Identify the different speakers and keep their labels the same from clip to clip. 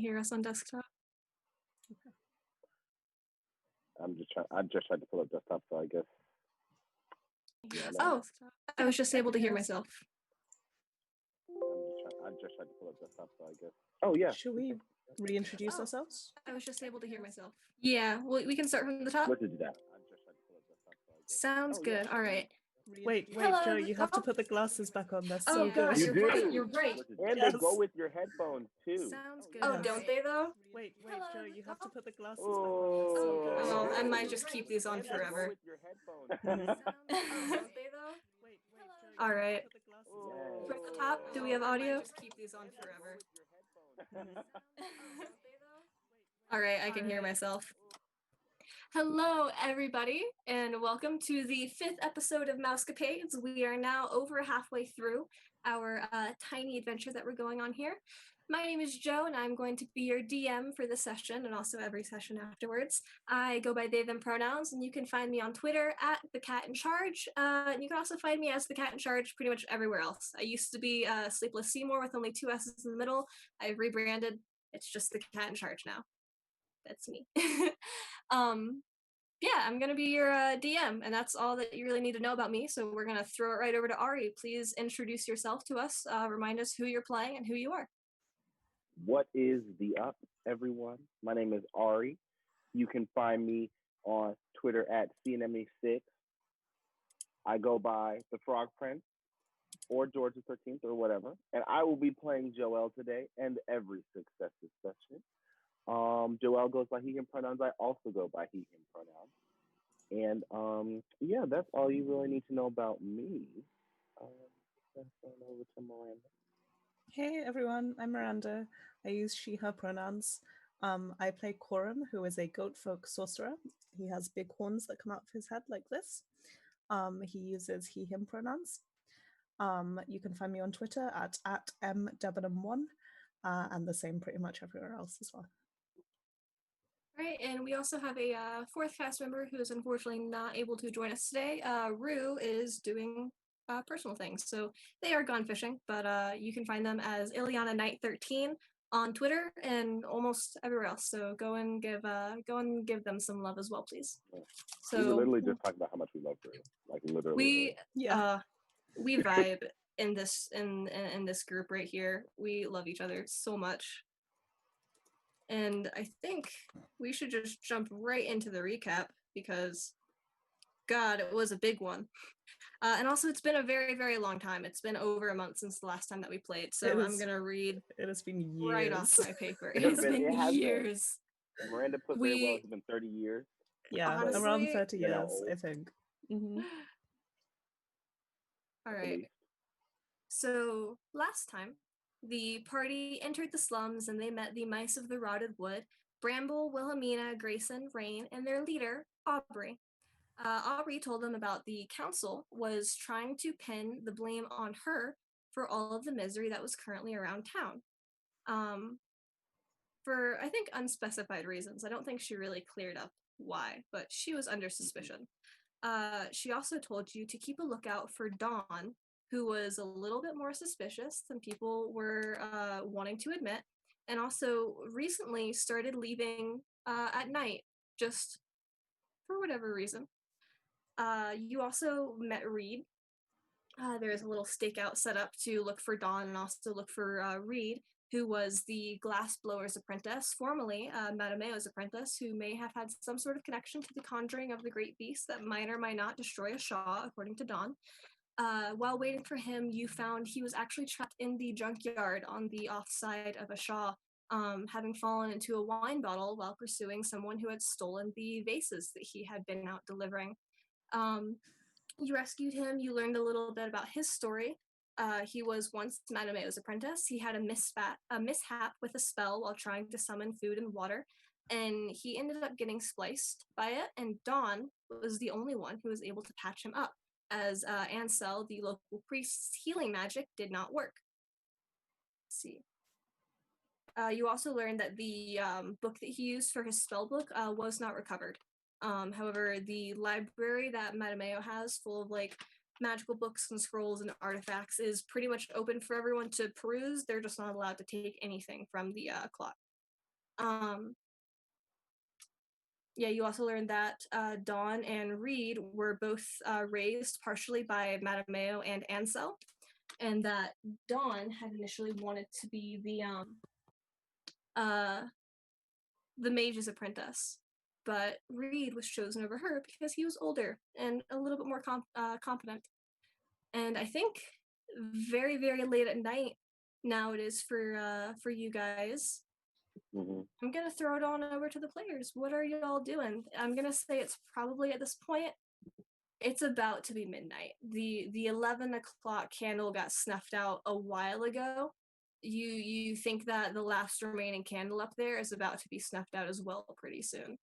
Speaker 1: hear us on desktop?
Speaker 2: Okay. I just tried to pull up desktop, so I guess.
Speaker 1: Yeah, oh, I was just able to hear myself.
Speaker 2: I just tried to pull up desktop, so I guess. Oh yeah.
Speaker 3: Should we reintroduce ourselves?
Speaker 1: I was just able to hear myself. Yeah, well, we can start from the top.
Speaker 2: Let's do that. I just tried to pull up desktop, so I guess.
Speaker 1: Sounds good. All right.
Speaker 3: Wait,
Speaker 1: Hello.
Speaker 3: Joe, you have to put the glasses back on. They're
Speaker 1: Oh,
Speaker 3: so
Speaker 1: God,
Speaker 3: good.
Speaker 1: You're right.
Speaker 2: And
Speaker 3: Yes.
Speaker 2: they go with your headphones too.
Speaker 1: Sounds good.
Speaker 3: Oh,
Speaker 1: don't they though?
Speaker 3: Wait, Joe, you have to put the glasses
Speaker 2: Oh.
Speaker 3: back on. They're so good.
Speaker 1: Oh, I might just keep these on forever.
Speaker 2: With your headphones.
Speaker 1: Don't they though? All right. From the top, do we have audio? Just keep these on forever. All right, I can hear myself. Hello, everybody, and welcome to the 5th episode of Mousecapades. We are now over halfway through our tiny adventure that we're going on here. My name is Joe, and I'm going to be your DM for this session and also every session afterwards. I go by they, them pronouns, and you can find me on Twitter at @thecatinCharge. And you can also find me as the Cat in Charge pretty much everywhere else. I used to be Sleepless Seymour with only 2 S's in the middle. I've rebranded. It's just the Cat in Charge now. That's me. Yeah, I'm gonna be your DM, and that's all that you really need to know about me. So we're gonna throw it right over to Ari. Please introduce yourself to us. Remind us who you're playing and who you are.
Speaker 2: What is the up, everyone? My name is Ari. You can find me on Twitter at CNME6. I go by the Frog Prince or George the 13th or whatever, and I will be playing Joel today and every successive session. Joel goes by he, him pronouns. I also go by he, him pronouns. And yeah, that's all you really need to know about me. Pass on over to Miranda.
Speaker 3: Hey everyone, I'm Miranda. I use she, her pronouns. I play Corum, who is a goat folk sorcerer. He has big horns that come out of his head like this. He uses he, him pronouns. You can find me on Twitter at mdebenham1, and the same pretty much everywhere else as well.
Speaker 1: Right, and we also have a 4th cast member who is unfortunately not able to join us today. Rue is doing personal things, so they are gone fishing, but you can find them as Ileana Knight 13 on Twitter and almost everywhere else. So go and give them some love as well, please.
Speaker 2: Yeah.
Speaker 1: So
Speaker 2: we were literally just talking about how much we love Rue, like literally.
Speaker 1: We vibe in this group right here. We love each other so much. And I think we should just jump right into the recap because, God, it was a big one. And also, it's been a very, very long time. It's been over a month since the last time that we played. So I'm going to read
Speaker 3: it has been years.
Speaker 1: Right off my paper. It's been years.
Speaker 2: Miranda put very well, it's been 30 years.
Speaker 3: Yeah,
Speaker 1: honestly,
Speaker 3: around 30 years, I think.
Speaker 1: Mm-hmm. All right. So last time, the party entered the slums and they met the mice of the rotted wood, Bramble, Wilhelmina, Grayson, Rain, and their leader, Aubrey. Aubrey told them about the council was trying to pin the blame on her for all of the misery that was currently around town. For, I think, unspecified reasons. I don't think she really cleared up why, but she was under suspicion. She also told you to keep a lookout for Dawn, who was a little bit more suspicious than people were wanting to admit, and also recently started leaving at night, just for whatever reason. You also met Reed. There's a little stakeout set up to look for Dawn and also look for Reed, who was the glassblower's apprentice, formerly Madameo's apprentice, who may have had some sort of connection to the conjuring of the great beast that might or might not destroy a Shaw, according to Dawn. While waiting for him, you found he was actually trapped in the junkyard on the offside of a Shaw, having fallen into a wine bottle while pursuing someone who had stolen the vases that he had been out delivering. You rescued him, you learned a little bit about his story. He was once Madameo's apprentice. He had a mishap with a spell while trying to summon food and water, and he ended up getting spliced by it, and Dawn was the only one who was able to patch him up, as Ansel, the local priest's healing magic, did not work. Let's see. You also learned that the book that he used for his spell book was not recovered. However, the library that Madameo has, full of like magical books and scrolls and artifacts, is pretty much open for everyone to peruse. They're just not allowed to take anything from the clock. Yeah, you also learned that Dawn and Reed were both raised partially by Matameo and Ansel, and that Dawn had initially wanted to be the mage's apprentice, but Reed was chosen over her because he was older and a little bit more competent. And I think very, very late at night now it is for you guys.
Speaker 2: Mm-hmm.
Speaker 1: I'm gonna throw it on over to the players. What are y'all doing? I'm gonna say it's probably at this point. It's about to be midnight. The 11 o'clock candle got snuffed out a while ago. You think that the last remaining candle up there is about to be snuffed out as well pretty soon.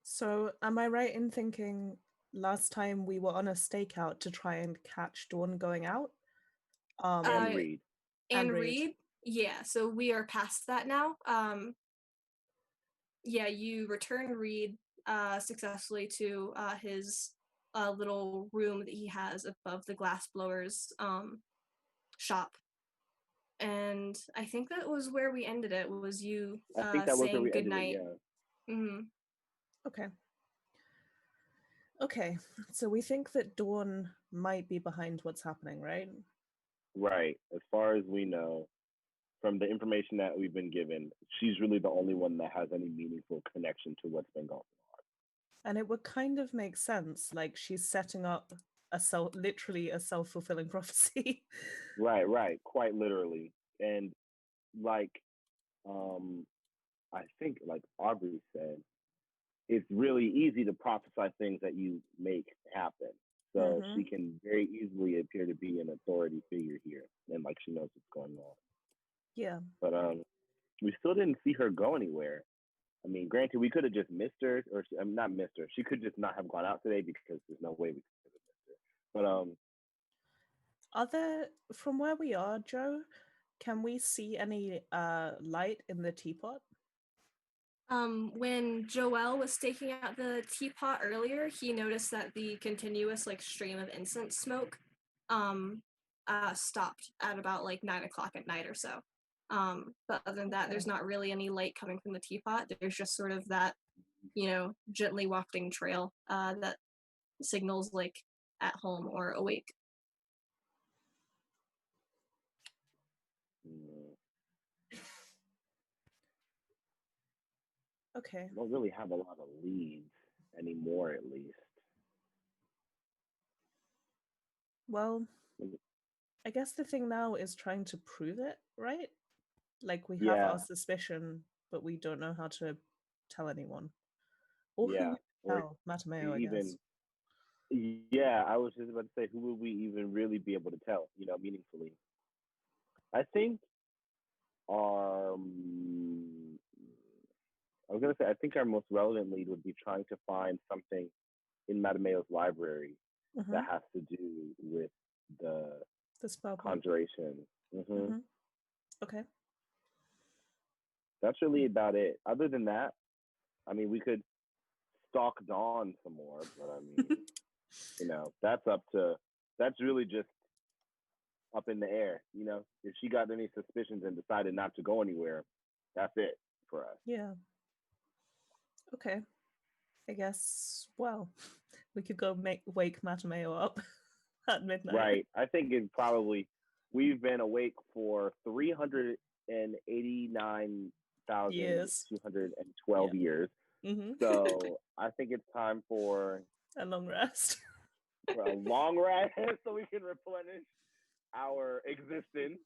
Speaker 3: So, am I right in thinking last time we were on a stakeout to try and catch Dawn going out?
Speaker 2: And Reed.
Speaker 1: And Reed, yeah. So we are past that now. Yeah, you return Reed successfully to his little room that he has above the glassblower's shop. And I think that was where we ended it, was you
Speaker 2: I think that was where
Speaker 1: saying
Speaker 2: we ended
Speaker 1: goodnight.
Speaker 2: it, yeah.
Speaker 1: Mm-hmm.
Speaker 3: Okay. Okay, so we think that Dawn might be behind what's happening, right?
Speaker 2: Right. As far as we know, from the information that we've been given, she's really the only one that has any meaningful connection to what's been going on.
Speaker 3: And it would kind of make sense, like she's setting up literally a self-fulfilling prophecy.
Speaker 2: Right, quite literally. And like I think like Aubrey said, it's really easy to prophesy things that you make happen. So she can very easily appear to be an authority figure here, and like she knows what's going on.
Speaker 3: Yeah.
Speaker 2: But we still didn't see her go anywhere. I mean, granted, we could have just missed her, or not missed her. She could just not have gone out today because there's no way we could have missed her. But
Speaker 3: are there, from where we are, Joe, can we see any light in the teapot?
Speaker 1: When Joel was staking out the teapot earlier, he noticed that the continuous like stream of incense smoke stopped at about like 9 o'clock at night or so. But other than that, there's not really any light coming from the teapot. There's just sort of that, gently wafting trail that signals like at home or awake.
Speaker 3: Okay.
Speaker 2: Don't really have a lot of leads anymore, at least.
Speaker 3: Well, I guess the thing now is trying to prove it, right? Like we have our suspicion, but we don't know how to tell anyone. Or who would tell? Matameo, I guess.
Speaker 2: Yeah, I was just about to say, who would we even really be able to tell, meaningfully? I think I think our most relevant lead would be trying to find something in Matameo's library that has to do with the
Speaker 3: spell
Speaker 2: conjuration.
Speaker 3: Okay.
Speaker 2: That's really about it. Other than that, I mean, we could stalk Dawn some more, but I mean, that's really just up in the air. If she got any suspicions and decided not to go anywhere, that's it for us.
Speaker 3: Yeah. Okay. I guess, well, we could go wake Matameo up at midnight.
Speaker 2: Right. I think we've been awake for 389,212 years. So I think it's time for
Speaker 3: a long rest.
Speaker 2: For a long rest so we can replenish our existence.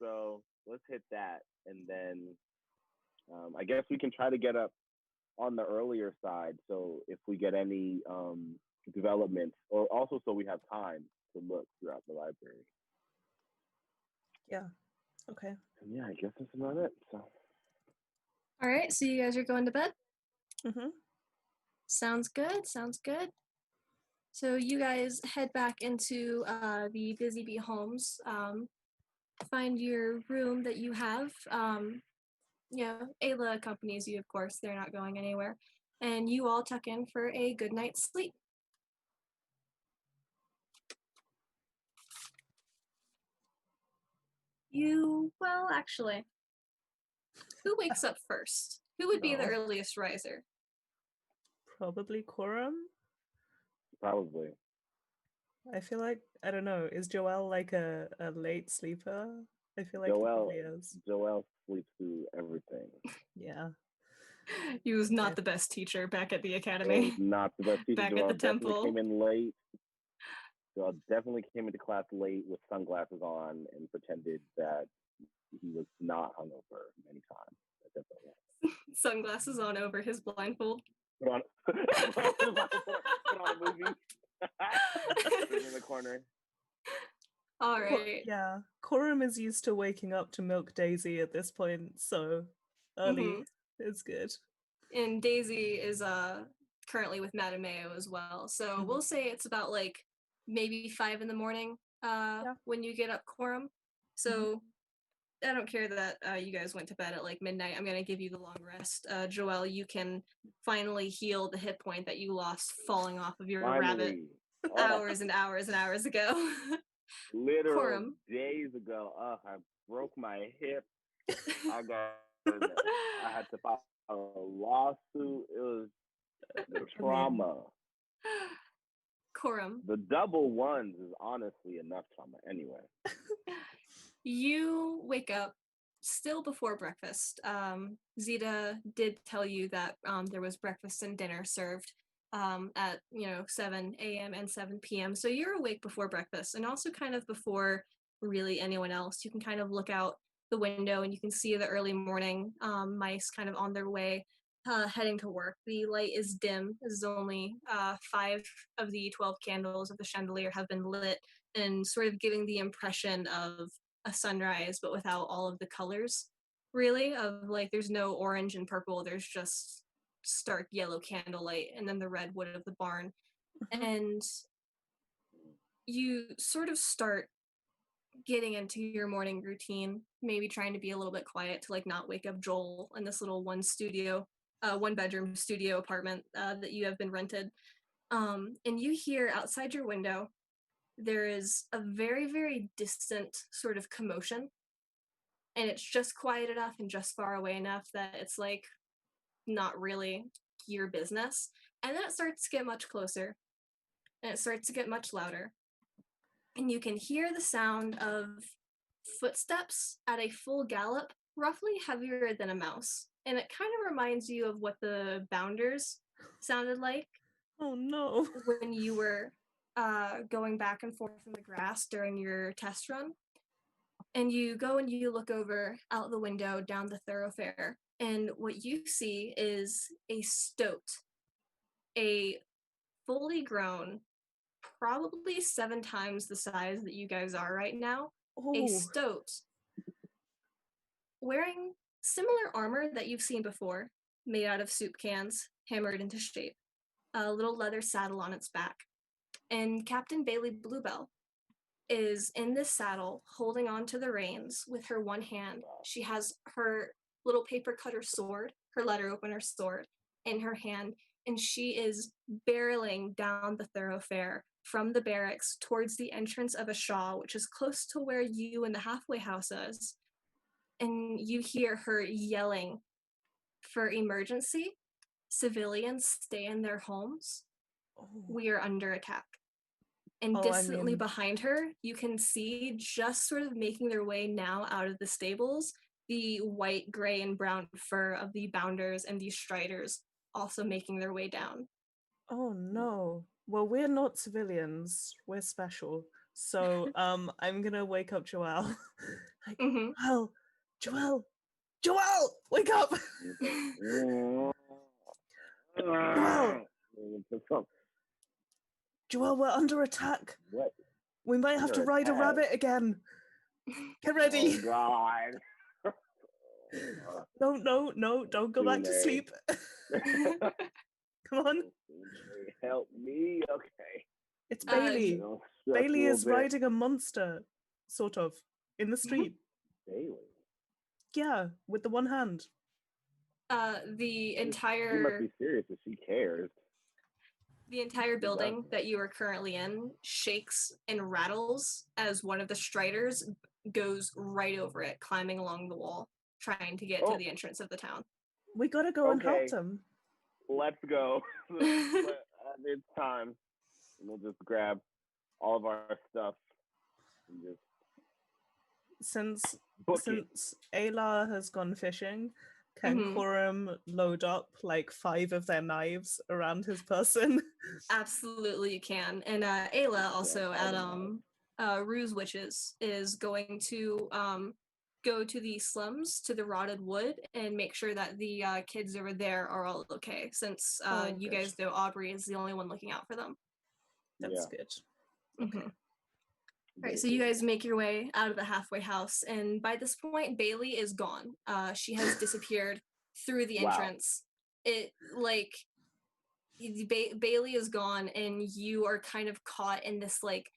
Speaker 2: So let's hit that. And then I guess we can try to get up on the earlier side. So if we get any developments, or also so we have time to look throughout the library.
Speaker 3: Yeah. Okay.
Speaker 2: And yeah, I guess that's about it. So.
Speaker 1: All right. So you guys are going to bed?
Speaker 3: Mm-hmm.
Speaker 1: Sounds good. So you guys head back into the Busy Bee homes, find your room that you have. Ayla accompanies you, of course. They're not going anywhere. And you all tuck in for a good night's sleep. Actually, who wakes up first? Who would be the
Speaker 3: No.
Speaker 1: earliest riser?
Speaker 3: Probably Corum.
Speaker 2: Probably.
Speaker 3: I feel like, I don't know, is Joelle like a late sleeper? I feel like he probably is.
Speaker 2: Joelle sleeps through everything.
Speaker 3: Yeah.
Speaker 1: He was not
Speaker 3: Okay.
Speaker 1: the best teacher back at the
Speaker 2: Joelle
Speaker 1: academy.
Speaker 2: was not the best teacher.
Speaker 1: Back
Speaker 2: Joelle
Speaker 1: at the
Speaker 2: definitely
Speaker 1: temple.
Speaker 2: came in late. Joelle definitely came into class late with sunglasses on and pretended that he was not hungover many times.
Speaker 1: Sunglasses on over his blindfold.
Speaker 2: Put on, put on a movie. In the corner.
Speaker 1: All right.
Speaker 3: Yeah. Corum is used to waking up to milk Daisy at this point, so early is good.
Speaker 1: And Daisy is currently with Madame Mayo as well. So we'll say it's about like maybe 5 in the morning when you get up, Corum. So I don't care that you guys went to bed at like midnight. I'm going to give you the long rest. Joelle, you can finally heal the hit point that you lost falling off of your rabbit hours and hours and hours ago.
Speaker 2: Literal days ago. I broke my hip. I had to file a lawsuit. It was trauma.
Speaker 1: Corum.
Speaker 2: The double ones is honestly enough trauma anyway.
Speaker 1: You wake up still before breakfast. Zeta did tell you that there was breakfast and dinner served at 7 a.m. and 7 p.m. So you're awake before breakfast and also kind of before really anyone else. You can kind of look out the window and you can see the early morning mice kind of on their way heading to work. The light is dim. There's only 5 of the 12 candles of the chandelier have been lit and sort of giving the impression of a sunrise, but without all of the colors, really, of like there's no orange and purple, there's just stark yellow candlelight and then the red wood of the barn. And you sort of start getting into your morning routine, maybe trying to be a little bit quiet to like not wake up Joel in this little one bedroom studio apartment that you have been rented. And you hear outside your window there is a very, very distant sort of commotion. And it's just quiet enough and just far away enough that it's like not really your business. And then it starts to get much closer and it starts to get much louder. And you can hear the sound of footsteps at a full gallop, roughly heavier than a mouse. And it kind of reminds you of what the Bounders sounded like.
Speaker 3: Oh no.
Speaker 1: When you were going back and forth in the grass during your test run. And you go and you look over out the window down the thoroughfare, and what you see is a stoat, a fully grown, probably 7 times the size that you guys are right now, a stoat wearing similar armor that you've seen before, made out of soup cans, hammered into shape, a little leather saddle on its back. And Captain Bailey Bluebell is in this saddle, holding on to the reins with her one hand. She has her little paper cutter sword, her letter opener sword, in her hand, and she is barreling down the thoroughfare from the barracks towards the entrance of a shaw, which is close to where you and the halfway house is. And you hear her yelling for emergency. Civilians stay in their homes. We are under attack. And distantly behind her, you can see, just sort of making their way now out of the stables, the white, gray, and brown fur of the Bounders and the Striders also making their way down.
Speaker 3: Oh no. Well, we're not civilians. We're special. So I'm gonna wake up Joelle. Like, Joelle, wake up! Joelle, we're under attack.
Speaker 2: What?
Speaker 3: We might have to ride a rabbit again. Get ready.
Speaker 2: Oh God.
Speaker 3: No, don't go back to sleep. Come on.
Speaker 2: Help me. Okay.
Speaker 3: It's Bailey. Bailey is riding a monster, sort of, in the street.
Speaker 2: Bailey?
Speaker 3: Yeah, with the one hand.
Speaker 1: The entire...
Speaker 2: She must be serious if she cares.
Speaker 1: The entire building that you are currently in shakes and rattles as one of the Striders goes right over it, climbing along the wall. trying to get to the entrance of the town.
Speaker 3: We gotta go and help them.
Speaker 2: Let's go. It's time. We'll just grab all of our stuff and just
Speaker 3: since Ayla has gone fishing, can Coram load up like 5 of their knives around his person?
Speaker 1: Absolutely, you can. And Ayla also at Ruse Witches is going to go to the slums, to the rotted wood, and make sure that the kids over there are all okay, since you guys know Aubrey is the only one looking out for them.
Speaker 3: That's good.
Speaker 1: Okay. All right, so you guys make your way out of the halfway house, and by this point, Bailey is gone. She has disappeared through the entrance. It like Bailey is gone, and you are kind of caught in this like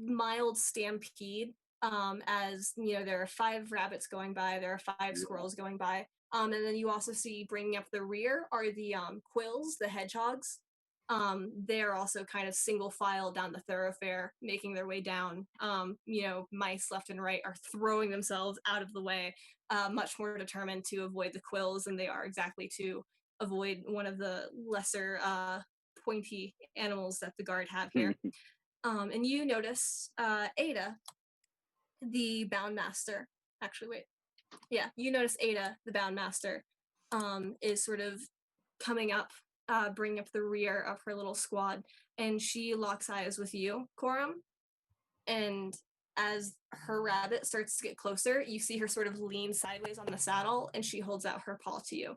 Speaker 1: mild stampede. As you know, there are 5 rabbits going by, there are 5 squirrels going by, and then you also see bringing up the rear are the quills, the hedgehogs. They're also kind of single file down the thoroughfare, making their way down. You know, mice left and right are throwing themselves out of the way, much more determined to avoid the quills than they are exactly to avoid one of the lesser pointy animals that the guard have here. And you notice Ada, the bound master. Actually, wait. Yeah, you notice Ada, the bound master, is sort of coming up, bringing up the rear of her little squad, and she locks eyes with you, Coram. And as her rabbit starts to get closer, you see her sort of lean sideways on the saddle, and she holds out her paw to you.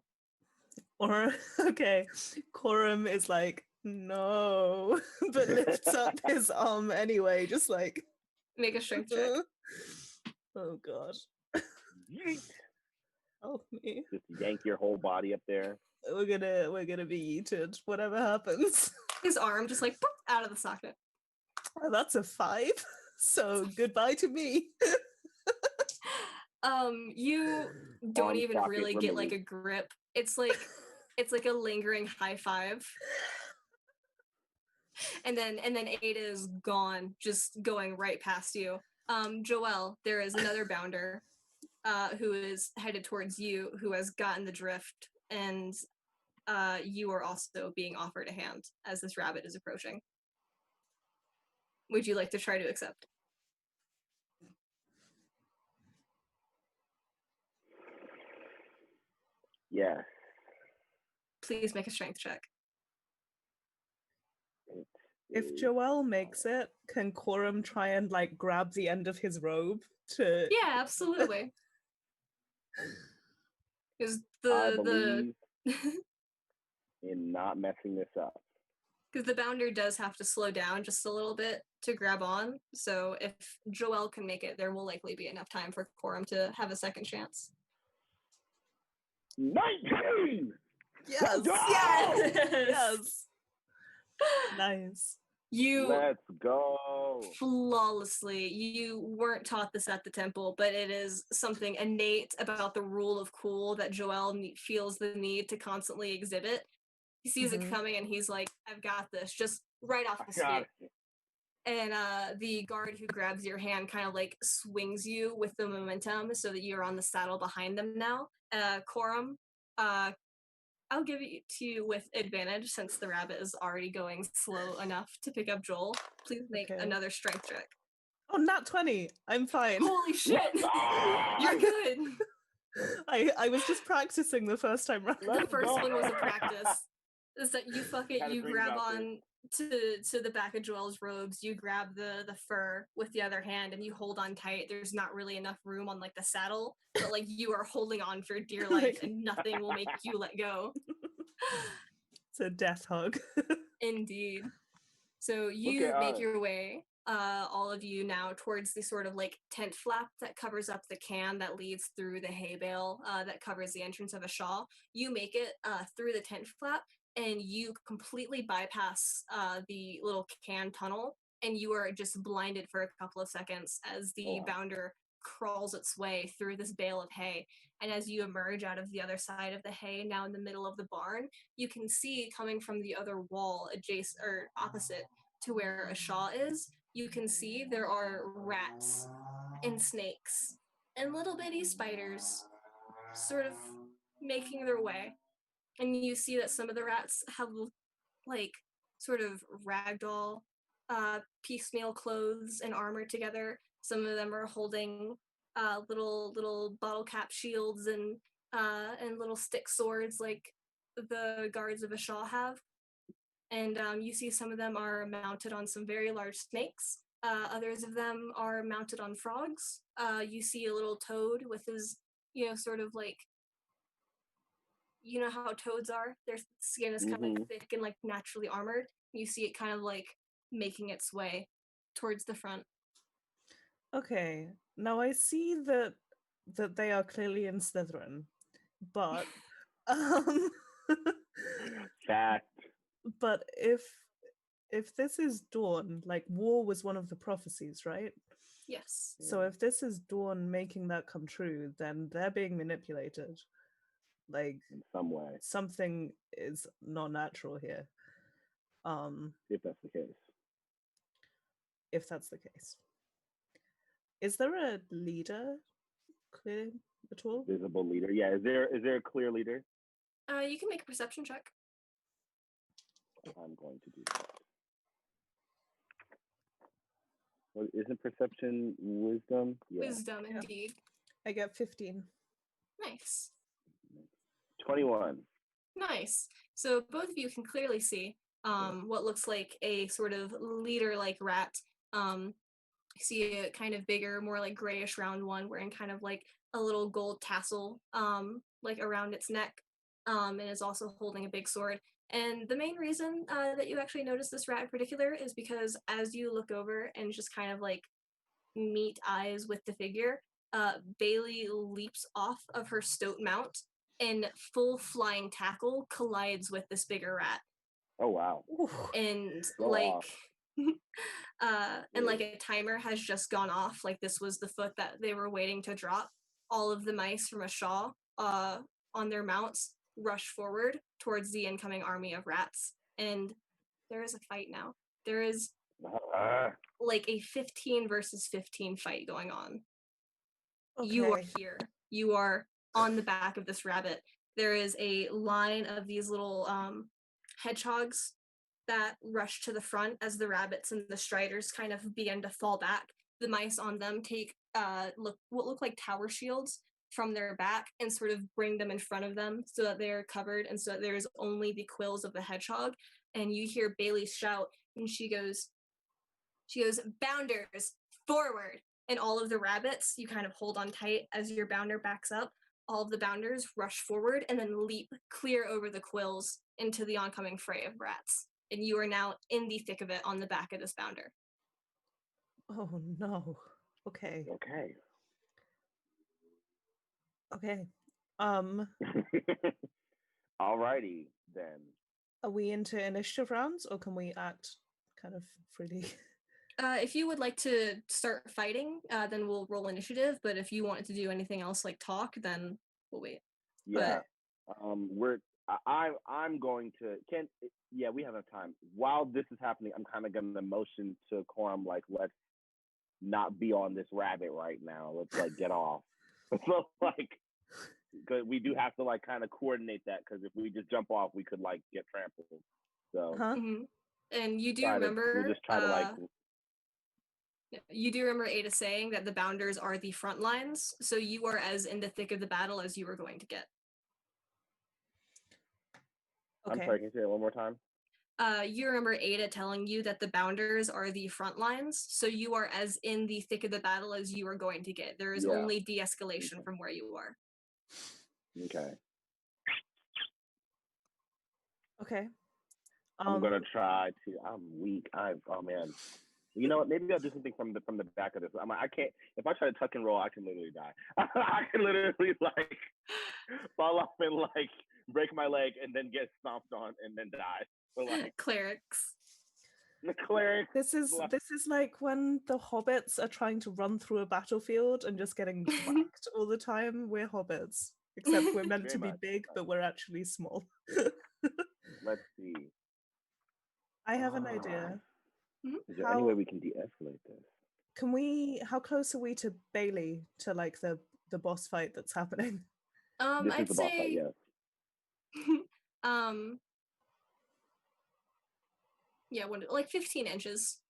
Speaker 3: Or, okay, Coram is like, no, but lifts up his arm anyway, just like...
Speaker 1: Make a strength check.
Speaker 3: Oh, God.
Speaker 2: Yeet.
Speaker 3: Help me.
Speaker 2: Just yank your whole body up there.
Speaker 3: We're gonna be yeeted, whatever happens.
Speaker 1: His arm just like boop, out of the socket.
Speaker 3: Oh, that's a 5. So goodbye to me.
Speaker 1: You don't even really get like a grip. It's like a lingering high five. And then Ada is gone, just going right past you. Joelle, there is another bounder who is headed towards you, who has gotten the drift, and you are also being offered a hand as this rabbit is approaching. Would you like to try to accept?
Speaker 2: Yes.
Speaker 1: Please make a strength check.
Speaker 3: If Joelle makes it, can Coram try and like grab the end of his robe to...
Speaker 1: Yeah, absolutely. Because
Speaker 2: I believe in not messing this up.
Speaker 1: Because the bounder does have to slow down just a little bit to grab on. So if Joelle can make it, there will likely be enough time for Coram to have a second chance.
Speaker 2: 19!
Speaker 3: Yes!
Speaker 1: Yes!
Speaker 3: Yes! Nice.
Speaker 2: Let's go.
Speaker 1: Flawlessly. You weren't taught this at the temple, but it is something innate about the rule of cool that Joelle feels the need to constantly exhibit. He sees it coming and he's like, I've got this, just right off the skate. And the guard who grabs your hand kind of like swings you with the momentum so that you're on the saddle behind them now. Coram, I'll give it to you with advantage since the rabbit is already going slow enough to pick up Joel. Please make another strength check.
Speaker 3: Oh, not 20. I'm fine.
Speaker 1: Holy shit! You're good.
Speaker 3: I was just practicing the first time round.
Speaker 1: The first one was a practice. Is that you you grab on to the back of Joel's robes, you grab the fur with the other hand and you hold on tight. There's not really enough room on like the saddle, but like you are holding on for dear life and nothing will make you let go.
Speaker 3: It's a death hug.
Speaker 1: Indeed. So you make your way, all of you now, towards the sort of like tent flap that covers up the can that leads through the hay bale that covers the entrance of a shaw. You make it through the tent flap and you completely bypass the little can tunnel, and you are just blinded for a couple of seconds as the bounder crawls its way through this bale of hay. And as you emerge out of the other side of the hay, now in the middle of the barn, you can see coming from the other wall adjacent or opposite to where a shaw is, you can see there are rats and snakes and little bitty spiders sort of making their way. And you see that some of the rats have like sort of ragdoll piecemeal clothes and armor together. Some of them are holding little bottle cap shields and little stick swords like the guards of a shaw have. And you see some of them are mounted on some very large snakes. Others of them are mounted on frogs. You see a little toad with his, sort of like, how toads are. Their skin is kind of like thick and like naturally armored. You see it kind of like making its way towards the front.
Speaker 3: Okay, now I see that they are clearly in Slytherin, but um,
Speaker 2: Fact.
Speaker 3: but if this is Dawn, like war was one of the prophecies, right?
Speaker 1: Yes.
Speaker 3: So if this is Dawn making that come true, then they're being manipulated. Like
Speaker 2: in some way.
Speaker 3: Something is not natural here.
Speaker 2: If that's the case.
Speaker 3: If that's the case. Is there a leader clear at all?
Speaker 2: Visible leader. Yeah, is there a clear leader?
Speaker 1: You can make a perception check.
Speaker 2: I'm going to do that. Well, isn't perception wisdom? Yeah.
Speaker 1: Wisdom, indeed.
Speaker 3: I get 15.
Speaker 1: Nice.
Speaker 2: 21.
Speaker 1: Nice. So both of you can clearly see what looks like a sort of leader-like rat. You see a kind of bigger, more like grayish round one wearing kind of like a little gold tassel like around its neck, and is also holding a big sword. And the main reason that you actually notice this rat in particular is because as you look over and just kind of like meet eyes with the figure, Bailey leaps off of her stoat mount and full flying tackle collides with this bigger rat.
Speaker 2: Oh wow.
Speaker 1: And
Speaker 2: Go
Speaker 1: like and like a timer has just gone off, like this was the foot that they were waiting to drop. All of the mice from a shaw on their mounts rush forward towards the incoming army of rats, and there is a fight now. There is like a 15 versus 15 fight going on.
Speaker 3: Okay.
Speaker 1: You are here. You are on the back of this rabbit. There is a line of these little hedgehogs that rush to the front as the rabbits and the striders kind of begin to fall back. The mice on them take what look like tower shields from their back and sort of bring them in front of them so that they're covered and so that there's only the quills of the hedgehog. And you hear Bailey shout, and she goes, "Bounders, forward!" And all of the rabbits, you kind of hold on tight as your bounder backs up. All of the bounders rush forward and then leap clear over the quills into the oncoming fray of rats. And you are now in the thick of it on the back of this bounder.
Speaker 3: Oh no. Okay. Okay.
Speaker 2: Alrighty then.
Speaker 3: Are we into initiative rounds, or can we act kind of freely?
Speaker 1: If you would like to start fighting, then we'll roll initiative. But if you wanted to do anything else like talk, then we'll wait.
Speaker 2: Yeah. I'm going to we have enough time. While this is happening, I'm kind of gonna motion to Quorum like, let's not be on this rabbit right now. Let's like get off. So like, because we do have to like kind of coordinate that, because if we just jump off, we could like get trampled. So
Speaker 1: and you do remember
Speaker 2: we'll just try to like.
Speaker 1: You do remember Ada saying that the bounders are the front lines, so you are as in the thick of the battle as you were going to get.
Speaker 3: Okay.
Speaker 2: I'm sorry, can you say it one more time?
Speaker 1: You remember Ada telling you that the bounders are the front lines, so you are as in the thick of the battle as you are going to get. There is only de-escalation from where you are.
Speaker 2: Okay.
Speaker 3: Okay.
Speaker 2: I'm gonna try to. I'm weak. Oh man. You know what? Maybe I'll do something from the back of this. I can't. If I try to tuck and roll, I can literally die. I can literally like fall off and like break my leg and then get stomped on and then die. So, like,
Speaker 1: clerics.
Speaker 2: The clerics.
Speaker 3: This is like when the hobbits are trying to run through a battlefield and just getting whacked all the time. We're hobbits, except we're meant to be big, but we're actually small.
Speaker 2: Let's see.
Speaker 3: I have an idea.
Speaker 2: Is there any way we can de-escalate this?
Speaker 3: How close are we to Bailey, to like the boss fight that's happening?
Speaker 2: This is
Speaker 1: I'd
Speaker 2: the boss fight,
Speaker 1: say,
Speaker 2: yes.
Speaker 1: yeah, like 15 inches.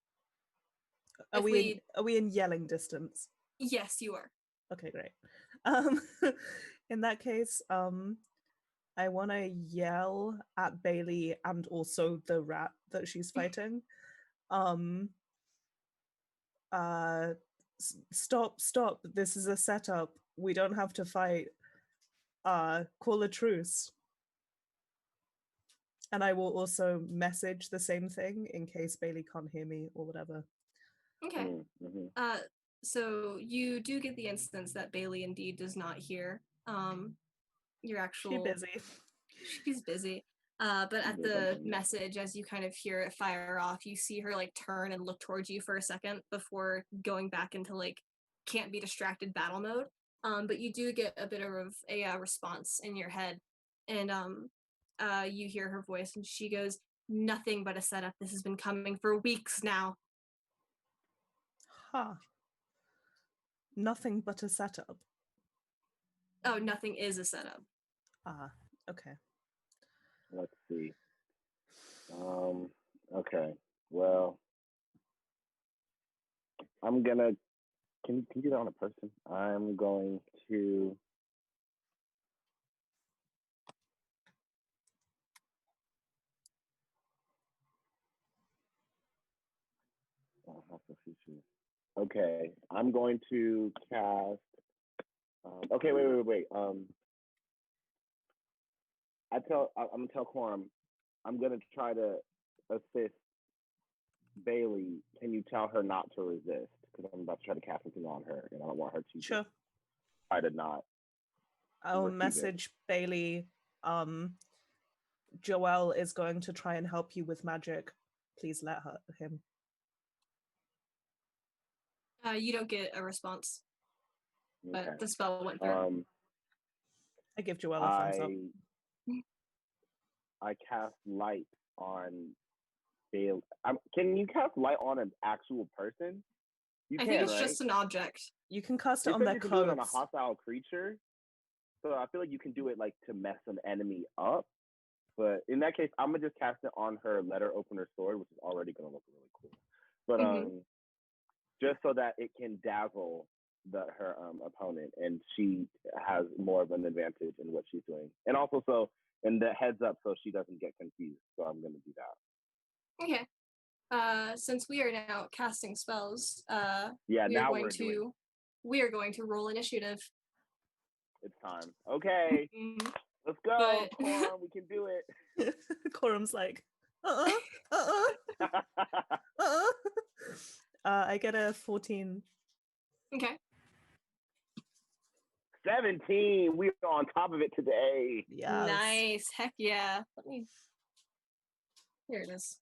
Speaker 3: Are
Speaker 1: If
Speaker 3: are we in yelling distance?
Speaker 1: Yes, you are.
Speaker 3: Okay, great. Um, in that case, I want to yell at Bailey and also the rat that she's fighting. Um, Stop, stop. This is a setup. We don't have to fight. Call a truce. And I will also message the same thing in case Bailey can't hear me or whatever.
Speaker 1: Okay.
Speaker 2: Mm-hmm.
Speaker 1: So you do get the instance that Bailey indeed does not hear your actual. She's busy. But at the message, as you kind of hear it fire off, you see her like turn and look towards you for a second before going back into like can't be distracted battle mode. But you do get a bit of a response in your head, and you hear her voice, and she goes, "Nothing but a setup. This has been coming for weeks now."
Speaker 3: Huh. Nothing but a setup.
Speaker 1: Oh, nothing is a setup.
Speaker 3: Okay.
Speaker 2: Let's see. Okay. Well, I'm gonna. Can you do that on a person? I'm going to. Okay, I'm going to cast. Okay, wait. I'm gonna tell Quorum. I'm gonna try to assist Bailey. Can you tell her not to resist? Because I'm about to try to cast something on her, and I don't want her to
Speaker 3: Sure.
Speaker 2: try to not.
Speaker 3: I'll message Bailey. Joel is going to try and help you with magic. Please let him.
Speaker 1: You don't get a response, but
Speaker 2: Okay.
Speaker 1: the spell went through.
Speaker 3: I give Joel a thumbs up.
Speaker 2: I cast light on Bailey. Can you cast light on an actual person?
Speaker 1: I think it's just an object.
Speaker 3: You can cast it on their clothes.
Speaker 2: Do it on a hostile creature. So I feel like you can do it like to mess an enemy up. But in that case, I'm gonna just cast it on her letter opener sword, which is already gonna look really cool. But just so that it can dazzle her opponent, and she has more of an advantage in what she's doing, and also and the heads up so she doesn't get confused. So I'm gonna do that.
Speaker 1: Okay. Since we are now casting spells, we are going to roll initiative.
Speaker 2: It's time. Okay. Let's go. Quorum, we can do it.
Speaker 3: Quorum's like, I get a 14.
Speaker 1: Okay.
Speaker 2: 17. We're on top of it today.
Speaker 3: Yes.
Speaker 1: Nice. Heck yeah. Here it is.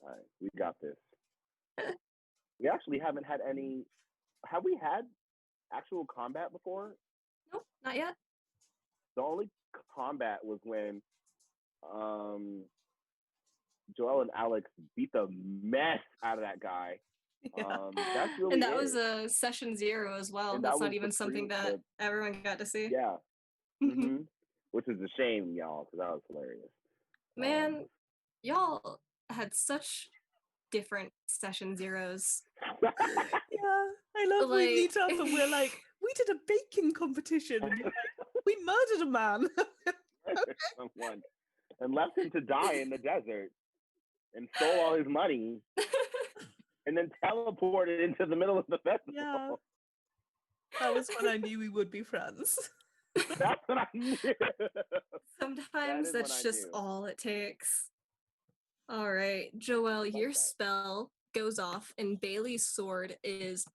Speaker 2: All right, we got this. We actually haven't had any. Have we had actual combat before?
Speaker 1: Nope, not yet.
Speaker 2: The only combat was when Joel and Alex beat the mess out of that guy.
Speaker 3: Yeah.
Speaker 2: That's really
Speaker 1: and that was a session 0 as well. And that's not even something that everyone got to see.
Speaker 2: Yeah. Which is a shame, y'all, because that was hilarious.
Speaker 3: Man,
Speaker 1: y'all had such different session 0s.
Speaker 3: Yeah, I love we meet up and we're like, we did a baking competition. And like, we murdered a man.
Speaker 2: Someone and left him to die in the desert and stole all his money and then teleported into the middle of the festival.
Speaker 3: Yeah. That was when I knew we would be friends.
Speaker 2: That's what I knew.
Speaker 1: Sometimes that's just all it takes. All right, Joel, your spell goes off and Bailey's sword is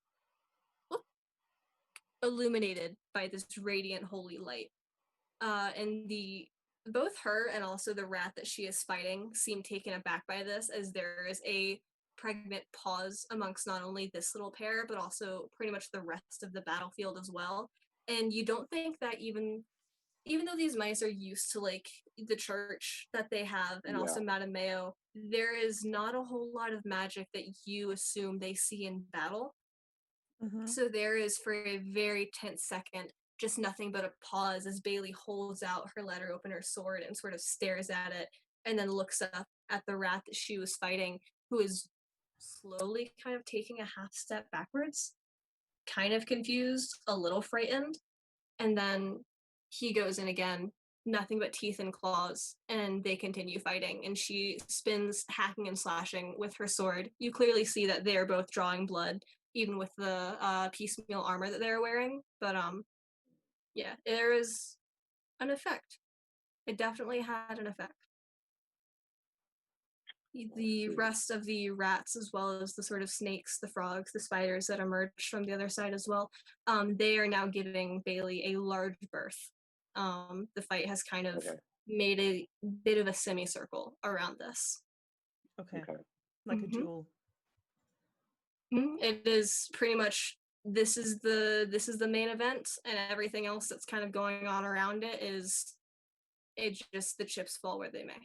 Speaker 1: illuminated by this radiant holy light. And both her and also the rat that she is fighting seem taken aback by this, as there is a pregnant pause amongst not only this little pair, but also pretty much the rest of the battlefield as well. And you don't think that even even though these mice are used to like the church that they have and also Madame Mayo, there is not a whole lot of magic that you assume they see in battle. So there is, for a very tense second, just nothing but a pause as Bailey holds out her letter opener sword and sort of stares at it, and then looks up at the rat that she was fighting, who is slowly kind of taking a half step backwards, kind of confused, a little frightened, and then he goes in again, nothing but teeth and claws, and they continue fighting, and she spins, hacking and slashing with her sword. You clearly see that they're both drawing blood, even with the piecemeal armor that they're wearing, but yeah, there is an effect. It definitely had an effect. The rest of the rats, as well as the sort of snakes, the frogs, the spiders that emerged from the other side as well, they are now giving Bailey a large berth. The fight has kind of made a bit of a semicircle around this.
Speaker 3: Okay. Like a duel.
Speaker 1: It is pretty much, this is the main event, and everything else that's kind of going on around it is, it just, the chips fall where they may.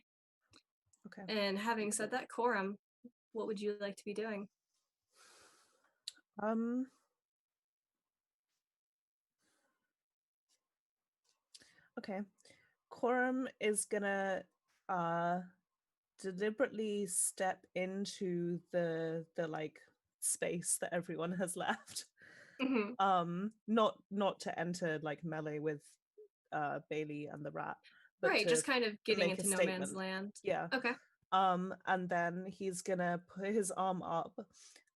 Speaker 3: Okay.
Speaker 1: And having said that, Coram, what would you like to be doing?
Speaker 3: Okay. Coram is gonna deliberately step into the like space that everyone has left. Not to enter like melee with Bailey and the rat, but
Speaker 1: right, just kind of getting into no man's land.
Speaker 3: Yeah.
Speaker 1: Okay.
Speaker 3: And then he's gonna put his arm up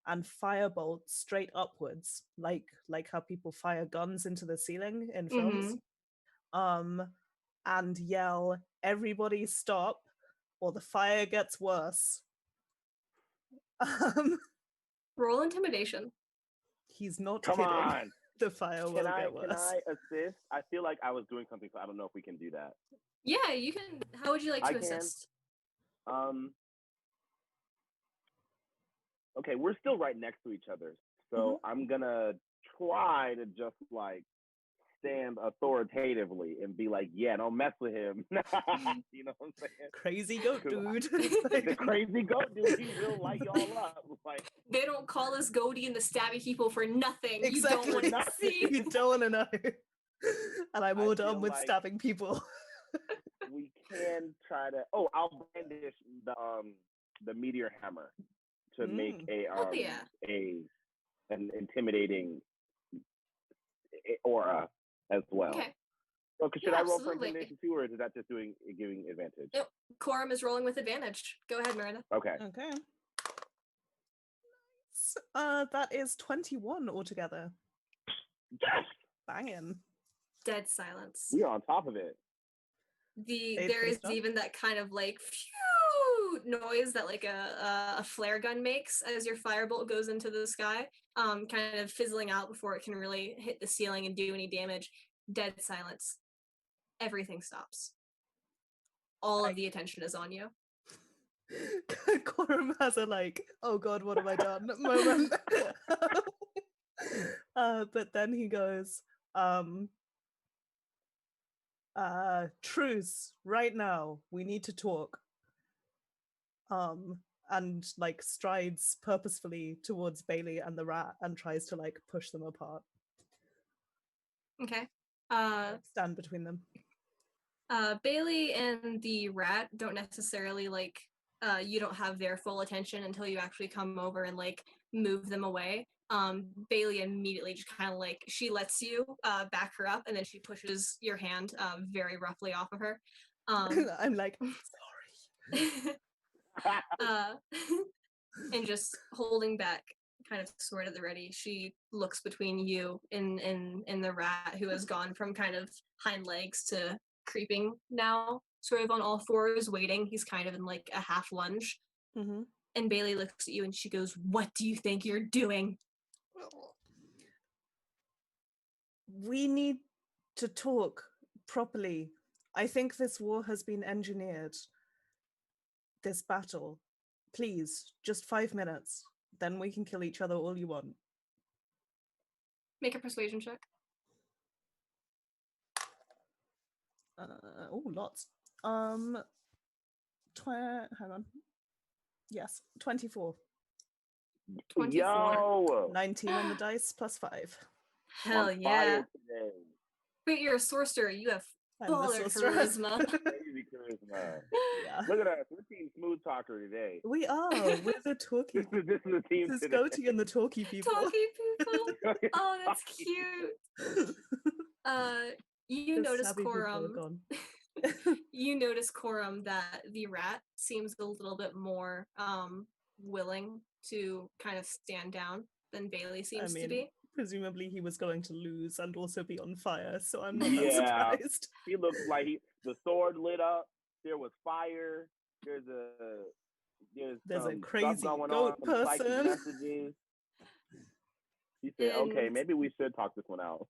Speaker 3: and firebolt straight upwards, like how people fire guns into the ceiling in films. And yell, "Everybody stop, or the fire gets worse."
Speaker 1: Roll intimidation.
Speaker 3: He's not
Speaker 2: Come
Speaker 3: kidding.
Speaker 2: on.
Speaker 3: The fire will get worse.
Speaker 2: Can I assist? I feel like I was doing something, so I don't know if we can do that.
Speaker 1: Yeah, you can. How would you like to assist?
Speaker 2: Okay, we're still right next to each other, so I'm gonna try to just like stand authoritatively and be like, yeah, don't mess with him. You know what I'm saying?
Speaker 3: Crazy goat dude.
Speaker 2: The crazy goat dude, he will light y'all up. Like,
Speaker 1: they don't call us Goaty and the stabby people for nothing.
Speaker 3: Exactly.
Speaker 1: You don't want to see.
Speaker 3: You don't want to know. And I'm all done with like stabbing people.
Speaker 2: We can try to. Oh, I'll brandish the meteor hammer to make an intimidating aura as well.
Speaker 1: Okay.
Speaker 2: So should I roll for intimidation too, or is that just giving advantage?
Speaker 1: Nope. Coram is rolling with advantage. Go ahead, Miranda.
Speaker 2: Okay.
Speaker 3: That is 21 altogether.
Speaker 2: Yes!
Speaker 3: Banging.
Speaker 1: Dead silence.
Speaker 2: We are on top of it.
Speaker 1: There is even that kind of like phew noise that like a flare gun makes as your firebolt goes into the sky, kind of fizzling out before it can really hit the ceiling and do any damage. Dead silence. Everything stops. All of the attention is on you.
Speaker 3: Coram has a like, oh god, what have I done moment. But then he goes, truce right now, we need to talk. And like strides purposefully towards Bailey and the rat and tries to like push them apart.
Speaker 1: Okay.
Speaker 3: Stand between them.
Speaker 1: Bailey and the rat don't necessarily like, you don't have their full attention until you actually come over and like move them away. Bailey immediately just kind of like, she lets you back her up, and then she pushes your hand very roughly off of her.
Speaker 3: I'm like, sorry.
Speaker 1: And just holding back, kind of sword at the ready, she looks between you and the rat, who has gone from kind of hind legs to creeping now, sort of on all fours, waiting. He's kind of in like a half lunge. And Bailey looks at you and she goes, "What do you think you're doing?"
Speaker 3: We need to talk properly. I think this war has been engineered. This battle. Please, just 5 minutes. Then we can kill each other all you want.
Speaker 1: Make a persuasion check.
Speaker 3: Lots. Hang on. Yes, 24.
Speaker 1: 24.
Speaker 2: Yo,
Speaker 3: 19 on the dice plus 5.
Speaker 1: Hell
Speaker 2: on
Speaker 1: yeah.
Speaker 2: fire today.
Speaker 1: But you're a sorcerer. You have
Speaker 3: I'm the
Speaker 1: baller
Speaker 3: sorcerer.
Speaker 1: charisma.
Speaker 2: Crazy charisma.
Speaker 3: Yeah.
Speaker 2: Look at us. We're Team Smooth Talker today.
Speaker 3: We are. We're the talkie.
Speaker 2: This is the team
Speaker 3: This is
Speaker 2: today.
Speaker 3: Goatee and the talkie people.
Speaker 1: Talkie people. Oh, that's cute. You
Speaker 3: The
Speaker 1: notice
Speaker 3: savvy people are
Speaker 1: Corum.
Speaker 3: gone.
Speaker 1: You notice Corum that the rat seems a little bit more willing to kind of stand down than Bailey seems to be.
Speaker 3: Presumably he was going to lose and also be on fire, so I'm not that
Speaker 2: Yeah.
Speaker 3: surprised.
Speaker 2: He looks like the sword lit up. There was fire. There's
Speaker 3: There's a
Speaker 2: some
Speaker 3: crazy
Speaker 2: stuff going
Speaker 3: goat
Speaker 2: on, some psychic
Speaker 3: person.
Speaker 2: messages. He said, "Okay,
Speaker 1: And
Speaker 2: maybe we should talk this one out."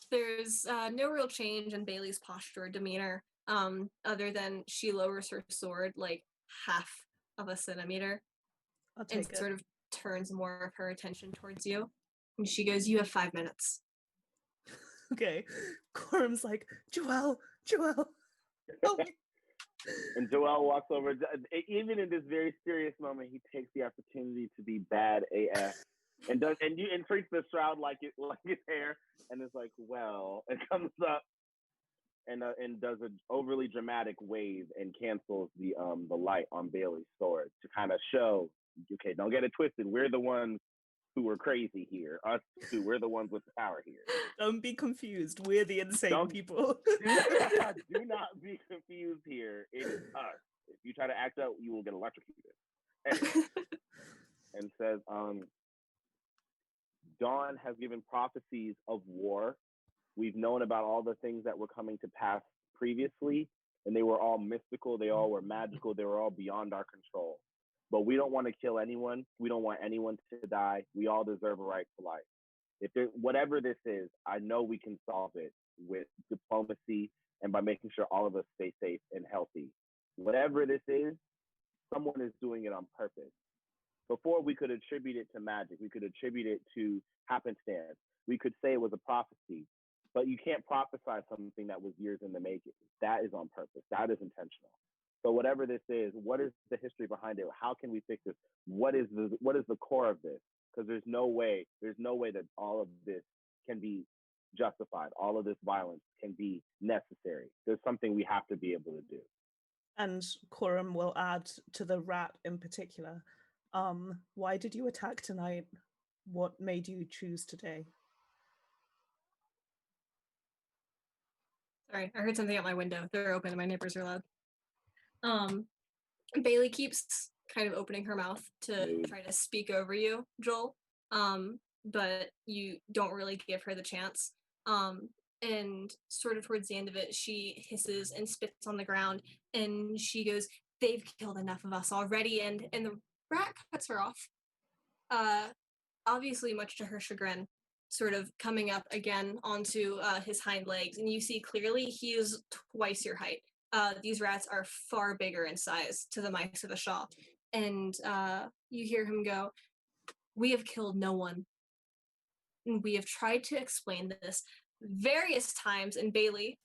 Speaker 1: there's no real change in Bailey's posture or demeanor, other than she lowers her sword like half of a centimeter
Speaker 3: I'll
Speaker 1: and
Speaker 3: take it.
Speaker 1: sort of turns more of her attention towards you. And she goes, "You have 5 minutes."
Speaker 3: Okay. Corum's like, Joelle, help me.
Speaker 2: And Joel walks over. Even in this very serious moment, he takes the opportunity to be bad AF, and treats the shroud like his hair, and is like, well, and comes up and does an overly dramatic wave and cancels the light on Bailey's sword to kind of show, okay, don't get it twisted. We're the ones who are crazy here. Us two, we're the ones with the power here.
Speaker 3: Don't be confused. We're the insane people.
Speaker 2: Do not be confused here. It is us. If you try to act out, you will get electrocuted. And says, Dawn has given prophecies of war. We've known about all the things that were coming to pass previously, and they were all mystical. They all were magical. They were all beyond our control. But we don't want to kill anyone. We don't want anyone to die. We all deserve a right to life. If there, whatever this is, I know we can solve it with diplomacy and by making sure all of us stay safe and healthy. Whatever this is, someone is doing it on purpose. Before, we could attribute it to magic. We could attribute it to happenstance. We could say it was a prophecy, but you can't prophesy something that was years in the making. That is on purpose. That is intentional. So whatever this is, what is the history behind it? How can we fix this? What is the core of this? Because there's no way that all of this can be justified. All of this violence can be necessary. There's something we have to be able to do.
Speaker 3: And Corum will add to the rat in particular. Why did you attack tonight? What made you choose today?
Speaker 1: Sorry, I heard something at my window. They're open and my neighbors are loud. Bailey keeps kind of opening her mouth to try to speak over you, Joel. But you don't really give her the chance. And sort of towards the end of it, she hisses and spits on the ground, and she goes, "They've killed enough of us already," and the rat cuts her off. Obviously, much to her chagrin, sort of coming up again onto his hind legs, and you see clearly he is twice your height. These rats are far bigger in size to the mice of a shaw. And you hear him go, "We have killed no one. And we have tried to explain this various times," and Bailey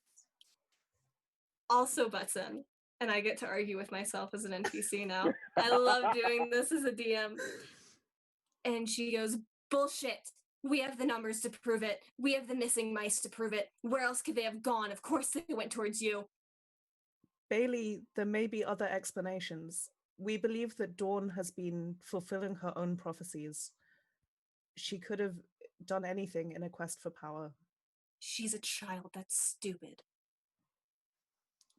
Speaker 1: also butts in. And I get to argue with myself as an NPC now. I love doing this as a DM. And she goes, "Bullshit. We have the numbers to prove it. We have the missing mice to prove it. Where else could they have gone? Of course they went towards you."
Speaker 3: Bailey, there may be other explanations. We believe that Dawn has been fulfilling her own prophecies. She could have done anything in a quest for power.
Speaker 1: She's a child. That's stupid.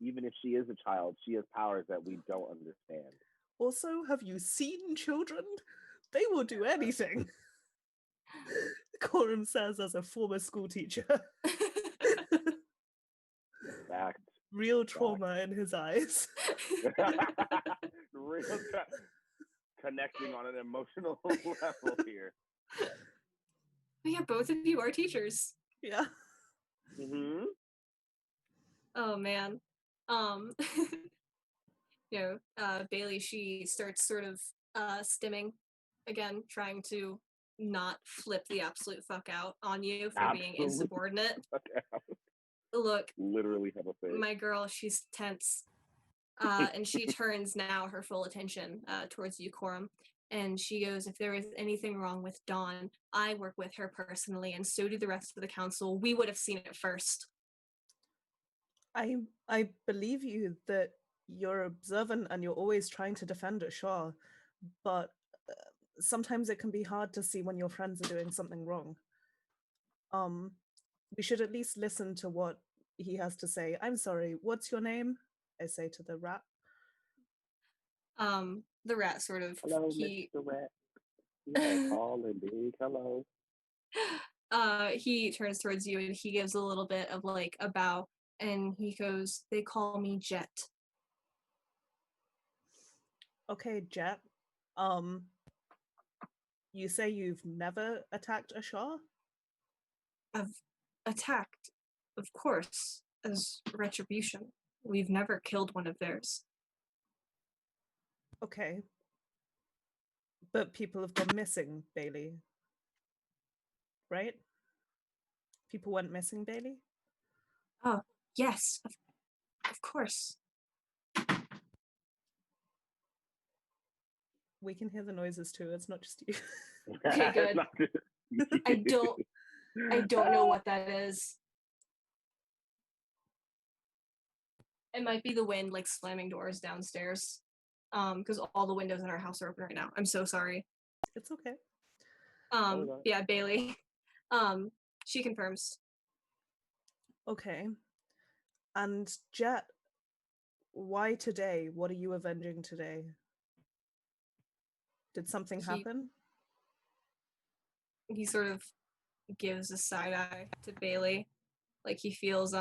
Speaker 2: Even if she is a child, she has powers that we don't understand.
Speaker 3: Also, have you seen children? They will do anything. Corum says as a former school teacher.
Speaker 2: Fact.
Speaker 3: Real trauma in his eyes.
Speaker 2: Real connecting on an emotional level here.
Speaker 1: Yeah, both of you are teachers.
Speaker 3: Yeah.
Speaker 2: Mm-hmm.
Speaker 1: Oh man. Bailey, she starts sort of stimming again, trying to not flip the absolute fuck out on you for being insubordinate. look,
Speaker 2: literally have a face.
Speaker 1: my girl, she's tense. And she turns now her full attention towards you, Corum. And she goes, if there is anything wrong with Dawn, I work with her personally, and so do the rest of the council. We would have seen it first.
Speaker 3: I believe you that you're observant and you're always trying to defend Shaw, but sometimes it can be hard to see when your friends are doing something wrong. We should at least listen to what he has to say. I'm sorry, what's your name? I say to the rat.
Speaker 1: The rat sort of
Speaker 2: Hello, Mr. Rat. You are tall and big. Hello.
Speaker 1: He turns towards you and he gives a little bit of like a bow, and he goes, they call me Jet.
Speaker 3: Okay, Jet. You say you've never attacked a Shaw?
Speaker 1: I've attacked, of course, as retribution. We've never killed one of theirs.
Speaker 3: Okay. But people have gone missing, Bailey. Right? People went missing, Bailey?
Speaker 1: Oh, yes, of course.
Speaker 3: We can hear the noises too, it's not just you.
Speaker 1: Okay, good. I don't know what that is. It might be the wind like slamming doors downstairs. Because all the windows in our house are open right now. I'm so sorry.
Speaker 3: It's okay.
Speaker 1: Yeah, Bailey. She confirms.
Speaker 3: Okay. And Jet, why today? What are you avenging today? Did something happen?
Speaker 1: He sort of gives a side eye to Bailey. Like he feels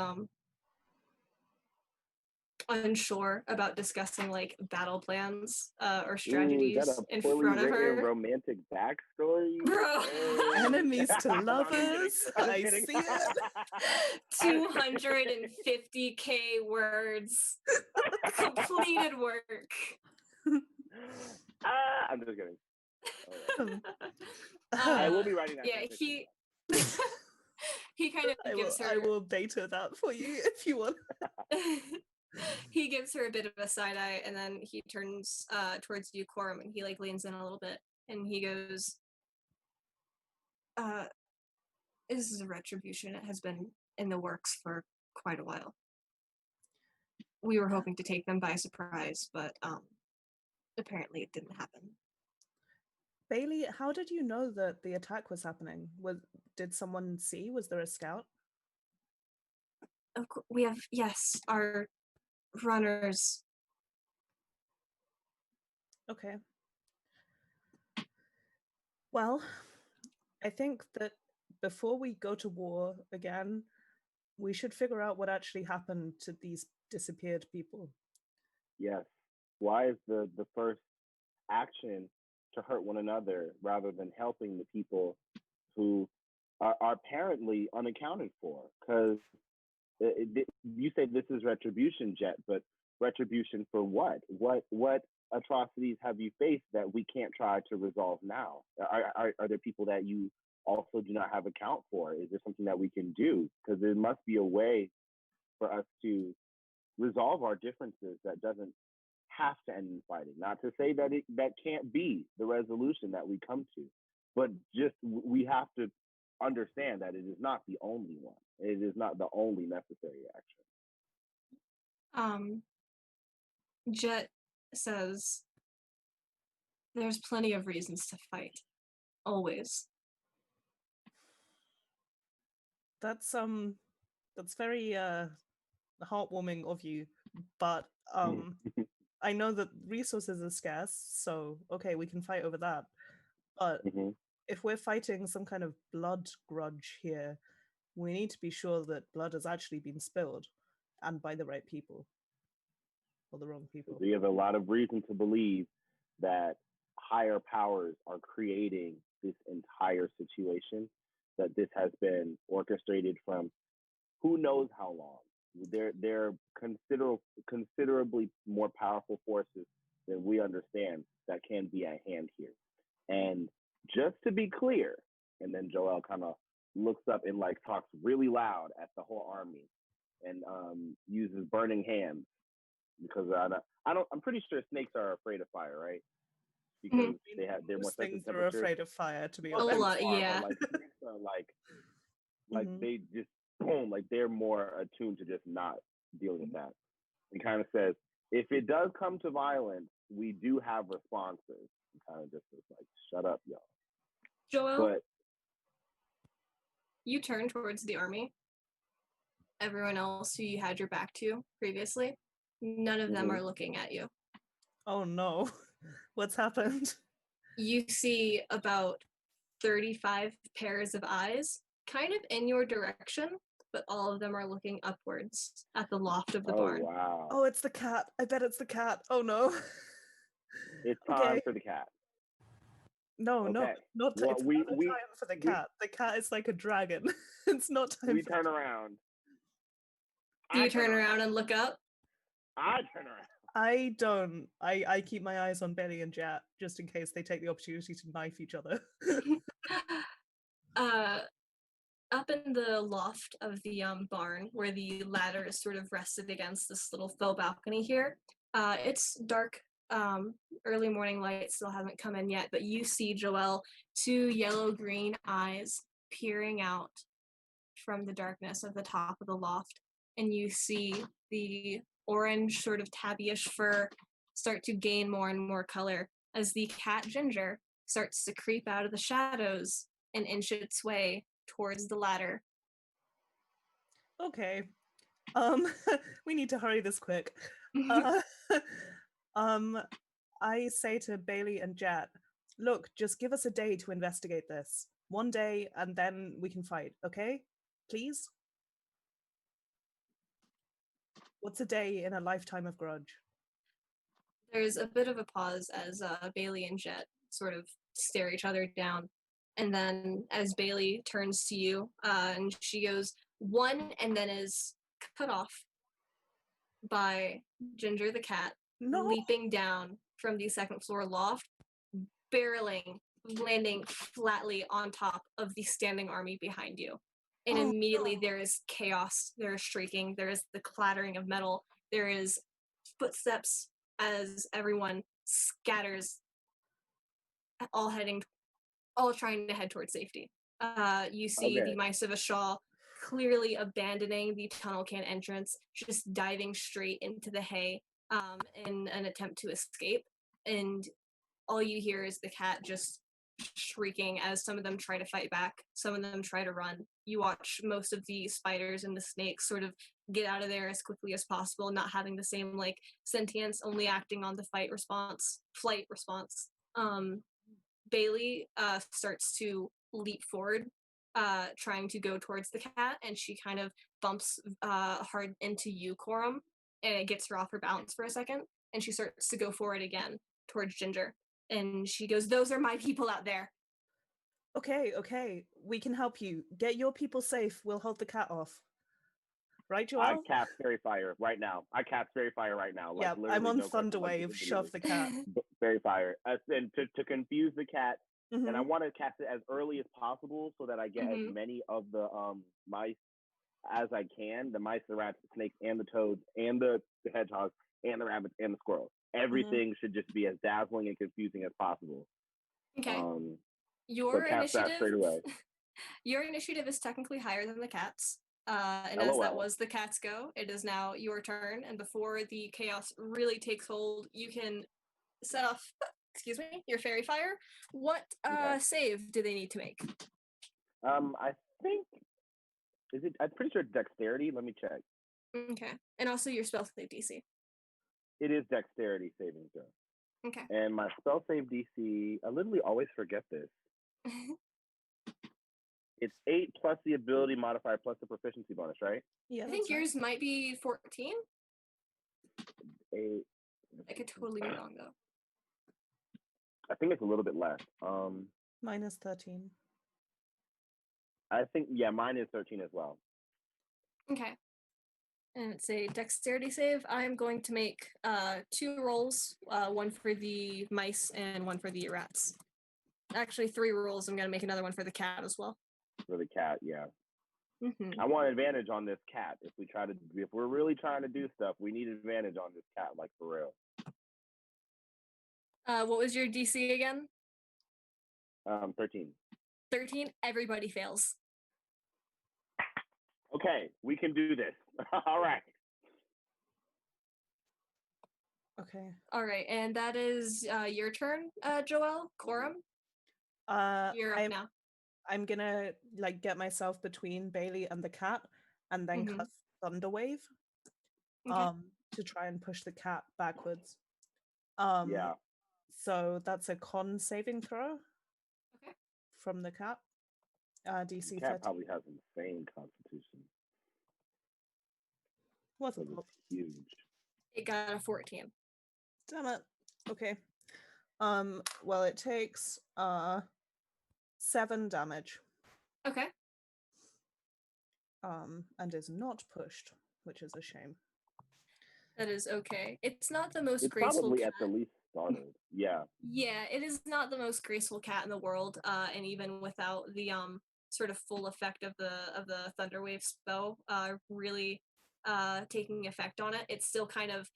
Speaker 1: unsure about discussing like battle plans or strategies in front of her.
Speaker 2: Romantic backstory,
Speaker 1: bro.
Speaker 3: Enemies to lovers. I see it.
Speaker 1: 250k words, completed work.
Speaker 2: I'm just kidding. I will be writing that.
Speaker 1: Yeah, he kind of gives her.
Speaker 3: I will beta that for you if you want.
Speaker 1: He gives her a bit of a side eye, and then he turns towards you, Corum, and he like leans in a little bit, and he goes, "This is a retribution. It has been in the works for quite a while. We were hoping to take them by surprise, but apparently it didn't happen."
Speaker 3: Bailey, how did you know that the attack was happening? Did someone see? Was there a scout?
Speaker 1: Of course, we have, yes, our runners.
Speaker 3: Okay. Well, I think that before we go to war again, we should figure out what actually happened to these disappeared people.
Speaker 2: Yes. Why is the first action to hurt one another rather than helping the people who are apparently unaccounted for? Because you say this is retribution, Jet, but retribution for what? What atrocities have you faced that we can't try to resolve now? Are there people that you also do not have account for? Is there something that we can do? Because there must be a way for us to resolve our differences that doesn't have to end in fighting. Not to say that that can't be the resolution that we come to, but just we have to understand that it is not the only one. It is not the only necessary action.
Speaker 1: Jet says, "There's plenty of reasons to fight, always."
Speaker 3: That's very heartwarming of you, but I know that resources are scarce, so okay, we can fight over that. But if we're fighting some kind of blood grudge here, we need to be sure that blood has actually been spilled, and by the right people, or the wrong people.
Speaker 2: We have a lot of reason to believe that higher powers are creating this entire situation, that this has been orchestrated from who knows how long. They're considerably more powerful forces than we understand that can be at hand here. And just to be clear, and then Joel kind of looks up and like talks really loud at the whole army. and uses burning hands because I'm pretty sure snakes are afraid of fire, right? Because they're more
Speaker 3: Most
Speaker 2: sensitive
Speaker 3: things
Speaker 2: to
Speaker 3: are
Speaker 2: temperature.
Speaker 3: afraid of fire, to be
Speaker 2: Well,
Speaker 1: A
Speaker 3: honest.
Speaker 1: lot, yeah.
Speaker 2: But like snakes are like they just boom, like they're more attuned to just not dealing with that. It kind of says if it does come to violence, we do have responses. It kind of just is like, shut up, y'all.
Speaker 1: Joel,
Speaker 2: But
Speaker 1: you turn towards the army. Everyone else who you had your back to previously, none of them are looking at you.
Speaker 3: Oh no, what's happened?
Speaker 1: You see about 35 pairs of eyes kind of in your direction, but all of them are looking upwards at the loft of the barn.
Speaker 2: Wow.
Speaker 3: Oh, it's the cat. I bet it's the cat. Oh no.
Speaker 2: It's time for the cat.
Speaker 3: No,
Speaker 2: Okay.
Speaker 3: not
Speaker 2: Well,
Speaker 3: it's not time for the cat. The cat is like a dragon. It's not time.
Speaker 2: We turn around.
Speaker 1: Do you turn around and look up?
Speaker 2: I turn around.
Speaker 3: I don't. I keep my eyes on Benny and Jet just in case they take the opportunity to knife each other.
Speaker 1: Up in the loft of the barn, where the ladder is sort of rested against this little faux balcony here, it's dark. Early morning light still hasn't come in yet, but you see, Joelle, two yellow-green eyes peering out from the darkness of the top of the loft, and you see the orange sort of tabbyish fur start to gain more and more color as the cat Ginger starts to creep out of the shadows and inch its way towards the ladder.
Speaker 3: Okay. We need to hurry this quick. I say to Bailey and Jet, look, just give us a day to investigate this. One day, and then we can fight, okay? Please? What's a day in a lifetime of grudge?
Speaker 1: There's a bit of a pause as Bailey and Jet sort of stare each other down. And then as Bailey turns to you, and she goes, one, and then is cut off by Ginger the cat, leaping down from the second floor loft, barreling, landing flatly on top of the standing army behind you. And immediately there is chaos, there is shrieking, there is the clattering of metal, there is footsteps as everyone scatters, all trying to head towards safety. You see the mice of Ashal clearly abandoning the tunnel can entrance, just diving straight into the hay in an attempt to escape. And all you hear is the cat just shrieking as some of them try to fight back, some of them try to run. You watch most of the spiders and the snakes sort of get out of there as quickly as possible, not having the same like sentience, only acting on the flight response. Bailey starts to leap forward, trying to go towards the cat, and she kind of bumps hard into you, Corum, and it gets her off her balance for a second, and she starts to go forward again towards Ginger. And she goes, those are my people out there.
Speaker 3: Okay. We can help you. Get your people safe. We'll hold the cat off. Right, Joelle?
Speaker 2: I cast Fairy Fire right now.
Speaker 3: Yeah, I'm on Thunderwave. Shove the cat.
Speaker 2: Fairy Fire. And to confuse the cat, and I want to cast it as early as possible so that I get as many of the mice as I can. The mice, the rats, the snakes, and the toads, and the hedgehogs, and the rabbits, and the squirrels. Everything should just be as dazzling and confusing as possible.
Speaker 1: Okay.
Speaker 2: Your
Speaker 1: initiative is technically higher than the cat's. And
Speaker 2: LOL.
Speaker 1: as that was the cat's go, it is now your turn. And before the chaos really takes hold, you can set off, your fairy fire. What save do they need to make?
Speaker 2: I think, I'm pretty sure dexterity. Let me check.
Speaker 1: Okay. And also your spell save DC.
Speaker 2: It is dexterity saving throw.
Speaker 1: Okay.
Speaker 2: And my spell save DC, I literally always forget this. It's 8 plus the ability modifier plus the proficiency bonus, right?
Speaker 3: Yeah.
Speaker 1: I think yours might be 14.
Speaker 2: 8.
Speaker 1: I could totally be wrong though.
Speaker 2: I think it's a little bit less.
Speaker 3: Mine is 13.
Speaker 2: I think mine is 13 as well.
Speaker 1: Okay. And it's a dexterity save. I'm going to make 2 rolls, one for the mice and one for the rats. Actually, 3 rolls. I'm going to make another one for the cat as well.
Speaker 2: For the cat, yeah. I want advantage on this cat. If we're really trying to do stuff, we need advantage on this cat, like for real.
Speaker 1: What was your DC again?
Speaker 2: 13.
Speaker 1: 13. Everybody fails.
Speaker 2: Okay, we can do this. All right.
Speaker 3: Okay.
Speaker 1: All right, and that is your turn, Joelle. Corum, you're up now.
Speaker 3: I'm gonna like get myself between Bailey and the cat, and then cast Thunder Wave, to try and push the cat backwards.
Speaker 2: Yeah.
Speaker 3: So that's a con saving throw.
Speaker 1: Okay.
Speaker 3: From the cat. DC
Speaker 2: The cat
Speaker 3: 13.
Speaker 2: probably has insane constitution.
Speaker 3: Wasn't
Speaker 2: huge.
Speaker 1: It got a 14.
Speaker 3: Damn it. Okay. Well, it takes 7 damage.
Speaker 1: Okay.
Speaker 3: And is not pushed, which is a shame.
Speaker 1: That is okay. It's not the most
Speaker 2: It's
Speaker 1: graceful
Speaker 2: probably
Speaker 1: cat.
Speaker 2: at the least startled. Yeah.
Speaker 1: Yeah, it is not the most graceful cat in the world, and even without the sort of full effect of the Thunderwave spell really taking effect on it, it still kind of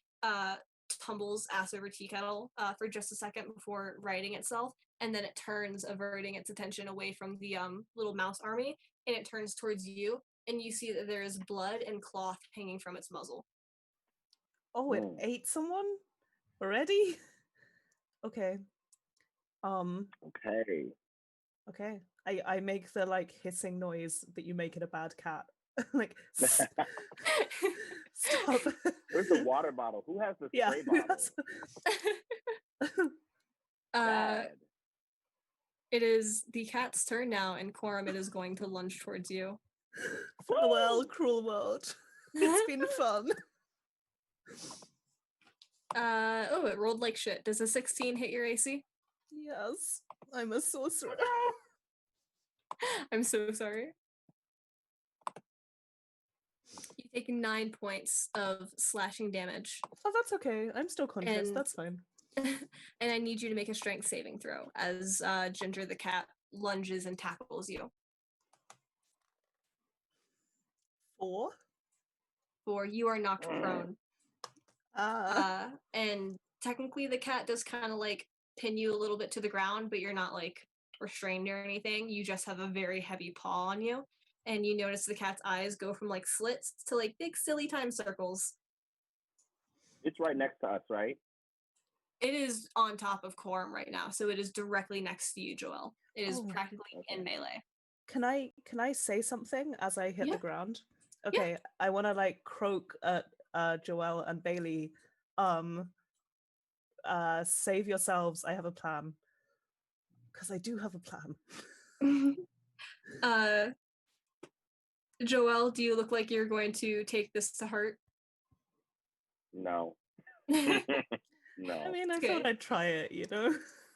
Speaker 1: tumbles ass over tea kettle for just a second before righting itself, and then it turns, averting its attention away from the little mouse army, and it turns towards you, and you see that there is blood and cloth hanging from its muzzle.
Speaker 3: Oh, it ate someone already? Okay.
Speaker 2: Okay.
Speaker 3: Okay. I make the like hissing noise that you make in a bad cat. Like stop.
Speaker 2: Where's the water bottle? Who has the spray bottle?
Speaker 1: It is the cat's turn now, and Corum, it is going to lunge towards you.
Speaker 3: Farewell, cruel world. It's been fun.
Speaker 1: Oh, it rolled like shit. Does a 16 hit your AC?
Speaker 3: Yes, I'm a sorcerer.
Speaker 1: I'm so sorry. You take 9 points of slashing damage.
Speaker 3: Oh, that's okay. I'm still conscious. That's fine.
Speaker 1: And I need you to make a strength saving throw as Ginger the cat lunges and tackles you.
Speaker 3: 4.
Speaker 1: 4. You are knocked prone. And technically the cat does kind of like pin you a little bit to the ground, but you're not like restrained or anything. You just have a very heavy paw on you. And you notice the cat's eyes go from like slits to like big silly time circles.
Speaker 2: It's right next to us, right?
Speaker 1: It is on top of Corum right now, so it is directly next to you, Joelle. It is practically in melee.
Speaker 3: Can I say something as I hit the ground? Okay,
Speaker 1: yeah.
Speaker 3: I want to like croak at Joelle and Bailey. Save yourselves. I have a plan. Because I do have a plan.
Speaker 1: Joelle, do you look like you're going to take this to heart?
Speaker 2: No. No.
Speaker 3: I mean, I thought I'd try it, you know?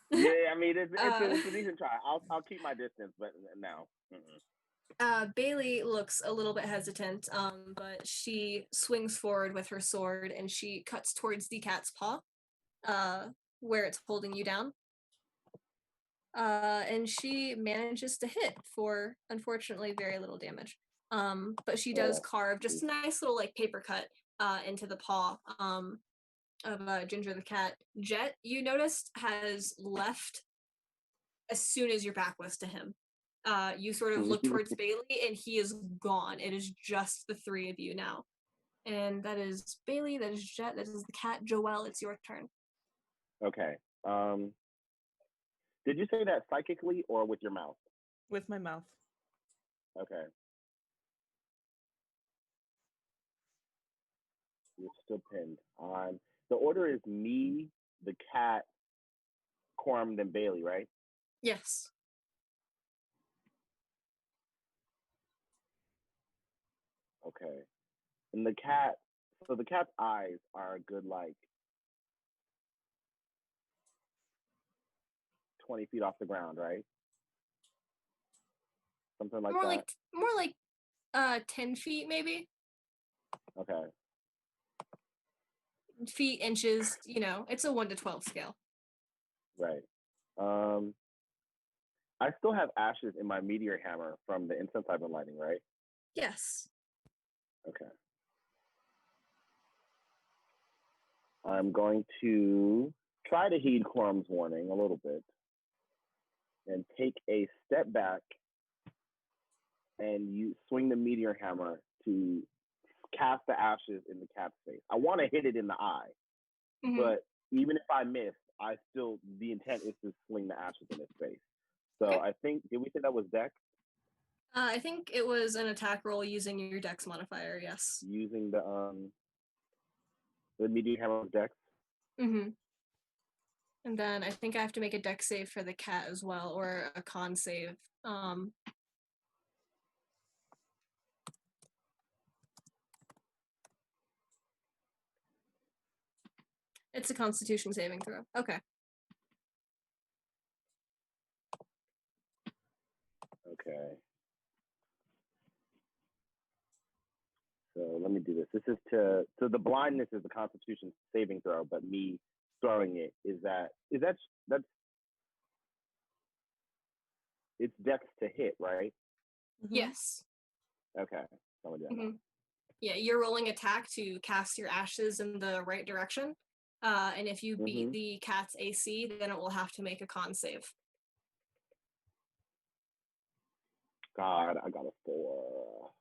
Speaker 2: Yeah, I mean, it's a decent try. I'll keep my distance, but no.
Speaker 1: Bailey looks a little bit hesitant, but she swings forward with her sword and she cuts towards the cat's paw, where it's holding you down. And she manages to hit for, unfortunately, very little damage. But she does carve just a nice little like paper cut into the paw of Ginger the cat. Jet, you noticed, has left as soon as your back was to him. You sort of look towards Bailey and he is gone. It is just the 3 of you now. And that is Bailey, that is Jet, that is the cat. Joelle, it's your turn.
Speaker 2: Okay. Did you say that psychically or with your mouth?
Speaker 3: With my mouth.
Speaker 2: Okay. You're still pinned. The order is me, the cat, Corum, then Bailey, right?
Speaker 1: Yes.
Speaker 2: Okay. And the cat, so the cat's eyes are a good like 20 feet off the ground, right? Something like that.
Speaker 1: More like 10 feet maybe.
Speaker 2: Okay.
Speaker 1: Feet, inches, you know, it's a 1 to 12 scale.
Speaker 2: Right. I still have ashes in my meteor hammer from the incense I've been lighting, right?
Speaker 1: Yes.
Speaker 2: Okay. I'm going to try to heed Quorum's warning a little bit and take a step back and you swing the meteor hammer to cast the ashes in the cat's face. I want to hit it in the eye, but even if I miss, the intent is to sling the ashes in his face. So
Speaker 1: Okay.
Speaker 2: I think, did we say that was Dex?
Speaker 1: I think it was an attack roll using your Dex modifier, yes.
Speaker 2: Using the meteor hammer Dex?
Speaker 1: And then I think I have to make a Dex save for the cat as well, or a con save. It's a Constitution saving throw. Okay.
Speaker 2: Okay. So let me do this. This is so the blindness is the Constitution saving throw, but me throwing it that's it's Dex to hit, right?
Speaker 1: Yes.
Speaker 2: Okay. I'm gonna do that.
Speaker 1: Yeah, you're rolling attack to cast your ashes in the right direction. And if you beat the cat's AC, then it will have to make a con save.
Speaker 2: God, I got a 4.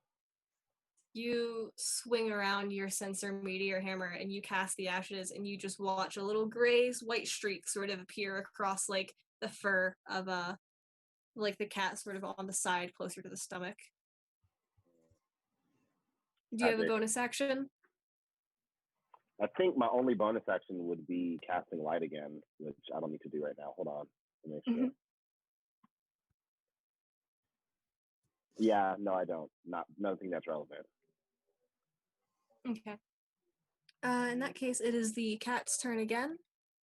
Speaker 1: You swing around your sensor meteor hammer and you cast the ashes, and you just watch a little gray white streak sort of appear across like the fur of like the cat sort of on the side closer to the stomach. Do you have a bonus action?
Speaker 2: I think my only bonus action would be casting light again, which I don't need to do right now. Hold on. Let me make sure. Yeah, no, I don't. Nothing that's relevant.
Speaker 1: Okay. In that case, it is the cat's turn again.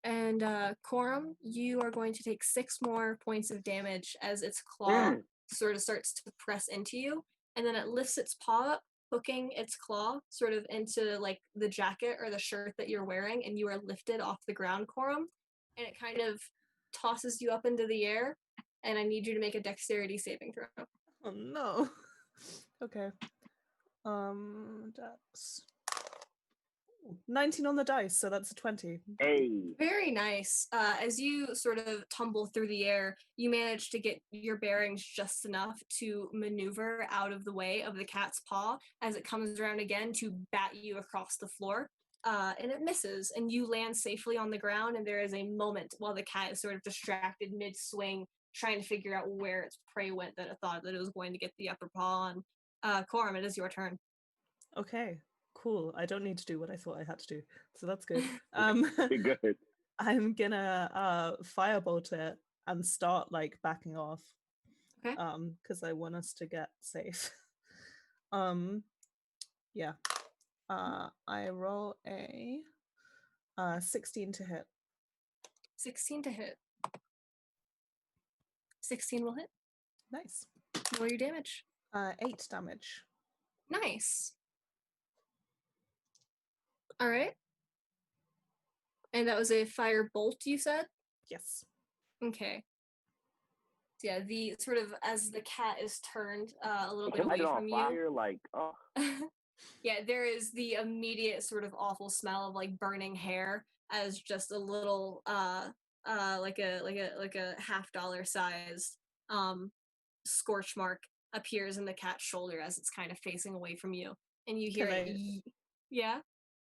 Speaker 1: And Quorum, you are going to take 6 more points of damage as its claw sort of starts to press into you. And then it lifts its paw up, hooking its claw sort of into like the jacket or the shirt that you're wearing, and you are lifted off the ground, Quorum. And it kind of tosses you up into the air. And I need you to make a dexterity saving throw.
Speaker 3: Oh no. Okay. Dex. 19 on the dice, so that's a 20.
Speaker 2: Hey.
Speaker 1: Very nice. As you sort of tumble through the air, you manage to get your bearings just enough to maneuver out of the way of the cat's paw as it comes around again to bat you across the floor. And it misses, and you land safely on the ground, and there is a moment while the cat is sort of distracted mid-swing, trying to figure out where its prey went that it thought that it was going to get the upper paw on. Corum, it is your turn.
Speaker 3: Okay. Cool. I don't need to do what I thought I had to do, so that's good.
Speaker 2: Good.
Speaker 3: I'm gonna firebolt it and start like backing off.
Speaker 1: Okay.
Speaker 3: Because I want us to get safe. Yeah. I roll a 16 to hit.
Speaker 1: 16 to hit. 16 will hit.
Speaker 3: Nice.
Speaker 1: Roll your damage.
Speaker 3: 8 damage.
Speaker 1: Nice. All right. And that was a fire bolt, you said?
Speaker 3: Yes.
Speaker 1: Okay. So yeah, the sort of as the cat is turned a little bit away from
Speaker 2: fire,
Speaker 1: you.
Speaker 2: like, oh.
Speaker 1: Yeah, there is the immediate sort of awful smell of like burning hair as just a little like a $50 sized scorch mark appears in the cat's shoulder as it's kind of facing away from you, and you hear yeah.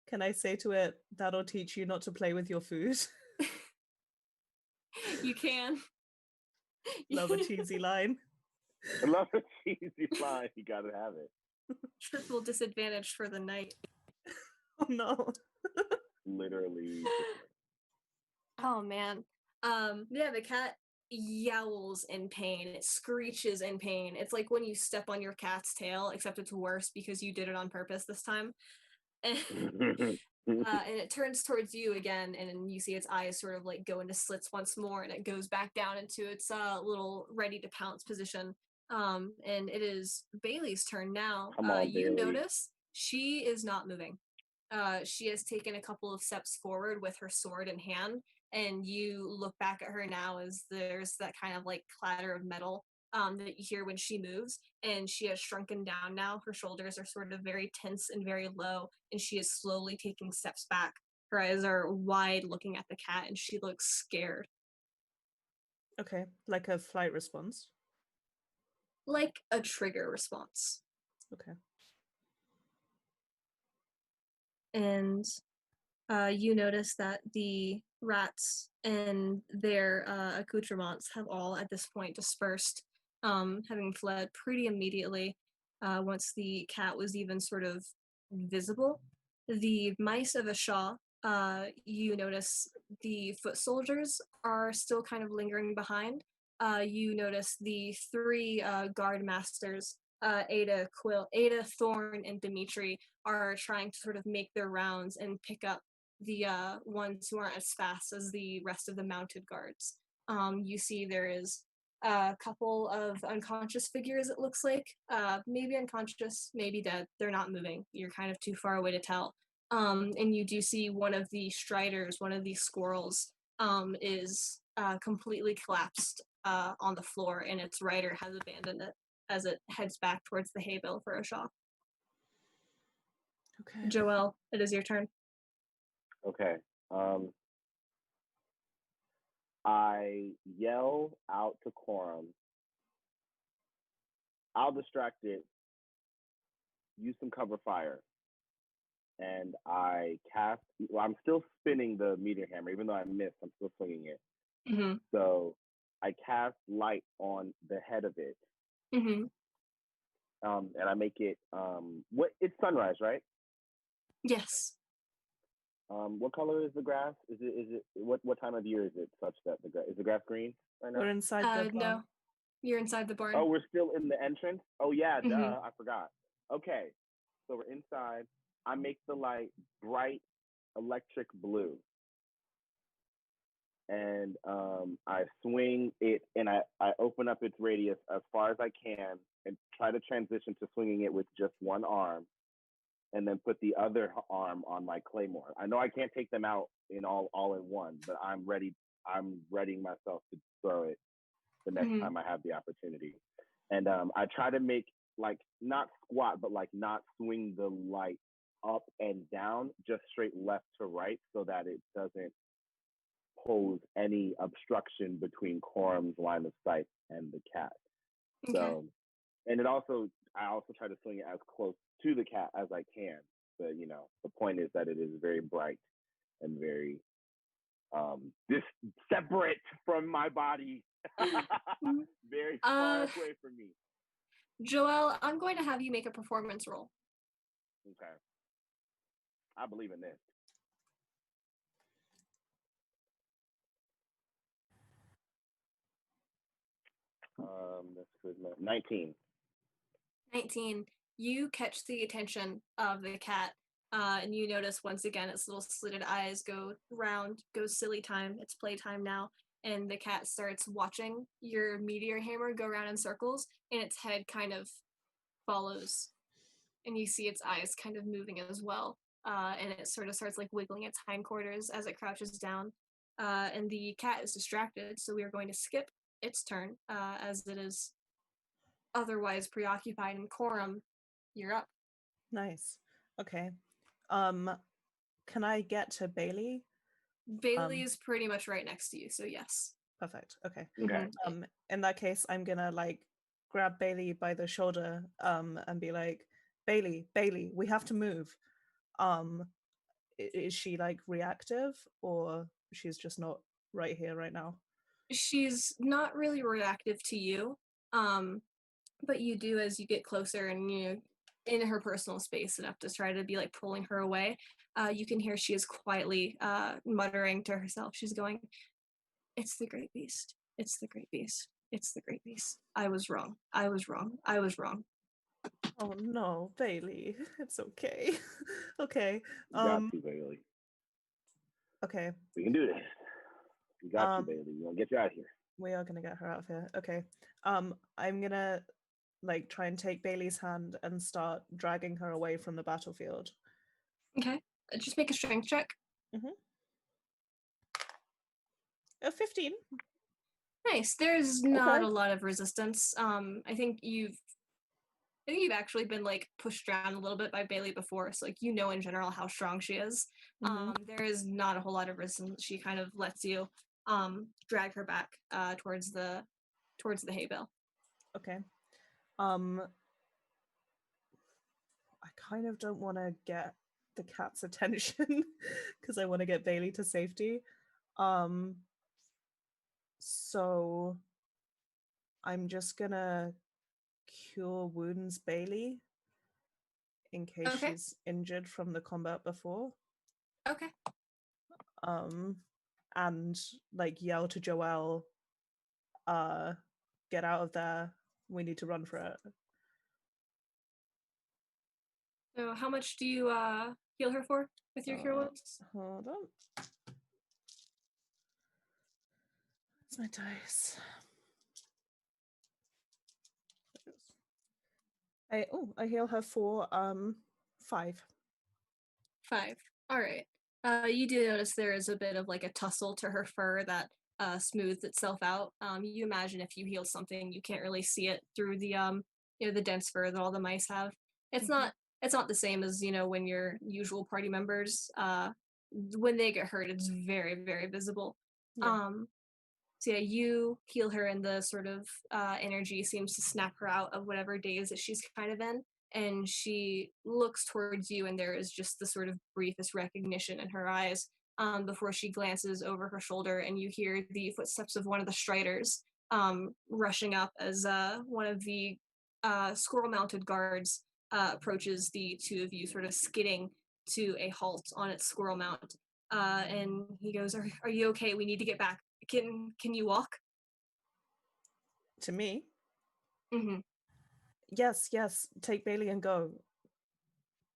Speaker 3: Can I say to it, that'll teach you not to play with your food?
Speaker 1: You can.
Speaker 3: Love a cheesy line.
Speaker 2: I love a cheesy line. You gotta have it.
Speaker 1: Triple disadvantage for the night.
Speaker 3: Oh no.
Speaker 2: Literally.
Speaker 1: Oh man. Yeah, the cat yowls in pain. It screeches in pain. It's like when you step on your cat's tail, except it's worse because you did it on purpose this time. And, and it turns towards you again, and you see its eyes sort of like go into slits once more, and it goes back down into its little ready to pounce position. And it is Bailey's turn now.
Speaker 2: Come on,
Speaker 1: you
Speaker 2: Bailey.
Speaker 1: notice she is not moving. She has taken a couple of steps forward with her sword in hand, and you look back at her now as there's that kind of like clatter of metal that you hear when she moves, and she has shrunken down now. Her shoulders are sort of very tense and very low, and she is slowly taking steps back. Her eyes are wide looking at the cat, and she looks scared.
Speaker 3: Okay, like a flight response.
Speaker 1: Like a trigger response.
Speaker 3: Okay.
Speaker 1: And you notice that the rats and their accoutrements have all at this point dispersed, having fled pretty immediately once the cat was even sort of visible. The mice of Ashaw, you notice the foot soldiers are still kind of lingering behind. You notice the three guard masters, Ada, Thorn, and Dimitri, are trying to sort of make their rounds and pick up the ones who aren't as fast as the rest of the mounted guards. You see there is a couple of unconscious figures, it looks like. Maybe unconscious, maybe dead. They're not moving. You're kind of too far away to tell. And you do see one of the striders, one of these squirrels, is completely collapsed on the floor, and its rider has abandoned it as it heads back towards the hay bale for a shot.
Speaker 3: Okay.
Speaker 1: Joelle, it is your turn.
Speaker 2: Okay. I yell out to Quorum. I'll distract it. Use some cover fire. And I cast. Well, I'm still spinning the meteor hammer, even though I missed. I'm still swinging it.
Speaker 1: Mm-hmm.
Speaker 2: So I cast light on the head of it.
Speaker 1: Mm-hmm.
Speaker 2: And I make it. What? It's sunrise, right?
Speaker 1: Yes.
Speaker 2: What color is the grass? Is it what time of year is it such that is the grass green right now?
Speaker 3: We're inside the barn.
Speaker 1: No. You're inside the barn.
Speaker 2: Oh, we're still in the entrance? Oh yeah,
Speaker 1: Mhm.
Speaker 2: duh, I forgot. Okay. So we're inside. I make the light bright electric blue. And I swing it and I open up its radius as far as I can and try to transition to swinging it with just one arm, and then put the other arm on my claymore. I know I can't take them out in all in one, but I'm ready. I'm readying myself to throw it the next
Speaker 1: Mhm.
Speaker 2: time I have the opportunity. And I try to make like not squat, but like not swing the light up and down, just straight left to right, so that it doesn't pose any obstruction between Quorum's line of sight and the cat.
Speaker 1: Okay.
Speaker 2: So, and I also try to swing it as close to the cat as I can. But the point is that it is very bright and very this separate from my body, very far away from me.
Speaker 1: Joelle, I'm going to have you make a performance roll.
Speaker 2: Okay, I believe in this. That's good. 19.
Speaker 1: 19. You catch the attention of the cat, and you notice once again its little slitted eyes go round, goes silly time, it's playtime now, and the cat starts watching your meteor hammer go around in circles, and its head kind of follows, and you see its eyes kind of moving as well, and it sort of starts like wiggling its hindquarters as it crouches down, and the cat is distracted, so we are going to skip its turn, as it is otherwise preoccupied. In Quorum, you're up.
Speaker 3: Nice. Okay. Can I get to Bailey?
Speaker 1: Bailey is pretty much right next to you, so yes.
Speaker 3: Perfect. Okay.
Speaker 2: Okay.
Speaker 3: In that case, I'm gonna like grab Bailey by the shoulder, and be like, Bailey, we have to move. Is she like reactive, or she's just not right here right now?
Speaker 1: She's not really reactive to you, but you do, as you get closer and you in her personal space enough to try to be like pulling her away, you can hear she is quietly muttering to herself. She's going, "It's the great beast. It's the great beast. It's the great beast. I was wrong. I was wrong. I was wrong."
Speaker 3: Oh no, Bailey. It's okay. Okay.
Speaker 2: You got you, Bailey.
Speaker 3: Okay.
Speaker 2: We can do this. We got you, Bailey. We're gonna get you out of here.
Speaker 3: We are gonna get her out of here. Okay. I'm gonna like try and take Bailey's hand and start dragging her away from the battlefield.
Speaker 1: Okay. Just make a strength check.
Speaker 3: A 15.
Speaker 1: Nice. There's not
Speaker 3: Okay.
Speaker 1: a lot of resistance. I think you've actually been like pushed around a little bit by Bailey before, so like you know in general how strong she is.
Speaker 3: Mm-hmm.
Speaker 1: There is not a whole lot of resistance. She kind of lets you drag her back towards the hay bale.
Speaker 3: Okay. I kind of don't want to get the cat's attention because I want to get Bailey to safety. So I'm just gonna cure wounds Bailey in case
Speaker 1: Okay.
Speaker 3: she's injured from the combat before.
Speaker 1: Okay.
Speaker 3: And like yell to Joelle, get out of there. We need to run for it.
Speaker 1: So how much do you heal her for with your cure wounds?
Speaker 3: Hold on. Where's my dice? I heal her for 5.
Speaker 1: 5. All right. You do notice there is a bit of like a tussle to her fur that smooths itself out. You imagine if you heal something, you can't really see it through the the dense fur that all the mice have. It's not the same as when your usual party members when they get hurt, it's very very visible.
Speaker 3: Yeah.
Speaker 1: So yeah, you heal her, and the sort of energy seems to snap her out of whatever daze that she's kind of in, and she looks towards you, and there is just the sort of briefest recognition in her eyes before she glances over her shoulder, and you hear the footsteps of one of the striders rushing up as one of the squirrel-mounted guards approaches the two of you, sort of skidding to a halt on its squirrel mount. And he goes, "Are you okay? We need to get back. Can you walk?"
Speaker 3: To me?
Speaker 1: Mm-hmm.
Speaker 3: Yes. Take Bailey and go.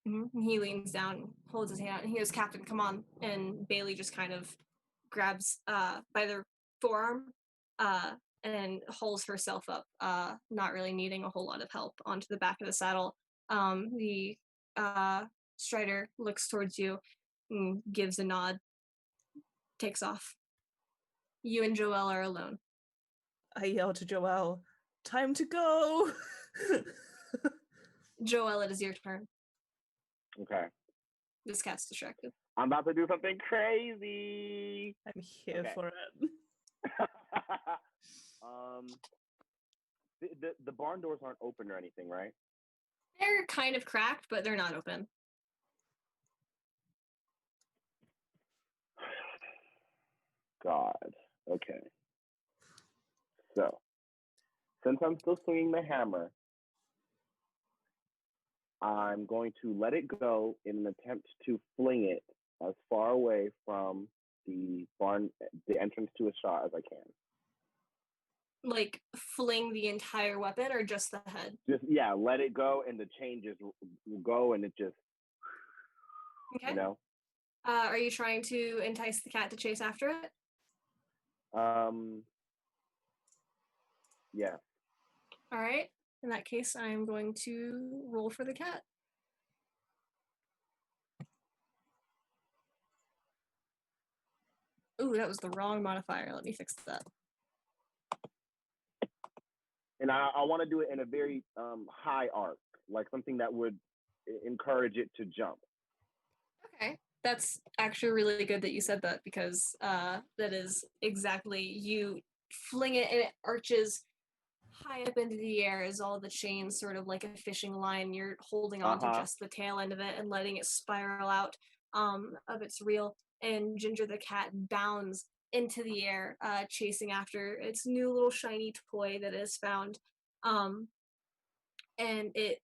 Speaker 1: Mm-hmm. He leans down, holds his hand, and he goes, "Captain, come on." And Bailey just kind of grabs by the forearm and hauls herself up, not really needing a whole lot of help, onto the back of the saddle. The Strider looks towards you and gives a nod, takes off. You and Joelle are alone.
Speaker 3: I yell to Joelle, time to go!
Speaker 1: Joelle, it is your turn.
Speaker 2: Okay.
Speaker 1: This cat's distracted.
Speaker 2: I'm about to do something crazy.
Speaker 3: I'm here for it.
Speaker 2: The barn doors aren't open or anything, right?
Speaker 1: They're kind of cracked, but they're not open.
Speaker 2: God. Okay. So, since I'm still swinging the hammer, I'm going to let it go in an attempt to fling it as far away from the entrance to a shot as I can.
Speaker 1: Like fling the entire weapon or just the head?
Speaker 2: Just let it go, and the chain just will go, and it just
Speaker 1: okay. Are you trying to entice the cat to chase after it?
Speaker 2: Yeah.
Speaker 1: All right. In that case, I'm going to roll for the cat. Ooh, that was the wrong modifier. Let me fix that.
Speaker 2: And I want to do it in a very high arc, like something that would encourage it to jump.
Speaker 1: Okay. That's actually really good that you said that, because that is exactly, you fling it and it arches high up into the air as all the chains, sort of like a fishing line. You're holding on to just the tail end of it and letting it spiral out of its reel. And Ginger the cat bounds into the air, chasing after its new little shiny toy that it has found. And it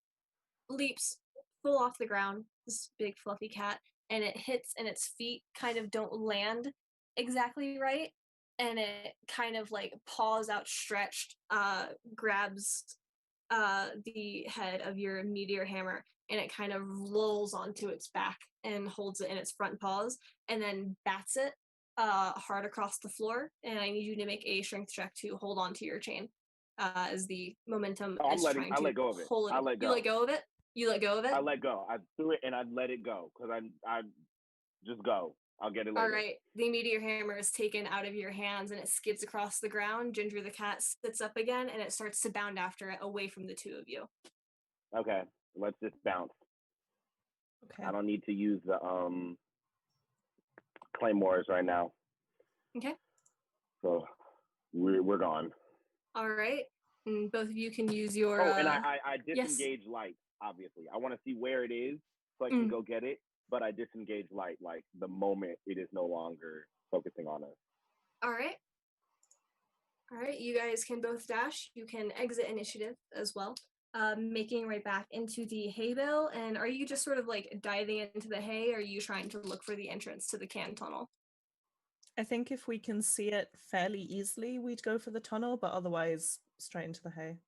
Speaker 1: leaps full off the ground, this big fluffy cat, and it hits, and its feet kind of don't land exactly right, and it kind of like paws outstretched grabs the head of your meteor hammer, and it kind of rolls onto its back and holds it in its front paws, and then bats it hard across the floor. And I need you to make a strength check to hold on to your chain as the momentum is trying to
Speaker 2: let go of it.
Speaker 1: hold it.
Speaker 2: I let go.
Speaker 1: You let go of it? You let go of it?
Speaker 2: I let go. I threw it and I let it go because I just go. I'll get it
Speaker 1: All
Speaker 2: later.
Speaker 1: right, the meteor hammer is taken out of your hands and it skids across the ground. Ginger the cat sits up again and it starts to bound after it away from the two of you.
Speaker 2: Okay, let's just bounce.
Speaker 3: Okay.
Speaker 2: I don't need to use the claymores right now.
Speaker 1: Okay.
Speaker 2: So we're gone.
Speaker 1: All right. And both of you can use your.
Speaker 2: And I disengage
Speaker 1: yes.
Speaker 2: light, obviously. I want to see where it is so I can go get it, but I disengage light like the moment it is no longer focusing on us.
Speaker 1: All right. All right. You guys can both dash. You can exit initiative as well. Making right back into the hay bale. And are you just sort of like diving into the hay, or are you trying to look for the entrance to the can tunnel?
Speaker 3: I think if we can see it fairly easily, we'd go for the tunnel, but otherwise straight into the hay.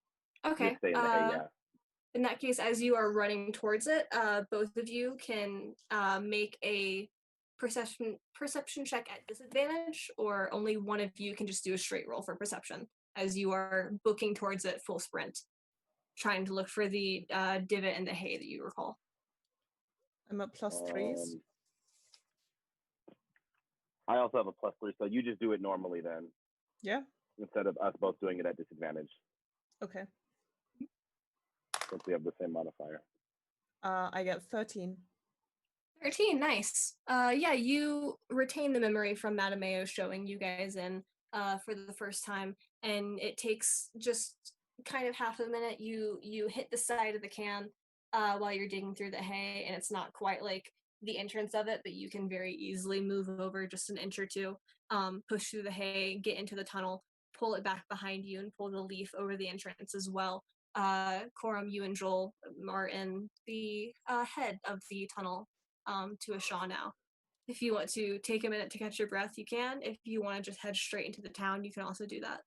Speaker 1: Okay.
Speaker 2: Just stay in the hay, yeah.
Speaker 1: In that case, as you are running towards it, both of you can make a perception check at disadvantage, or only one of you can just do a straight roll for perception as you are booking towards it full sprint, trying to look for the divot in the hay that you recall.
Speaker 3: I'm at +3s.
Speaker 2: I also have a +3, so you just do it normally then.
Speaker 3: Yeah.
Speaker 2: Instead of us both doing it at disadvantage.
Speaker 3: Okay.
Speaker 2: Since we have the same modifier.
Speaker 3: I get 13.
Speaker 1: 13, nice. Yeah, you retain the memory from Madame Mayo showing you guys in for the first time, and it takes just kind of half a minute. You hit the side of the can while you're digging through the hay, and it's not quite like the entrance of it, but you can very easily move over just an inch or two, push through the hay, get into the tunnel, pull it back behind you, and pull the leaf over the entrance as well. Coram, you and Joel are in the head of the tunnel to a Shaw now. If you want to take a minute to catch your breath, you can. If you want to just head straight into the town, you can also do that.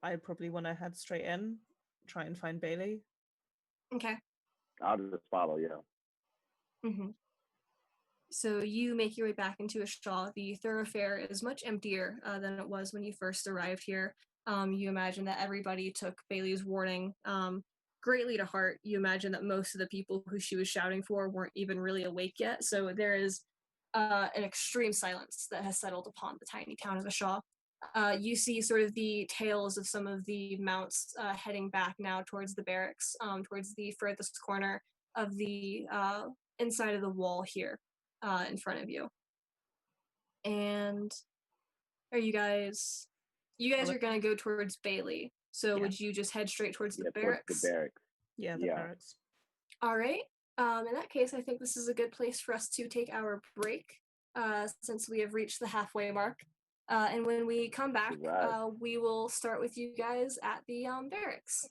Speaker 3: I probably want to head straight in, try and find Bailey.
Speaker 1: Okay.
Speaker 2: I'll just follow, yeah.
Speaker 1: Mm-hmm. So you make your way back into a Shaw. The thoroughfare is much emptier than it was when you first arrived here. You imagine that everybody took Bailey's warning greatly to heart. You imagine that most of the people who she was shouting for weren't even really awake yet. So there is an extreme silence that has settled upon the tiny town of Ashaw. You see sort of the tails of some of the mounts heading back now towards the barracks, towards the furthest corner of the inside of the wall here in front of you. And are you guys are going to go towards Bailey. So
Speaker 3: Yeah.
Speaker 1: would you just head straight towards the barracks?
Speaker 2: Towards the barracks.
Speaker 3: Yeah, the barracks.
Speaker 1: All right. In that case, I think this is a good place for us to take our break since we have reached the halfway mark. And when we come back, we will start with you guys at the barracks.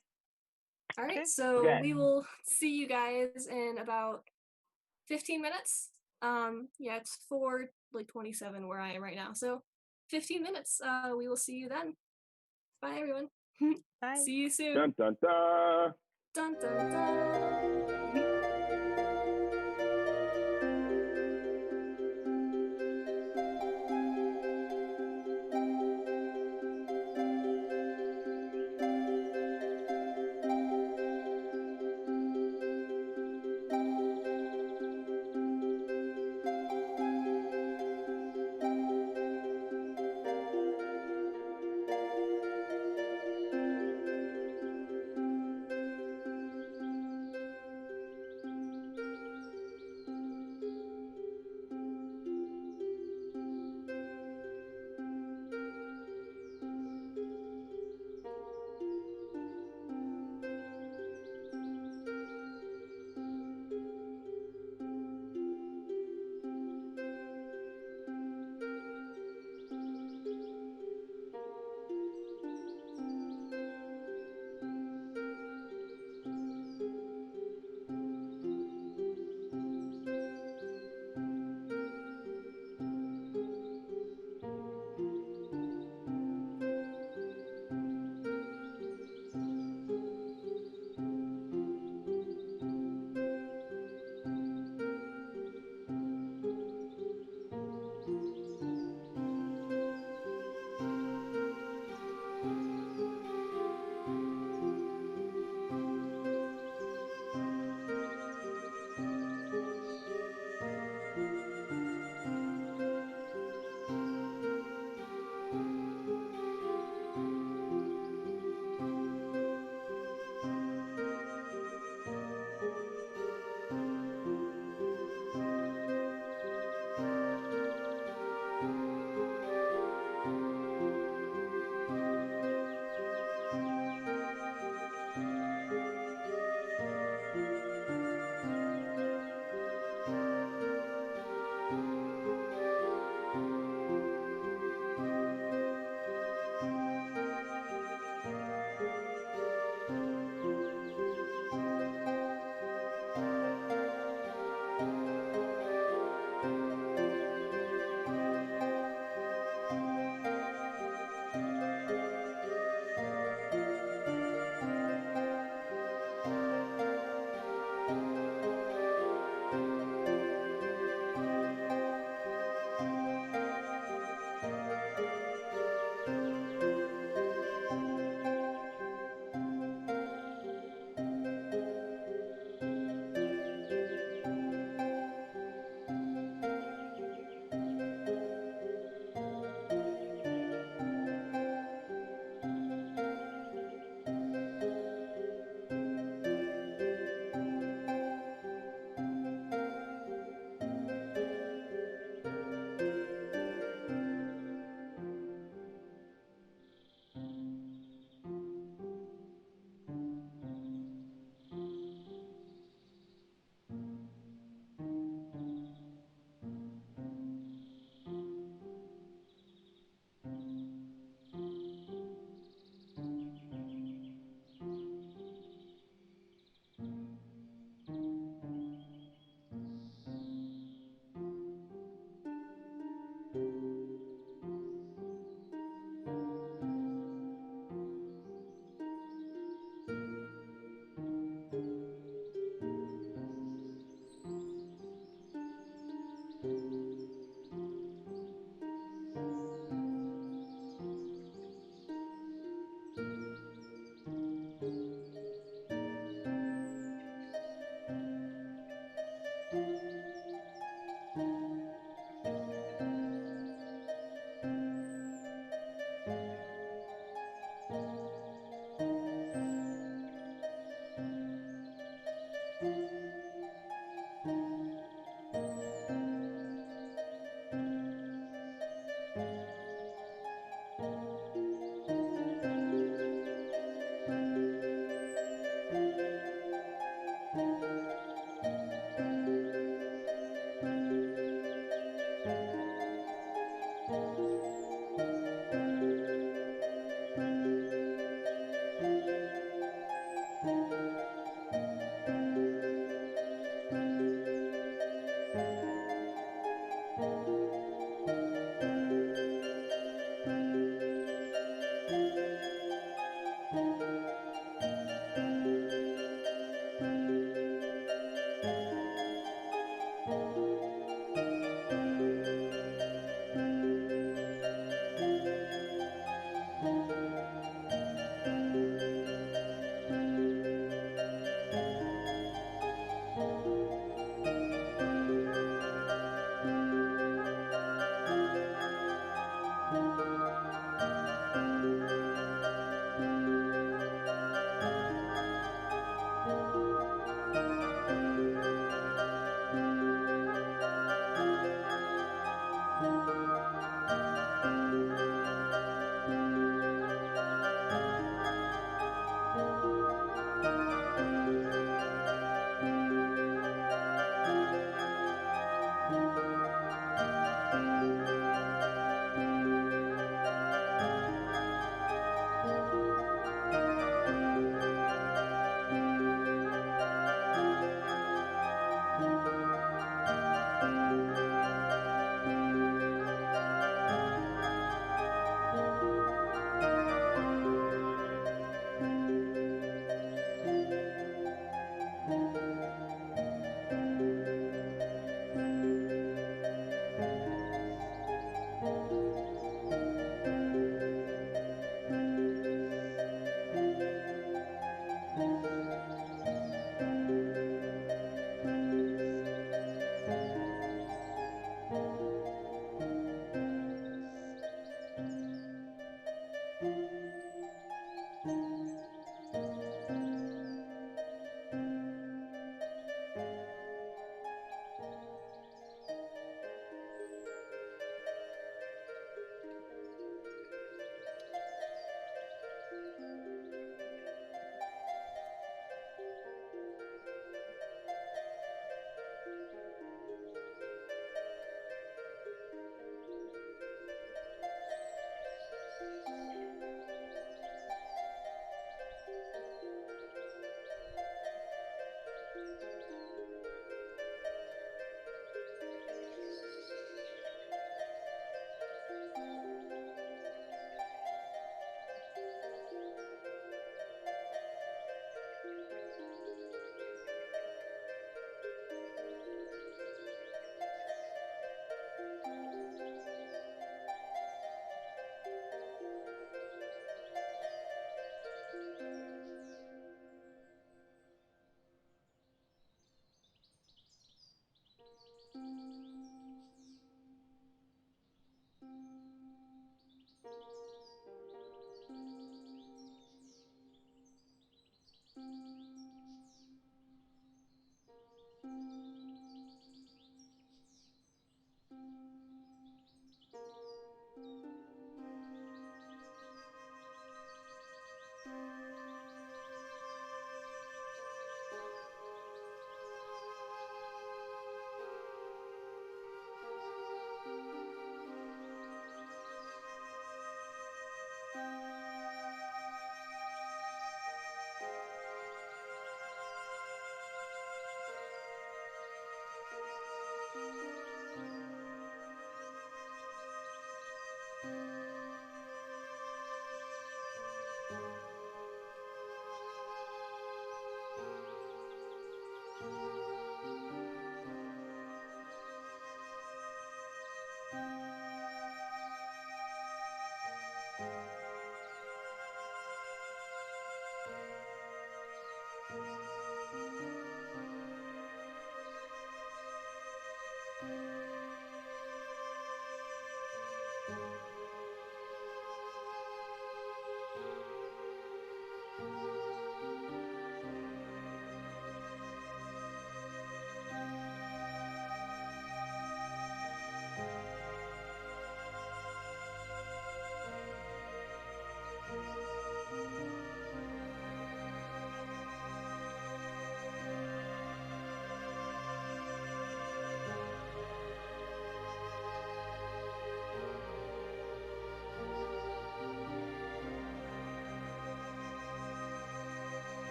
Speaker 1: All right, so we will see you guys in about 15 minutes. Yeah, it's 4:27 where I am right now. So 15 minutes. We will see you then. Bye, everyone.
Speaker 3: Bye.
Speaker 1: See you soon.
Speaker 2: Dun dun dun.
Speaker 1: Dun dun dun.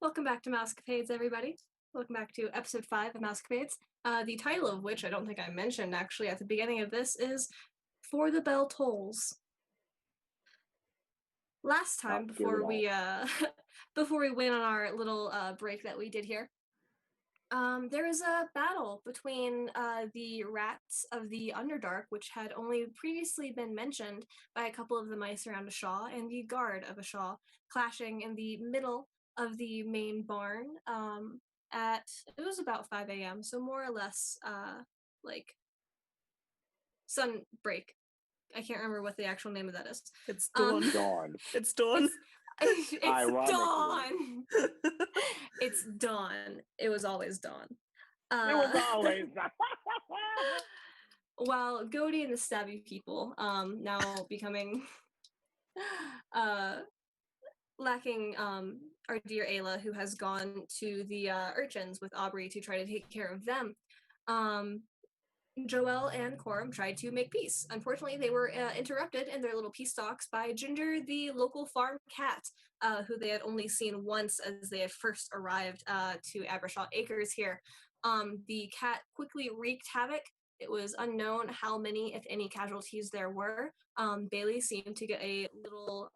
Speaker 1: Welcome back to Mousecapades, everybody. Welcome back to episode 5 of Mousecapades. The title of which I don't think I mentioned actually at the beginning of this is For the Bell Tolls. Last time, before we went on our little break that we did here, there was a battle between the rats of the Underdark, which had only previously been mentioned by a couple of the mice around a Shaw, and the guard of a Shaw, clashing in the middle of the main barn it was about 5 a.m., so more or less like sunbreak. I can't remember what the actual name of that is.
Speaker 3: It's dawn.
Speaker 2: Dawn.
Speaker 3: It's dawn.
Speaker 1: It's dawn. It's dawn. It was always dawn.
Speaker 2: It was always
Speaker 1: While Gody and the Stabby people, now becoming lacking our dear Ayla, who has gone to the urchins with Aubrey to try to take care of them. Joelle and Coram tried to make peace. Unfortunately, they were interrupted in their little peace talks by Ginger, the local farm cat, who they had only seen once as they had first arrived to Abershaw Acres here. The cat quickly wreaked havoc. It was unknown how many, if any, casualties there were. Bailey seemed to get a little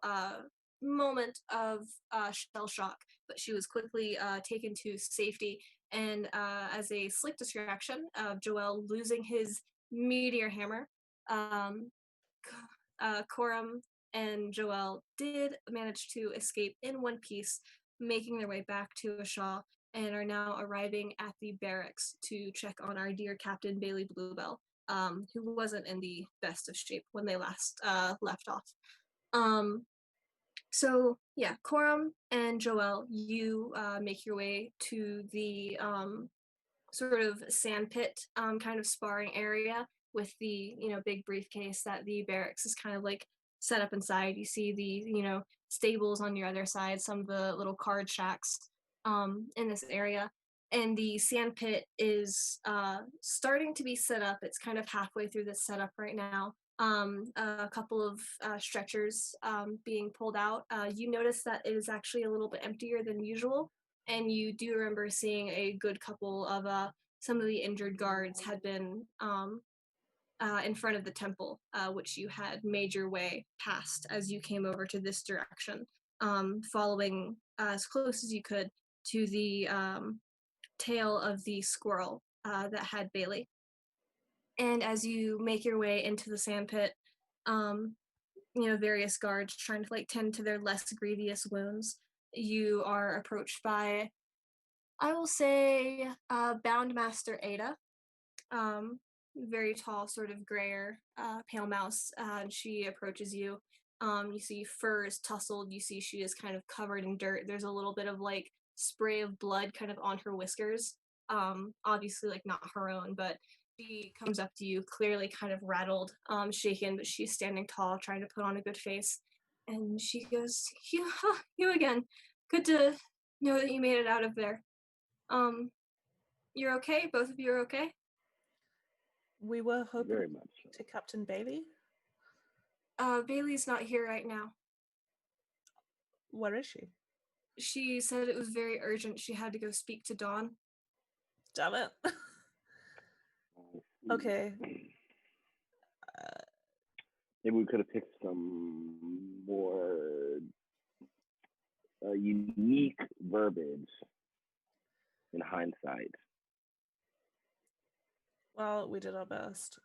Speaker 1: moment of shell shock, but she was quickly taken to safety. And as a slick distraction of Joel losing his meteor hammer, Coram and Joel did manage to escape in one piece, making their way back to Ashaw, and are now arriving at the barracks to check on our dear Captain Bailey Bluebell, who wasn't in the best of shape when they last left off. So yeah, Coram and Joel, you make your way to the sort of sandpit kind of sparring area with the big briefcase that the barracks is kind of like set up inside. You see the stables on your other side, some of the little card shacks in this area, and the sand pit is starting to be set up. It's kind of halfway through this setup right now. A couple of stretchers being pulled out. You notice that it is actually a little bit emptier than usual, and you do remember seeing a good couple of some of the injured guards had been in front of the temple, which you had made your way past as you came over to this direction, following as close as you could to the tail of the squirrel that had Bailey. And as you make your way into the sand pit, various guards trying to like tend to their less grievous wounds, you are approached by, I will say, Boundmaster Ada. Very tall, sort of grayer, pale mouse. And she approaches you. You see fur is tousled. You see she is kind of covered in dirt. There's a little bit of like spray of blood kind of on her whiskers. Obviously, like not her own, but she comes up to you, clearly kind of rattled, shaken, but she's standing tall, trying to put on a good face. And she goes, you again. Good to know that you made it out of there. You're okay? Both of you are okay?
Speaker 3: We were hoping
Speaker 2: Very much so.
Speaker 3: to Captain Bailey.
Speaker 1: Bailey's not here right now.
Speaker 3: Where is she?
Speaker 1: She said it was very urgent. She had to go speak to Dawn.
Speaker 3: Damn it. Okay.
Speaker 2: Maybe we could have picked some more unique verbiage in hindsight.
Speaker 3: Well, we did our best.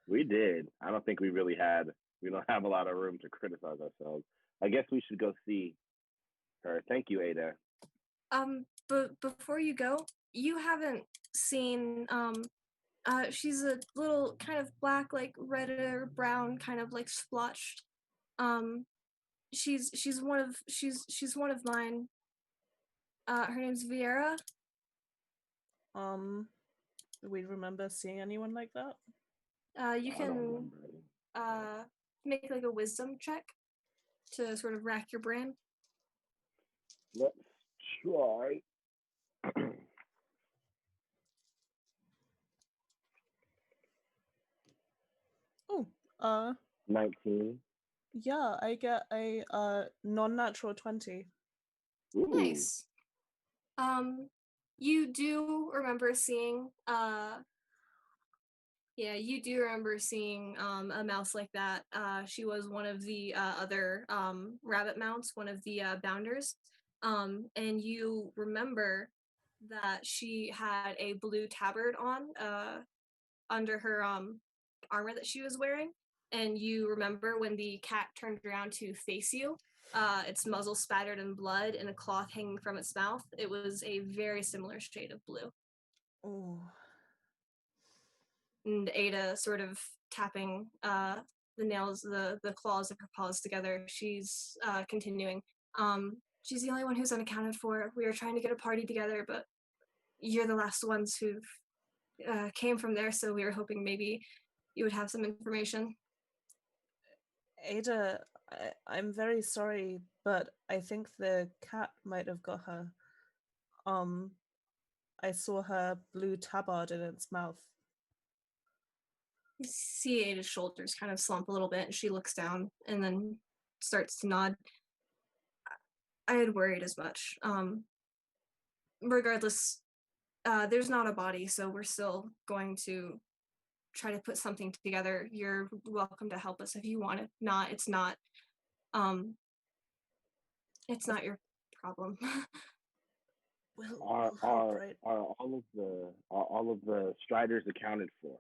Speaker 2: We did. I don't think we don't have a lot of room to criticize ourselves. I guess we should go see her. Thank you, Ada.
Speaker 1: But before you go, you haven't seen, she's a little kind of black, like red or brown, kind of like splotched. She's one of mine. Her name's Vieira.
Speaker 3: Do we remember seeing anyone like that?
Speaker 1: You can make like a wisdom check to sort of rack your brain.
Speaker 2: Let's try.
Speaker 3: Oh,
Speaker 2: 19.
Speaker 3: Yeah, I get a non-natural 20.
Speaker 2: Ooh.
Speaker 1: Nice. You do remember seeing you do remember seeing a mouse like that. She was one of the other rabbit mounts, one of the bounders. And you remember that she had a blue tabard on under her armor that she was wearing. And you remember when the cat turned around to face you, its muzzle spattered in blood and a cloth hanging from its mouth. It was a very similar shade of blue.
Speaker 3: Oh.
Speaker 1: And Ada sort of tapping the nails, the claws of her paws together. She's continuing. She's the only one who's unaccounted for. We were trying to get a party together, but you're the last ones who came from there, so we were hoping maybe you would have some information.
Speaker 3: Ada, I'm very sorry, but I think the cat might have got her. I saw her blue tabard in its mouth.
Speaker 1: You see Ada's shoulders kind of slump a little bit, and she looks down and then starts to nod. I had worried as much. Regardless, there's not a body, so we're still going to try to put something together. You're welcome to help us if you want. If not, it's not your problem.
Speaker 3: We'll help, right?
Speaker 2: Are all of the striders accounted for?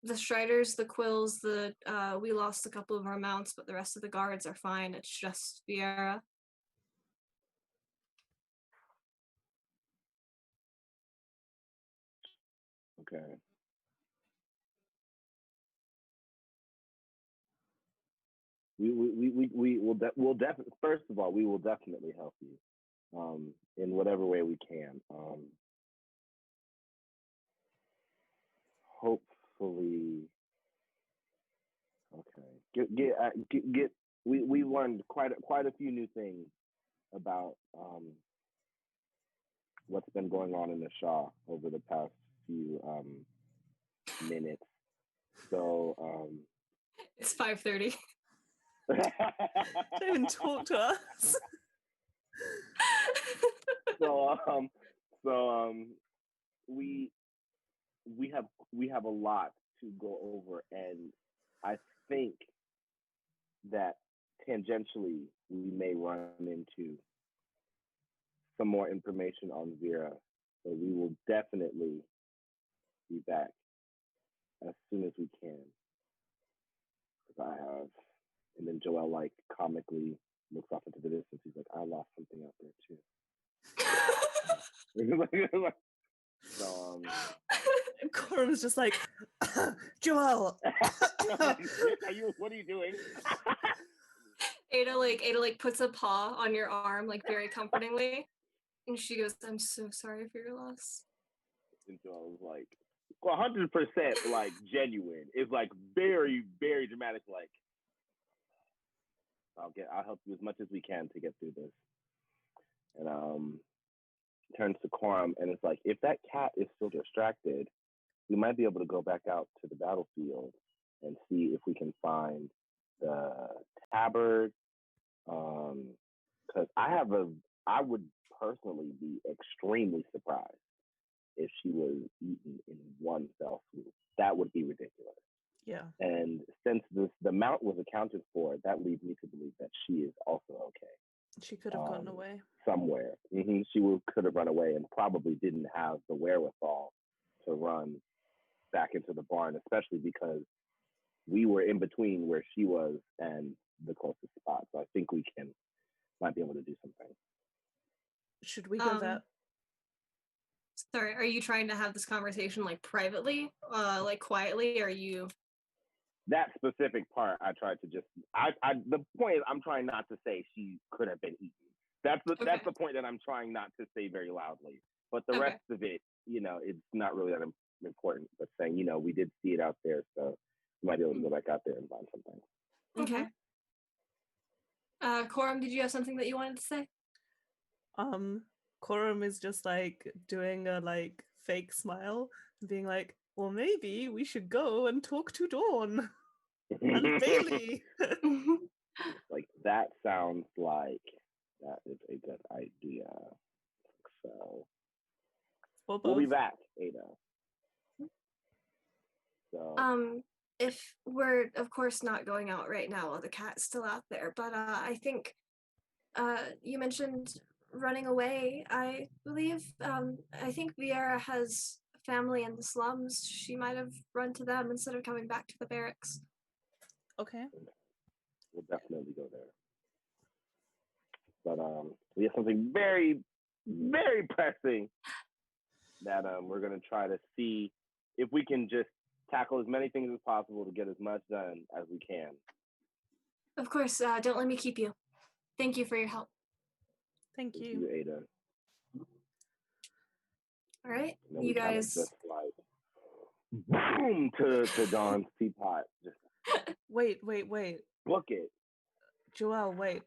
Speaker 1: The striders, the quills, we lost a couple of our mounts, but the rest of the guards are fine. It's just Vieira.
Speaker 2: Okay. We'll definitely, first of all, we will definitely help you in whatever way we can. hopefully, okay. Get. We learned quite a few new things about what's been going on in the Shah over the past few minutes. So
Speaker 1: It's 5:30.
Speaker 3: Don't even talk to us.
Speaker 2: so we have a lot to go over, and I think that tangentially we may run into some more information on Vera. So we will definitely be back as soon as we can. Because I have, and then Joel like comically looks off into the distance. He's like, I lost something out there too. So
Speaker 3: Coram's just like, Joel.
Speaker 2: What are you doing?
Speaker 1: Ada puts a paw on your arm, like very comfortingly, and she goes, "I'm so sorry for your loss."
Speaker 2: And Joel was like, 100% like genuine. It's like very, very dramatic. Like, I'll help you as much as we can to get through this. And turns to Quorum and it's like, if that cat is still distracted, we might be able to go back out to the battlefield and see if we can find the tabard. Because I would personally be extremely surprised if she was eaten in one fell swoop. That would be ridiculous.
Speaker 3: Yeah.
Speaker 2: And since the mount was accounted for, that leads me to believe that she is also okay.
Speaker 3: She could have gotten away.
Speaker 2: Somewhere. Could have run away and probably didn't have the wherewithal to run back into the barn, especially because we were in between where she was and the closest spot. So I think we might be able to do something.
Speaker 3: Should we go there?
Speaker 1: Sorry, are you trying to have this conversation like privately, like quietly? Or are you?
Speaker 2: That specific part, I tried to just. The point is, I'm trying not to say she could have been eaten. That's the point that I'm trying not to say very loudly. But the rest of it, it's not really that important. But saying, we did see it out there, so we might be able to go back out there and find something.
Speaker 1: Okay. Quorum, did you have something that you wanted to say?
Speaker 3: Quorum is just like doing a like fake smile, being like, well, maybe we should go and talk to Dawn and Bailey.
Speaker 2: Like, that sounds like that is a good idea. So we'll be back, Ada. So
Speaker 1: if we're of course not going out right now while the cat's still out there, but I think you mentioned running away. I believe I think Vieira has family in the slums. She might have run to them instead of coming back to the barracks.
Speaker 3: Okay.
Speaker 2: We'll definitely go there. But we have something very, very pressing that we're going to try to see if we can just tackle as many things as possible to get as much done as we can.
Speaker 1: Of course, don't let me keep you. Thank you for your help.
Speaker 3: Thank you.
Speaker 2: Thank you, Ada.
Speaker 1: All right, you guys.
Speaker 2: Just like boom to Dawn's teapot. Just
Speaker 3: Wait.
Speaker 2: book it.
Speaker 3: Joelle, wait.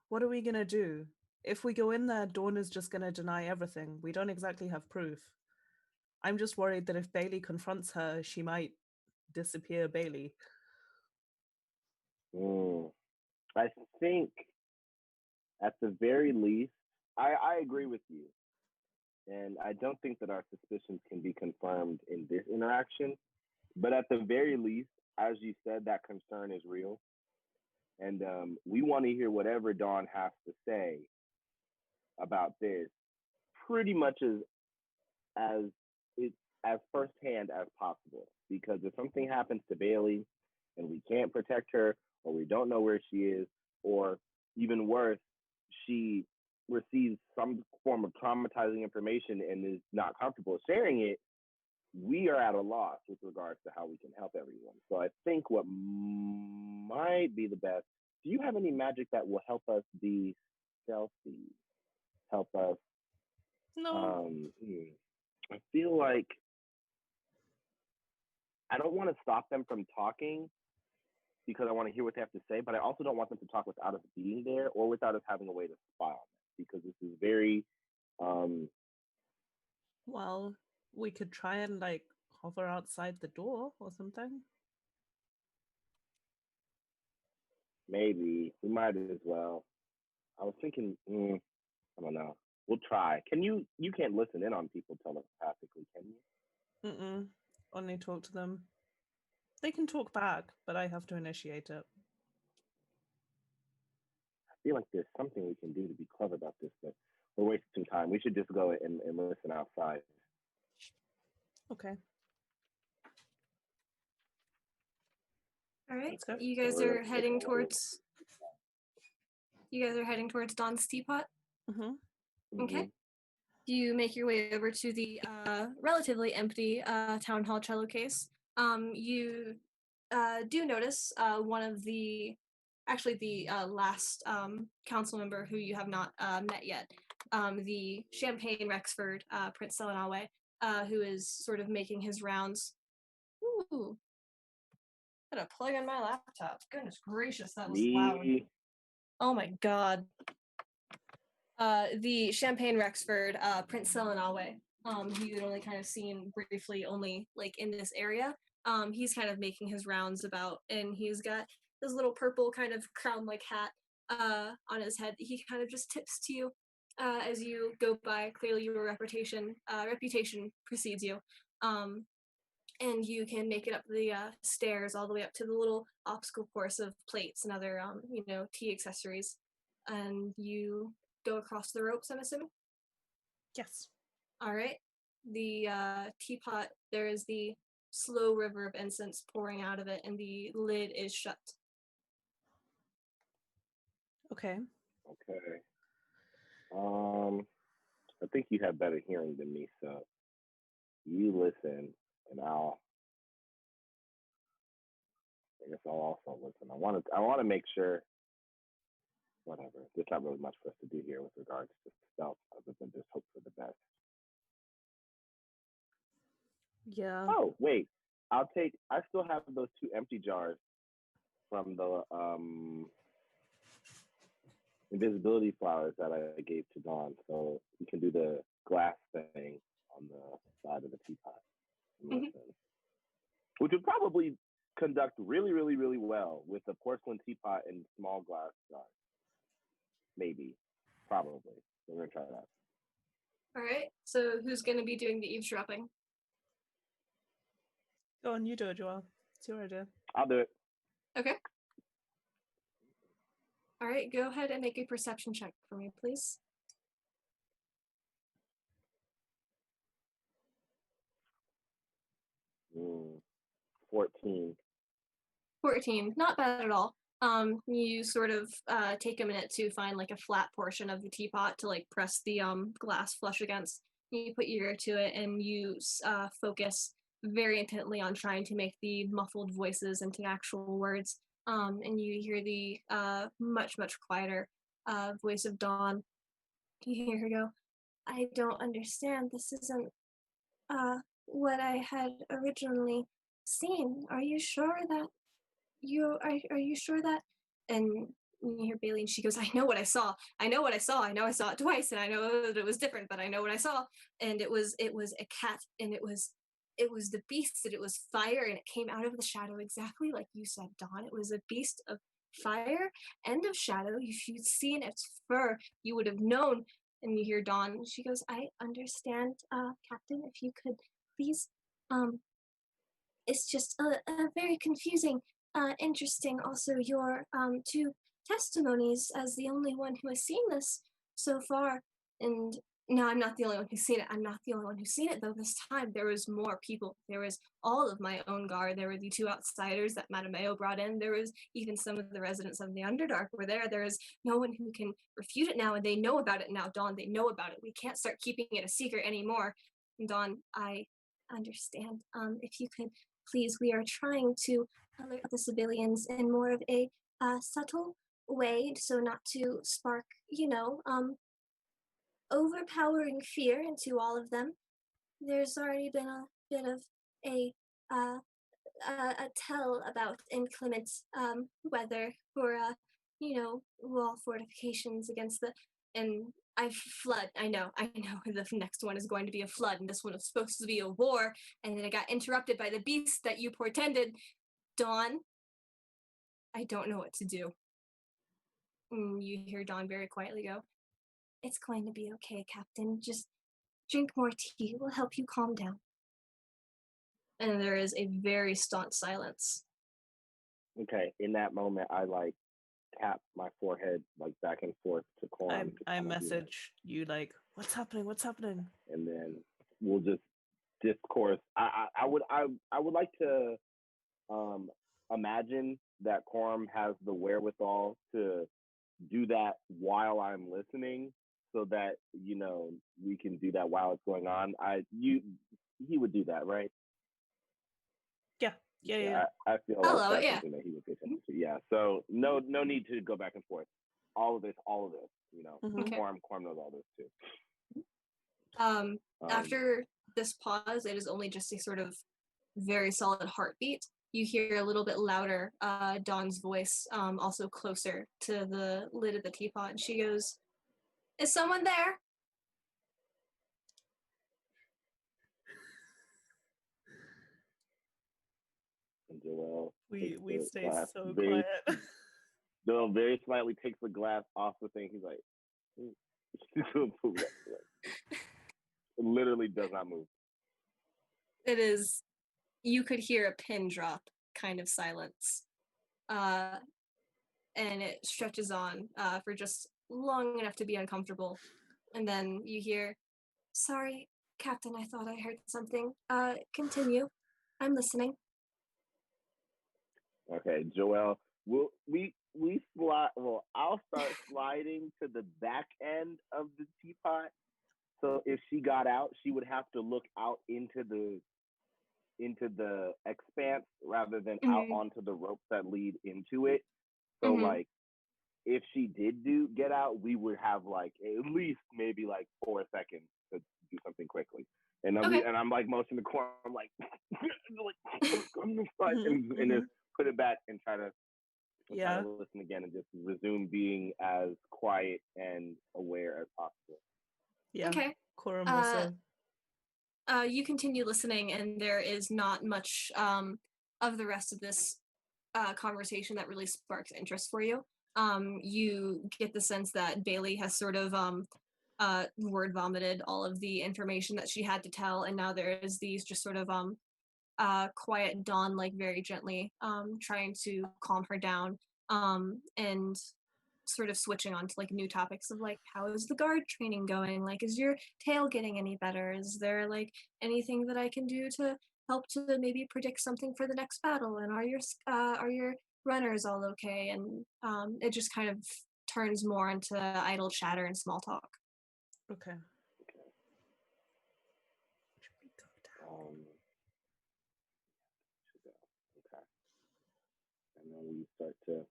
Speaker 3: What are we gonna do? If we go in there, Dawn is just gonna deny everything. We don't exactly have proof. I'm just worried that if Bailey confronts her, she might disappear Bailey.
Speaker 2: I think at the very least, I agree with you. And I don't think that our suspicions can be confirmed in this interaction. But at the very least, as you said, that concern is real. And we want to hear whatever Dawn has to say about this pretty much as firsthand as possible. Because if something happens to Bailey and we can't protect her, or we don't know where she is, or even worse, she receives some form of traumatizing information and is not comfortable sharing it, we are at a loss with regards to how we can help everyone. So I think what might be the best, do you have any magic that will help us be stealthy? Help us?
Speaker 3: No.
Speaker 2: I feel like I don't want to stop them from talking because I want to hear what they have to say, but I also don't want them to talk without us being there or without us having a way to spy on them because this is very
Speaker 3: Well, we could try and like hover outside the door or something.
Speaker 2: maybe we might as well. I was thinking, I don't know. We'll try. Can you? You can't listen in on people telepathically, can you?
Speaker 3: Mm-mm. Only talk to them. They can talk back, but I have to initiate it.
Speaker 2: I feel like there's something we can do to be clever about this, but we're wasting time. We should just go and listen outside.
Speaker 3: Okay.
Speaker 1: All right.
Speaker 3: Let's go.
Speaker 1: You guys are heading towards. You guys are heading towards Dawn's teapot.
Speaker 3: Mm-hmm.
Speaker 1: Okay. You make your way over to the relatively empty town hall cello case. You do notice one of the, actually the last council member who you have not met yet, the Champagne Rexford, Prince Selanawe, who is sort of making his rounds. Ooh, gotta plug in my laptop. Goodness gracious, that was loud. Oh my god. The Champagne Rexford, Prince Selanawe, who you'd only kind of seen briefly, only like in this area. He's kind of making his rounds about, and he's got this little purple kind of crown-like hat on his head. He kind of just tips to you as you go by. Clearly, your reputation precedes you, and you can make it up the stairs all the way up to the little obstacle course of plates and other, tea accessories, and you go across the ropes, I'm assuming?
Speaker 3: Yes.
Speaker 1: All right. The teapot, there is the slow river of incense pouring out of it, and the lid is shut.
Speaker 3: Okay.
Speaker 2: Okay. I think you have better hearing than me, so you listen, and I guess I'll also listen. I want to make sure. Whatever. There's not really much for us to do here with regards to stealth, other than just hope for the best.
Speaker 3: Yeah.
Speaker 2: Oh wait, I still have those 2 empty jars from the invisibility flowers that I gave to Dawn, so we can do the glass thing on the side of the teapot.
Speaker 1: Mm-hmm.
Speaker 2: Which would probably conduct really, really, really well with a porcelain teapot and small glass jars. Maybe. Probably. So we're going to try that.
Speaker 1: All right. So who's going to be doing the eavesdropping?
Speaker 3: Go on, you do it, Joelle. It's your idea.
Speaker 2: I'll do it.
Speaker 1: Okay. All right. Go ahead and make a perception check for me, please.
Speaker 2: Mm, 14.
Speaker 1: 14. Not bad at all. You sort of take a minute to find like a flat portion of the teapot to like press the glass flush against. You put your ear to it and you focus very intently on trying to make the muffled voices into actual words. And you hear the much, much quieter voice of Dawn. You hear her go, "I don't understand. This isn't what I had originally seen. Are you sure that are you sure that?" And you hear Bailey, and she goes, "I know what I saw. I know what I saw. I know I saw it twice, and I know that it was different, but I know what I saw. And it was a cat, and it was the beast, and it was fire, and it came out of the shadow exactly like you said, Dawn. It was a beast of fire and of shadow. If you'd seen its fur, you would have known." And you hear Dawn. She goes, "I understand, Captain. If you could please, it's just a very confusing, interesting. Also, your 2 testimonies as the only one who has seen this so far. And no, I'm not the only one who's seen it. I'm not the only one who's seen it, though. This time there was more people. There was all of my own guard. There were the 2 outsiders that Madameo brought in. There was even some of the residents of the Underdark were there. There is no one who can refute it now, and they know about it now, Dawn. They know about it. We can't start keeping it a secret anymore." And Dawn, I understand. If you could please, we are trying to alert the civilians in more of a subtle way, so not to spark, overpowering fear into all of them. There's already been a bit of a tell about inclement weather for wall fortifications against the and I flood. I know. The next one is going to be a flood, and this one was supposed to be a war, and then it got interrupted by the beast that you portended. Dawn, I don't know what to do. You hear Dawn very quietly go, "It's going to be okay, Captain. Just drink more tea. It will help you calm down." And there is a very staunch silence.
Speaker 2: Okay, in that moment, I like tap my forehead like back and forth to Quorum.
Speaker 3: I message you like, what's happening? What's happening?
Speaker 2: And then we'll just discourse. I would like to imagine that Quorum has the wherewithal to do that while I'm listening, so that we can do that while it's going on. He would do that, right?
Speaker 3: Yeah.
Speaker 2: I feel like that's something that he would pay attention to. Yeah. So no need to go back and forth. All of this.
Speaker 3: Mm-hmm.
Speaker 2: Quorum knows all this too.
Speaker 1: After this pause, it is only just a sort of very solid heartbeat. You hear a little bit louder Dawn's voice, also closer to the lid of the teapot, and she goes, "Is someone there?"
Speaker 2: And Joelle,
Speaker 3: we stay so
Speaker 2: very,
Speaker 3: quiet.
Speaker 2: Joelle very slightly takes the glass off the thing. He's like, literally does not move.
Speaker 1: It is, you could hear a pin drop kind of silence. And it stretches on for just long enough to be uncomfortable. And then you hear, "Sorry, Captain, I thought I heard something. Continue. I'm listening."
Speaker 2: Okay, Joelle, we slide. Well, I'll start sliding to the back end of the teapot. So if she got out, she would have to look out into the expanse rather than out onto the ropes that lead into it. So like, if she did get out, we would have like at least maybe like 4 seconds to do something quickly. And I'm like motioning the corner, I'm like, and just put it back and try to listen again and just resume being as quiet and aware as possible.
Speaker 3: Yeah.
Speaker 1: Okay.
Speaker 3: Quorum also.
Speaker 1: You continue listening, and there is not much of the rest of this conversation that really sparks interest for you. You get the sense that Bailey has sort of word vomited all of the information that she had to tell, and now there is these just sort of quiet Dawn, like very gently trying to calm her down, and sort of switching on to like new topics of like, how is the guard training going? Like, is your tail getting any better? Is there like anything that I can do to help to maybe predict something for the next battle? And are your runners all okay? And it just kind of turns more into idle chatter and small talk.
Speaker 3: Okay.
Speaker 2: Okay. And then we start to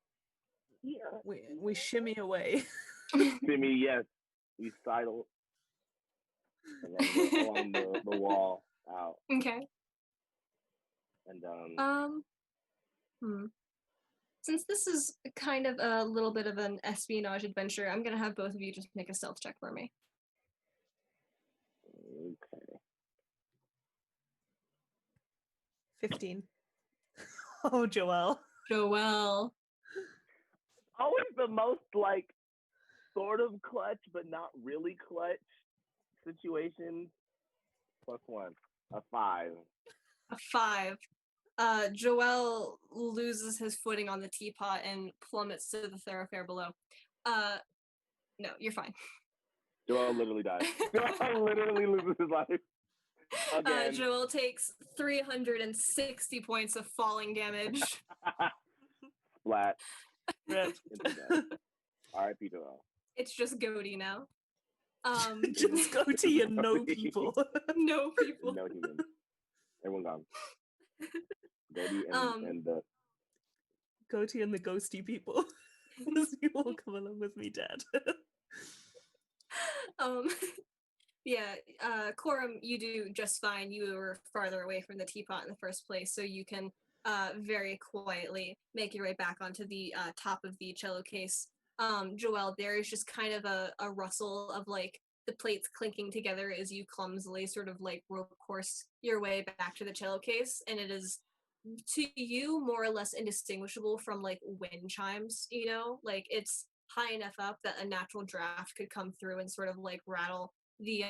Speaker 3: we shimmy away.
Speaker 2: Shimmy, yes. We sidle along the wall out.
Speaker 1: Okay.
Speaker 2: And
Speaker 1: since this is kind of a little bit of an espionage adventure, I'm gonna have both of you just make a stealth check for me.
Speaker 2: Okay.
Speaker 3: 15. Oh, Joelle.
Speaker 2: Always the most like sort of clutch, but not really clutch situations. +1, a 5.
Speaker 1: A 5. Joel loses his footing on the teapot and plummets to the thoroughfare below. No, you're fine.
Speaker 2: Joel literally dies. Joel literally loses his life. Again.
Speaker 1: Joel takes 360 points of falling damage.
Speaker 2: Splat.
Speaker 3: Rip.
Speaker 2: R.I.P. Joel.
Speaker 1: It's just Goaty now.
Speaker 3: Just Goaty and no people.
Speaker 1: No people.
Speaker 2: No humans. Everyone gone. Goaty and the
Speaker 3: Goaty and the ghosty people. You will come along with me, Dad.
Speaker 1: Quorum, you do just fine. You were farther away from the teapot in the first place, so you can very quietly make your way back onto the top of the cello case. Joelle, there is just kind of a rustle of like the plates clinking together as you clumsily sort of like rope course your way back to the cello case, and it is to you more or less indistinguishable from like wind chimes, you know? Like it's high enough up that a natural draft could come through and sort of like rattle the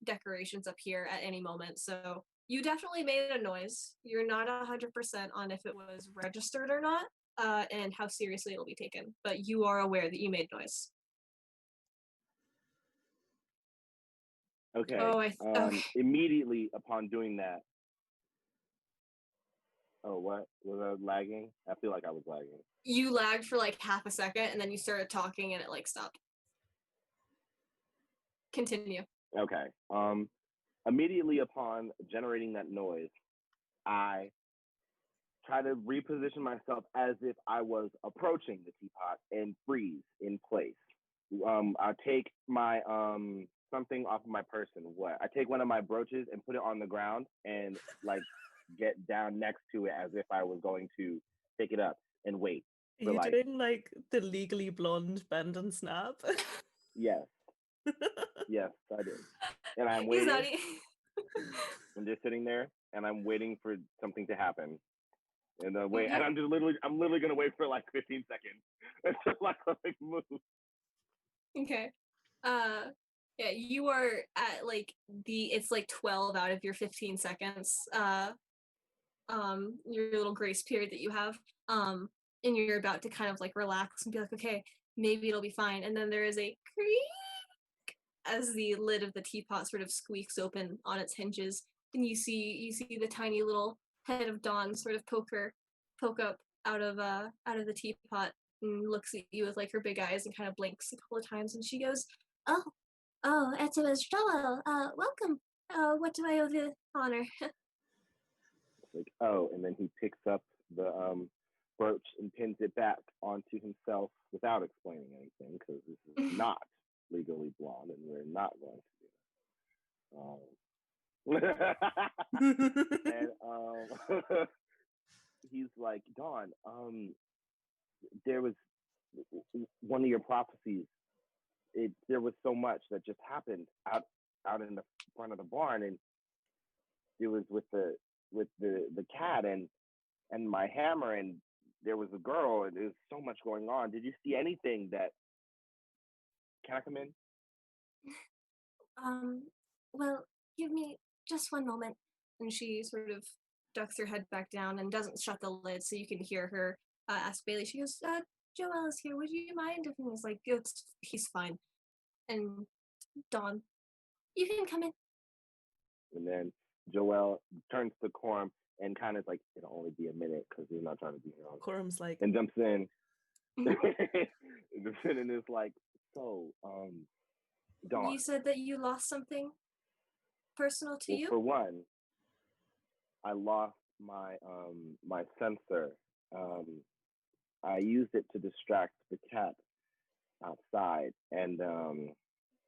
Speaker 1: decorations up here at any moment. So you definitely made a noise. You're not 100% on if it was registered or not, and how seriously it'll be taken, but you are aware that you made noise.
Speaker 2: Okay.
Speaker 1: Oh, okay.
Speaker 2: Immediately upon doing that, oh, what? Was I lagging? I feel like I was lagging.
Speaker 1: You lagged for like half a second and then you started talking and it like stopped. Continue.
Speaker 2: Okay. Immediately upon generating that noise, I try to reposition myself as if I was approaching the teapot and freeze in place. I take my something off of my person. What? I take one of my brooches and put it on the ground and like get down next to it as if I was going to pick it up and wait
Speaker 3: Are
Speaker 2: for
Speaker 3: you
Speaker 2: like
Speaker 3: doing like the Legally Blonde bend and snap?
Speaker 2: yes, yes, I did. And I'm
Speaker 1: He's
Speaker 2: waiting.
Speaker 1: not.
Speaker 2: I'm just sitting there and I'm waiting for something to happen. And wait, and I'm literally gonna wait for like 15 seconds until like move.
Speaker 1: Okay. Yeah, you are at like it's like 12 out of your 15 seconds. Your little grace period that you have. And you're about to kind of like relax and be like, okay, maybe it'll be fine. And then there is a creak as the lid of the teapot sort of squeaks open on its hinges, and you see the tiny little head of Dawn sort of poke up out of the teapot and looks at you with like her big eyes and kind of blinks a couple of times, and she goes, "Oh, oh, Etima's Joel, welcome. What do I owe the honor?"
Speaker 2: Like, oh, and then he picks up the brooch and pins it back onto himself without explaining anything because this is not legally blonde and we're not going to do that. And he's like, Dawn, there was one of your prophecies. There was so much that just happened out in the front of the barn, and it was with the cat and my hammer, and there was a girl, and there's so much going on. Did you see anything that? Can I come in?
Speaker 1: Um, well, give me just one moment. And she sort of ducks her head back down and doesn't shut the lid so you can hear her ask Bailey. She goes, Joelle is here. Would you mind? And he's like, he's fine. And Dawn, you can come in.
Speaker 2: And then Joelle turns to Corum and kind of like, it'll only be a minute because he's not trying to be wrong.
Speaker 3: Corum's like,
Speaker 2: and jumps in. And is like, so, Dawn.
Speaker 1: You said that you lost something personal to you?
Speaker 2: For one, I lost my my sensor. I used it to distract the cat outside, and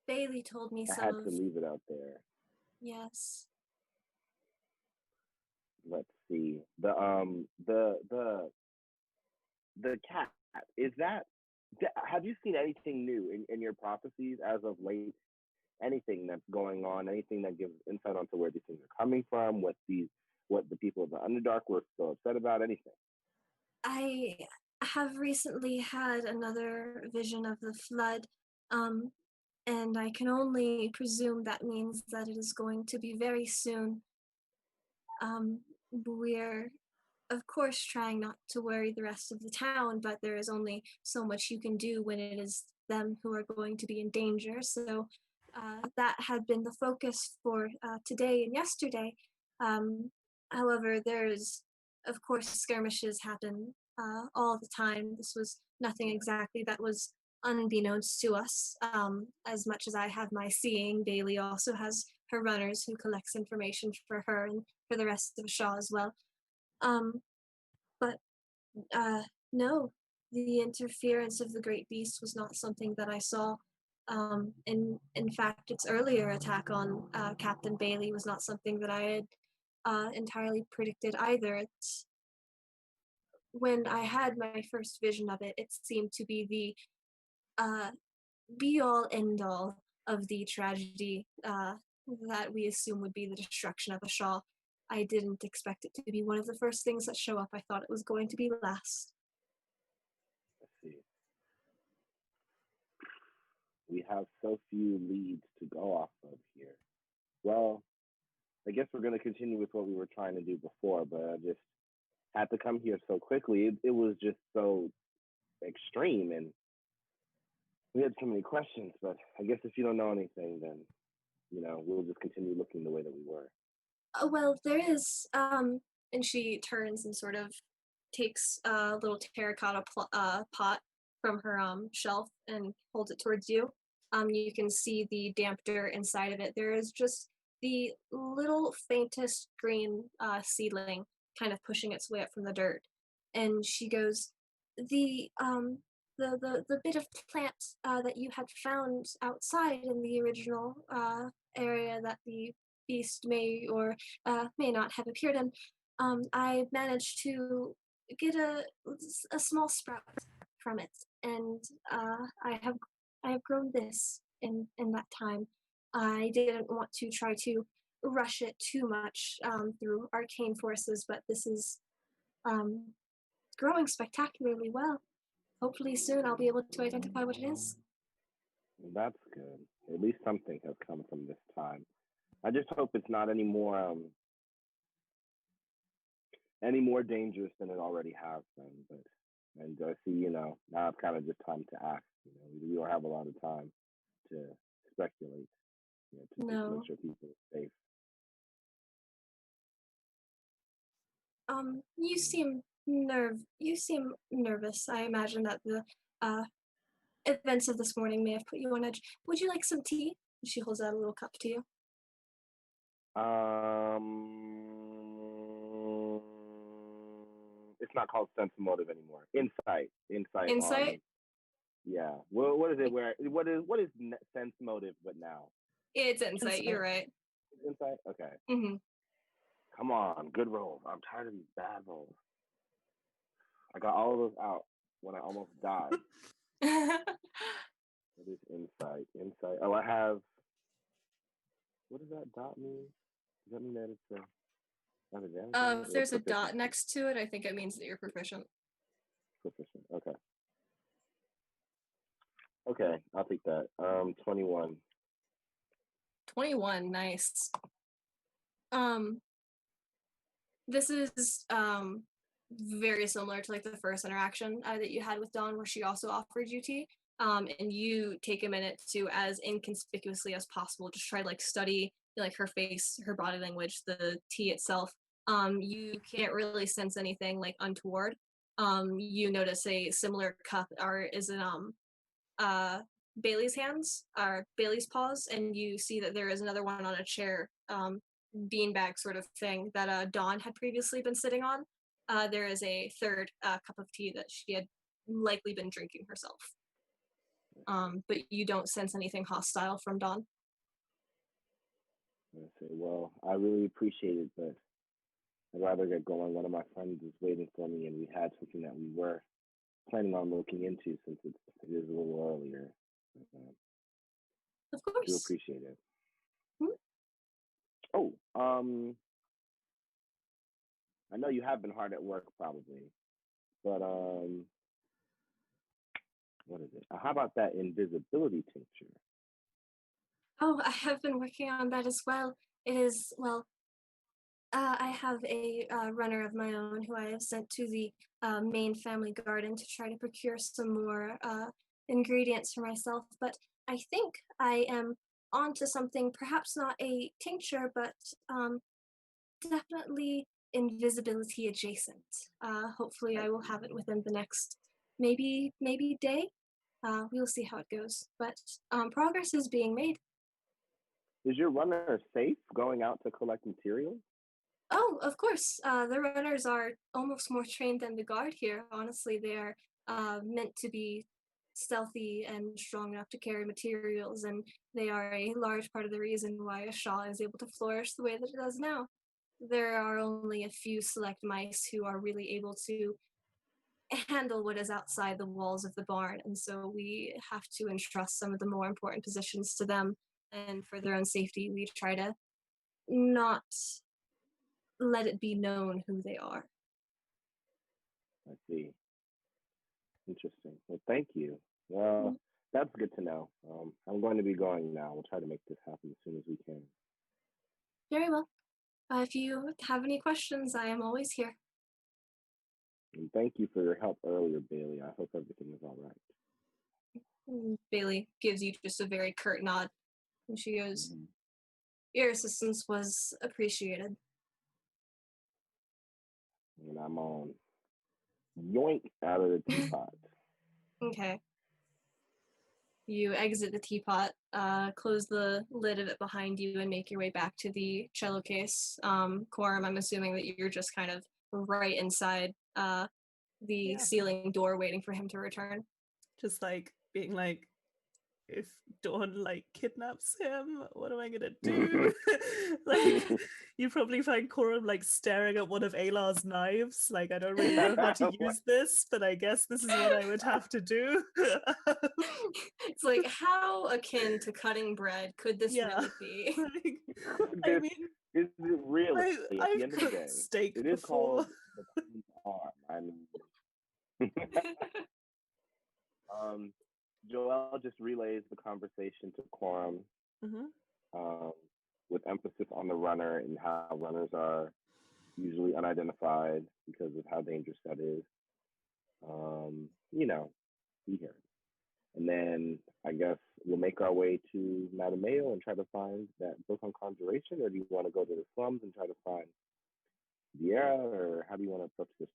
Speaker 1: Bailey told me
Speaker 2: I had to leave it out there.
Speaker 1: Yes.
Speaker 2: Let's see. The cat, is that, have you seen anything new in your prophecies as of late? Anything that's going on, anything that gives insight onto where these things are coming from, what the people of the Underdark were so upset about, anything?
Speaker 1: I have recently had another vision of the flood, and I can only presume that means that it is going to be very soon. We're, of course, trying not to worry the rest of the town, but there is only so much you can do when it is them who are going to be in danger. So that had been the focus for today and yesterday. However, there's, of course, skirmishes happen all the time. This was nothing exactly that was unbeknownst to us. As much as I have my seeing, Bailey also has her runners who collects information for her and for the rest of Shaw as well. But no, the interference of the great beast was not something that I saw. In fact, its earlier attack on Captain Bailey was not something that I had entirely predicted either. when I had my first vision of it, it seemed to be the be all end all of the tragedy that we assume would be the destruction of a shawl. I didn't expect it to be one of the first things that show up. I thought it was going to be last.
Speaker 2: Let's see. We have so few leads to go off of here. Well, I guess we're going to continue with what we were trying to do before, but I just had to come here so quickly. It was just so extreme, and we had so many questions. But I guess if you don't know anything, then we'll just continue looking the way that we were.
Speaker 1: Well, there is, and she turns and sort of takes a little terracotta pot from her shelf and holds it towards you. You can see the damp dirt inside of it. There is just the little faintest green seedling kind of pushing its way up from the dirt. And she goes, the the bit of plant that you had found outside in the original area that the beast may or may not have appeared in, I managed to get a small sprout from it, and I have grown this in that time. I didn't want to try to rush it too much through arcane forces, but this is um, growing spectacularly well. Hopefully soon I'll be able to identify what it is.
Speaker 2: That's good. At least something has come from this time. I just hope it's not any more dangerous than it already has been. But and I see, now it's kind of just time to act. We don't have a lot of time to speculate. To just
Speaker 1: No.
Speaker 2: make sure people are safe.
Speaker 1: You seem nervous. I imagine that the uh events of this morning may have put you on edge. Would you like some tea? She holds out a little cup to you.
Speaker 2: It's not called sense motive anymore. Insight.
Speaker 1: Insight?
Speaker 2: Yeah. Well, what is it? What is sense motive? But now
Speaker 1: It's insight. You're right.
Speaker 2: Insight. Okay.
Speaker 1: Mm-hmm.
Speaker 2: Come on, good rolls. I'm tired of these bad rolls. I got all of those out when I almost died. What is insight? Insight. Oh, I have. What does that dot mean? Does that mean that it's
Speaker 1: if there's a dot next to it, I think it means that you're proficient.
Speaker 2: Proficient. Okay. Okay, I'll take that. 21.
Speaker 1: 21, nice. This is very similar to like the first interaction that you had with Dawn, where she also offered you tea. And you take a minute to, as inconspicuously as possible, just try to like study like her face, her body language, the tea itself. You can't really sense anything like untoward. You notice a similar cup is in Bailey's hands, or Bailey's paws, and you see that there is another one on a chair, beanbag sort of thing that Dawn had previously been sitting on. There is a third cup of tea that she had likely been drinking herself. But you don't sense anything hostile from Dawn.
Speaker 2: I say, well, I really appreciate it, but I'd rather get going. One of my friends is waiting for me, and we had something that we were planning on looking into since it is a little earlier.
Speaker 1: Of course.
Speaker 2: I do appreciate it.
Speaker 1: Hmm?
Speaker 2: Oh, I know you have been hard at work, probably, but what is it? How about that invisibility tincture?
Speaker 1: Oh, I have been working on that as well. It is, well, I have a runner of my own who I have sent to the main family garden to try to procure some more ingredients for myself. But I think I am onto something, perhaps not a tincture, but definitely invisibility adjacent. Hopefully, I will have it within the next maybe day. We'll see how it goes. But progress is being made.
Speaker 2: Is your runner safe going out to collect materials?
Speaker 1: Oh, of course. The runners are almost more trained than the guard here. Honestly, they are meant to be stealthy and strong enough to carry materials, and they are a large part of the reason why a shaw is able to flourish the way that it does now. There are only a few select mice who are really able to handle what is outside the walls of the barn, and so we have to entrust some of the more important positions to them. And for their own safety, we try to not let it be known who they are.
Speaker 2: I see. Interesting. Well, thank you. Well, that's good to know. I'm going to be going now. We'll try to make this happen as soon as we can.
Speaker 1: Very well. If you have any questions, I am always here.
Speaker 2: And thank you for your help earlier, Bailey. I hope everything is all right.
Speaker 1: Bailey gives you just a very curt nod, and she goes, "Your assistance was appreciated."
Speaker 2: And I'm on yoink out of the teapot.
Speaker 1: Okay. You exit the teapot, close the lid of it behind you, and make your way back to the cello case. Quorum, I'm assuming that you're just kind of right inside the ceiling door waiting for him to return.
Speaker 3: Just like being like, if Dawn like kidnaps him, what am I gonna do? Like, you probably find Corum like staring at one of Alar's knives. Like, I don't really know how to use this, but I guess this is what I would have to do.
Speaker 1: It's like, how akin to cutting bread could this really be?
Speaker 3: I mean,
Speaker 2: is it really? At the
Speaker 3: I've
Speaker 2: end of the day,
Speaker 3: cooked steak
Speaker 2: it is
Speaker 3: before.
Speaker 2: called the Queen's Arm. Joelle just relays the conversation to Quorum, with emphasis on the runner and how runners are usually unidentified because of how dangerous that is. Be here. And then I guess we'll make our way to Madame Mayo and try to find that book on conjuration, or do you want to go to the slums and try to find Vieira, or how do you want to approach this?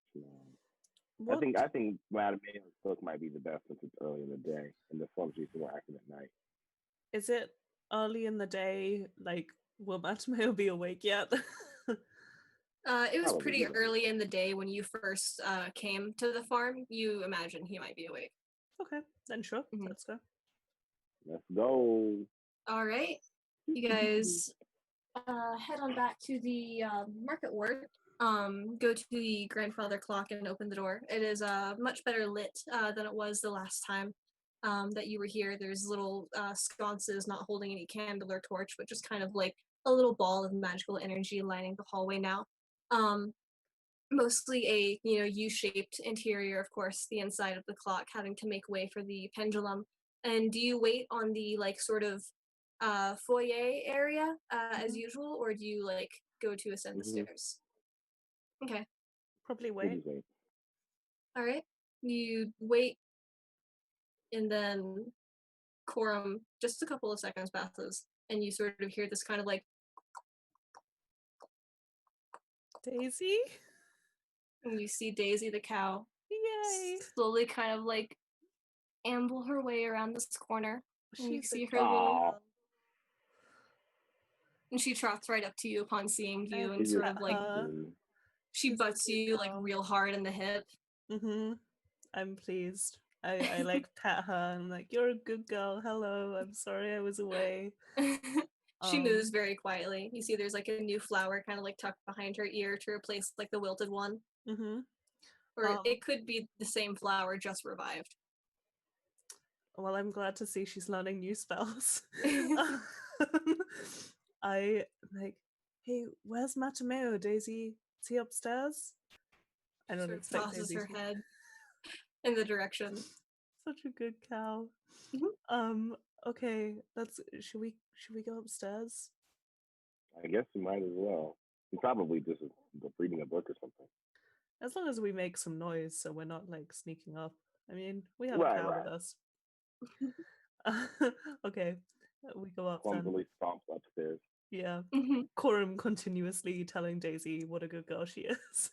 Speaker 2: I think Madame Mayo's book might be the best since it's early in the day, and the slums usually more active at night.
Speaker 3: Is it early in the day? Like, will Madame Mayo be awake yet?
Speaker 1: It was pretty early in the day when you first came to the farm. You imagine he might be awake.
Speaker 3: Okay, then sure. Let's go.
Speaker 2: Let's go.
Speaker 1: All right. You guys head on back to the market ward. Go to the grandfather clock and open the door. It is much better lit than it was the last time that you were here. There's little sconces not holding any candle or torch, but just kind of like a little ball of magical energy lining the hallway now. Mostly a U-shaped interior, of course, the inside of the clock having to make way for the pendulum. And do you wait on the like sort of foyer area as usual, or do you like go to ascend the stairs? Okay.
Speaker 3: Probably wait.
Speaker 1: All right. You wait, and then Quorum, just a couple of seconds passes, and you sort of hear this kind of like
Speaker 3: Daisy?
Speaker 1: And you see Daisy the cow
Speaker 3: slowly
Speaker 1: kind of like amble her way around this corner. And you see her and she trots right up to you upon seeing you and sort of like she butts you like real hard in the hip.
Speaker 3: I'm pleased. I like pat her and I'm like, you're a good girl. Hello. I'm sorry I was away.
Speaker 1: She moves very quietly. You see there's like a new flower kind of like tucked behind her ear to replace like the wilted one. Or it could be the same flower just revived.
Speaker 3: Well, I'm glad to see she's learning new spells. I like, hey, where's Matameo, Daisy? Is he upstairs? I don't expect
Speaker 1: tosses
Speaker 3: Daisy
Speaker 1: her head in the direction.
Speaker 3: Such a good cow. Okay, should we go upstairs?
Speaker 2: I guess we might as well. We probably just reading a book or something.
Speaker 3: As long as we make some noise so we're not like sneaking up. I mean, we have a cow with us. Okay, we go up
Speaker 2: Clumsily stomps upstairs.
Speaker 3: Yeah. Quorum continuously telling Daisy what a good girl she is.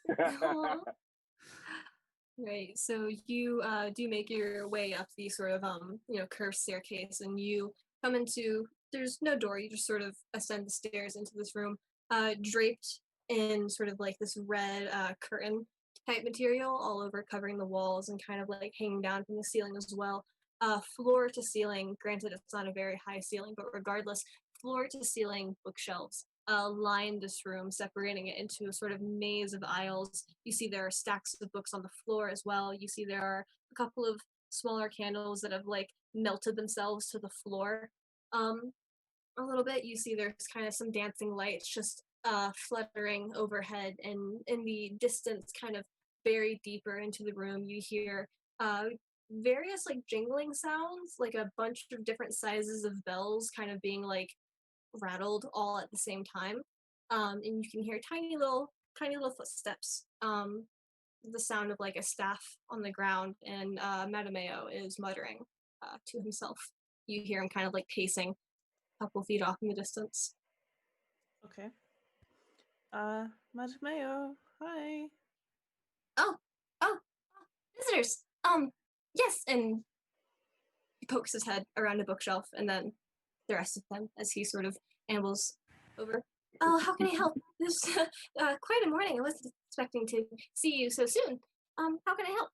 Speaker 1: Right, so you do make your way up the sort of curved staircase, and you come into, there's no door, you just sort of ascend the stairs into this room, draped in sort of like this red curtain type material all over, covering the walls and kind of like hanging down from the ceiling as well. Floor to ceiling, granted it's not a very high ceiling, but regardless, floor to ceiling bookshelves line this room, separating it into a sort of maze of aisles. You see there are stacks of books on the floor as well. You see there are a couple of smaller candles that have like melted themselves to the floor. Um, a little bit. You see there's kind of some dancing lights just fluttering overhead, and in the distance, kind of buried deeper into the room, you hear uh, various like jingling sounds, like a bunch of different sizes of bells kind of being like rattled all at the same time. And you can hear tiny little footsteps. The sound of like a staff on the ground, and Matameo is muttering to himself. You hear him kind of like pacing couple feet off in the distance.
Speaker 3: Okay. Madam Mayo, hi.
Speaker 1: Oh, oh, visitors. Yes, and he pokes his head around a bookshelf, and then the rest of them as he sort of ambles over. Oh, how can I help? This quite a morning. I wasn't expecting to see you so soon. How can I help?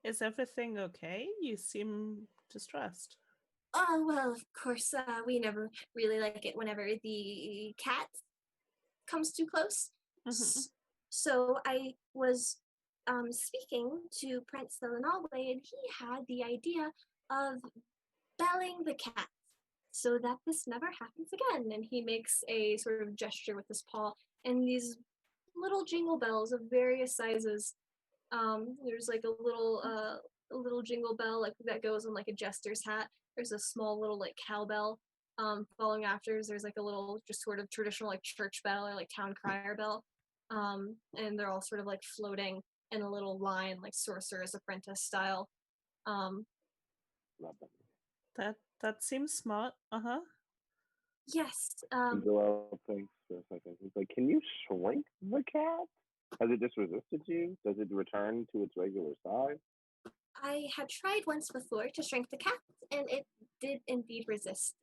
Speaker 3: Is everything okay? You seem distressed.
Speaker 1: Oh, well, of course, we never really like it whenever the cat comes too close.
Speaker 3: Mm-hmm.
Speaker 1: So I was speaking to Prince Selenalwe, and he had the idea of belling the cat so that this never happens again. And he makes a sort of gesture with his paw, and these little jingle bells of various sizes. There's like a little jingle bell like that goes on like a jester's hat. There's a small little like cowbell. Following after, there's like a little just sort of traditional like church bell or like town crier bell. And they're all sort of like floating in a little line, like Sorcerer's Apprentice style. Um,
Speaker 2: Love that.
Speaker 3: That seems smart. Uh-huh.
Speaker 1: yes.
Speaker 2: And Joel thinks for a second. He's like, "Can you shrink the cat? Has it just resisted you? Does it return to its regular size?"
Speaker 1: I had tried once before to shrink the cat, and it did indeed resist.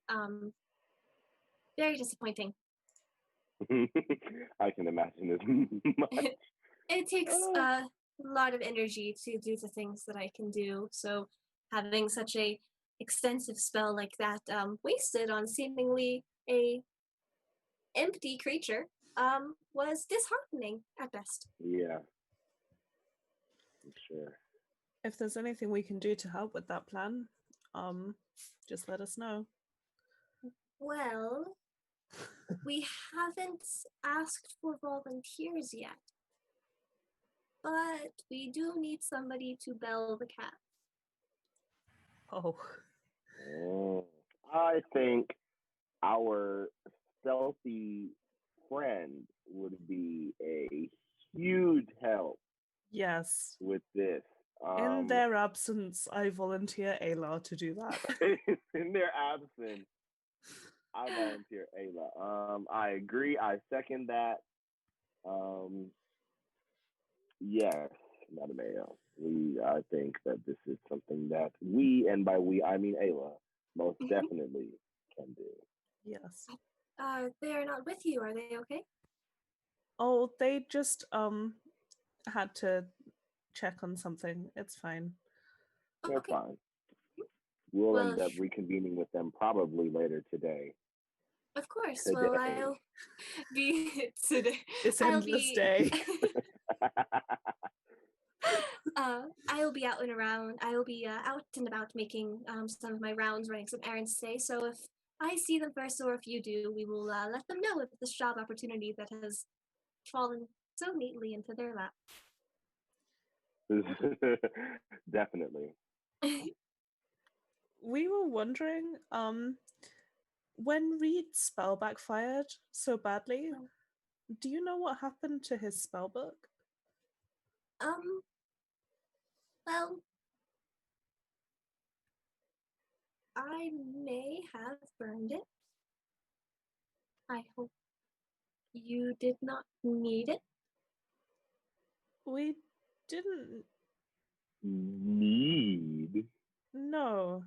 Speaker 1: Very disappointing.
Speaker 2: I can imagine as much.
Speaker 1: It takes
Speaker 2: Oh,
Speaker 1: a lot of energy to do the things that I can do. So having such a extensive spell like that wasted on seemingly a empty creature was disheartening at best.
Speaker 2: yeah, I'm sure.
Speaker 3: If there's anything we can do to help with that plan, just let us know.
Speaker 1: Well, we haven't asked for volunteers yet, but we do need somebody to bell the cat.
Speaker 3: Oh.
Speaker 2: Oh, I think our stealthy friend would be a huge help
Speaker 3: Yes.
Speaker 2: with this.
Speaker 3: In their absence, I volunteer Ayla to do that.
Speaker 2: In their absence, I volunteer Ayla. I agree. I second that. Yes, Madam Mayo. I think that this is something that we, and by we I mean Ayla, most definitely can do.
Speaker 3: Yes.
Speaker 1: They are not with you, are they okay?
Speaker 3: Oh, they just had to check on something. It's fine.
Speaker 2: They're
Speaker 1: Okay.
Speaker 2: fine. We'll
Speaker 1: Well,
Speaker 2: end up reconvening with them probably later today.
Speaker 1: of course.
Speaker 2: Today.
Speaker 1: Well, I'll be today.
Speaker 3: This
Speaker 1: I'll
Speaker 3: endless
Speaker 1: be.
Speaker 3: day.
Speaker 1: I'll be out and around. I will be out and about making some of my rounds, running some errands today. So if I see them first, or if you do, we will let them know of this job opportunity that has fallen so neatly into their lap.
Speaker 2: Definitely.
Speaker 3: We were wondering, when Reed's spell backfired so badly, do you know what happened to his spell book?
Speaker 1: Well, I may have burned it. I hope you did not need it.
Speaker 3: We didn't.
Speaker 2: Need.
Speaker 3: No.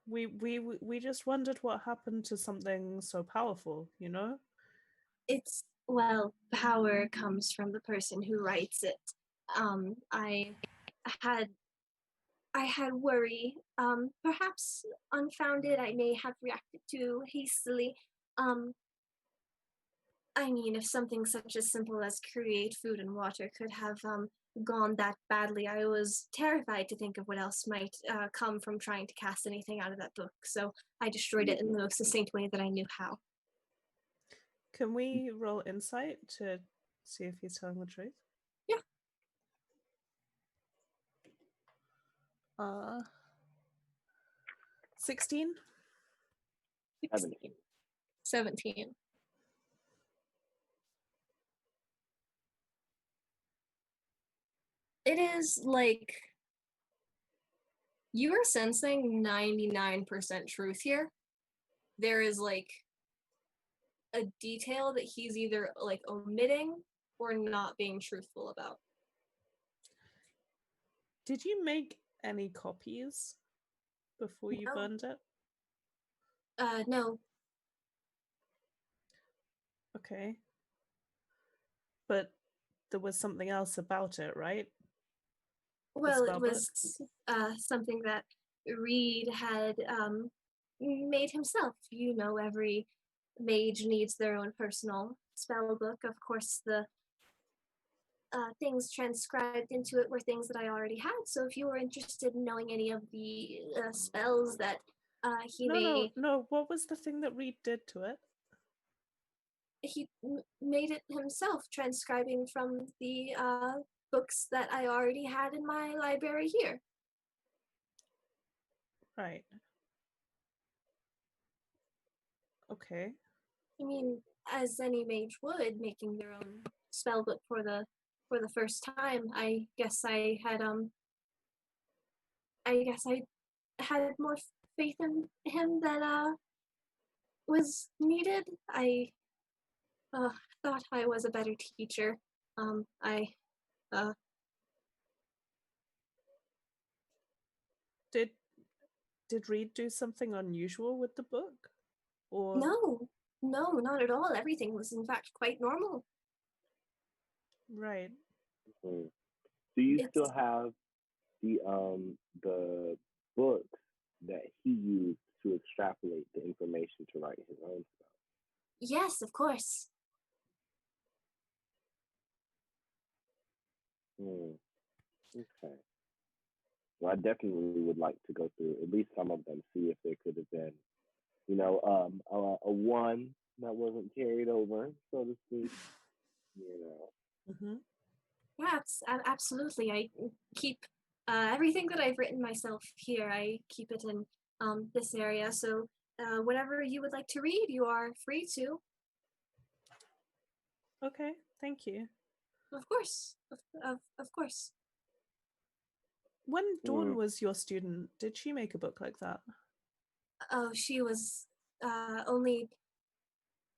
Speaker 3: We just wondered what happened to something so powerful, you know?
Speaker 1: It's, well, power comes from the person who writes it. I had worry, perhaps unfounded. I may have reacted too hastily. I mean, if something such as simple as create food and water could have gone that badly, I was terrified to think of what else might come from trying to cast anything out of that book. So I destroyed it in the most succinct way that I knew how.
Speaker 3: Can we roll insight to see if he's telling the truth?
Speaker 1: Yeah.
Speaker 3: 16?
Speaker 1: 16. 17. It is like you are sensing 99% truth here. There is like a detail that he's either like omitting or not being truthful about.
Speaker 3: Did you make any copies before you
Speaker 1: No.
Speaker 3: burned it?
Speaker 1: No.
Speaker 3: Okay. But there was something else about it, right?
Speaker 1: Well, it was something that Reed had made himself. You know, every mage needs their own personal spell book. Of course, the things transcribed into it were things that I already had. So if you were interested in knowing any of the spells that he made,
Speaker 3: no. What was the thing that Reed did to it?
Speaker 1: he made it himself, transcribing from the books that I already had in my library here.
Speaker 3: Right. Okay.
Speaker 1: I mean, as any mage would, making their own spell book for the first time. I guess I had more faith in him than was needed. I thought I was a better teacher. I
Speaker 3: Did Reed do something unusual with the book? Or
Speaker 1: no, not at all. Everything was in fact quite normal.
Speaker 3: right.
Speaker 2: Mm. Do you
Speaker 1: It's
Speaker 2: still have the books that he used to extrapolate the information to write his own stuff?
Speaker 1: yes, of course.
Speaker 2: Okay. Well, I definitely would like to go through at least some of them, see if there could have been, a one that wasn't carried over, so to speak.
Speaker 3: Mm-hmm.
Speaker 1: Perhaps, absolutely. I keep everything that I've written myself here. I keep it in this area. So whatever you would like to read, you are free to.
Speaker 3: Okay, thank you.
Speaker 1: Of course, of course.
Speaker 3: When Dawn was your student, did she make a book like that?
Speaker 1: Oh, she was only.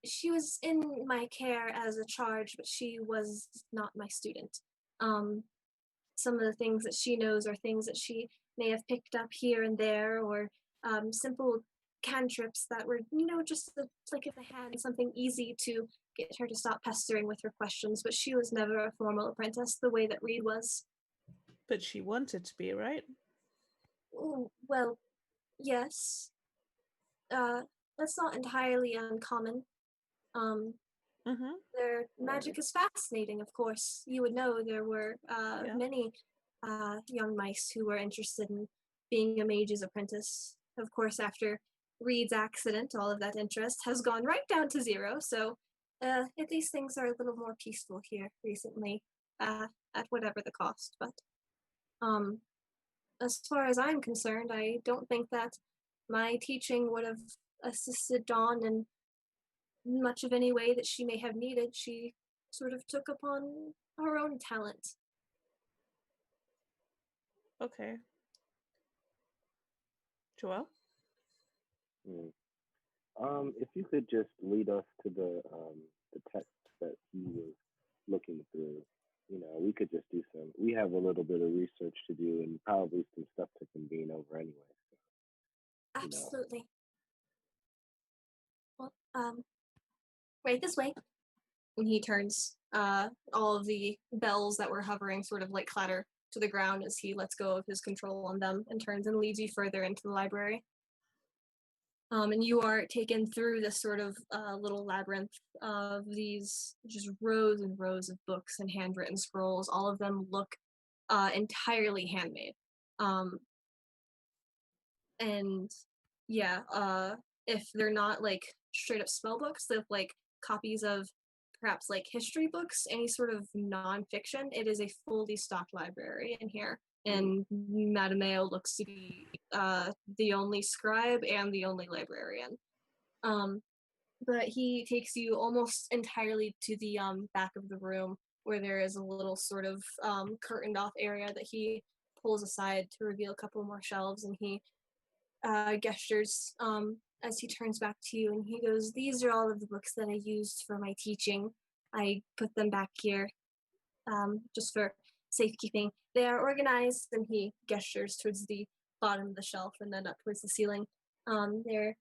Speaker 1: She was in my care as a charge, but she was not my student. Some of the things that she knows are things that she may have picked up here and there, or simple cantrips that were, just a flick of the hand, something easy to get her to stop pestering with her questions. But she was never a formal apprentice the way that Reed was.
Speaker 3: But she wanted to be, right?
Speaker 1: Ooh, well, yes. That's not entirely uncommon. Their magic is fascinating, of course. You would know there were many young mice who were interested in being a mage's apprentice. Of course, after Reed's accident, all of that interest has gone right down to zero. So these things are a little more peaceful here recently, at whatever the cost. But as far as I'm concerned, I don't think that my teaching would have assisted Dawn in much of any way that she may have needed. She sort of took upon her own talent.
Speaker 3: Okay. Joelle?
Speaker 2: If you could just lead us to the text that he was looking through, we could just do some. We have a little bit of research to do and probably some stuff to convene over anyway. So,
Speaker 1: Absolutely. Well, right this way. When he turns, all of the bells that were hovering sort of like clatter to the ground as he lets go of his control on them and turns and leads you further into the library. And you are taken through this sort of little labyrinth of these just rows and rows of books and handwritten scrolls. All of them look entirely handmade. Um, and yeah, if they're not like straight up spell books, they're like copies of perhaps like history books, any sort of nonfiction. It is a fully stocked library in here. And Madameo looks to be the only scribe and the only librarian. Um, but he takes you almost entirely to the back of the room where there is a little sort of curtained off area that he pulls aside to reveal a couple more shelves, and he gestures as he turns back to you and he goes, "These are all of the books that I used for my teaching. I put them back here just for safekeeping. They are organized," and he gestures towards the bottom of the shelf and then up towards the ceiling. They're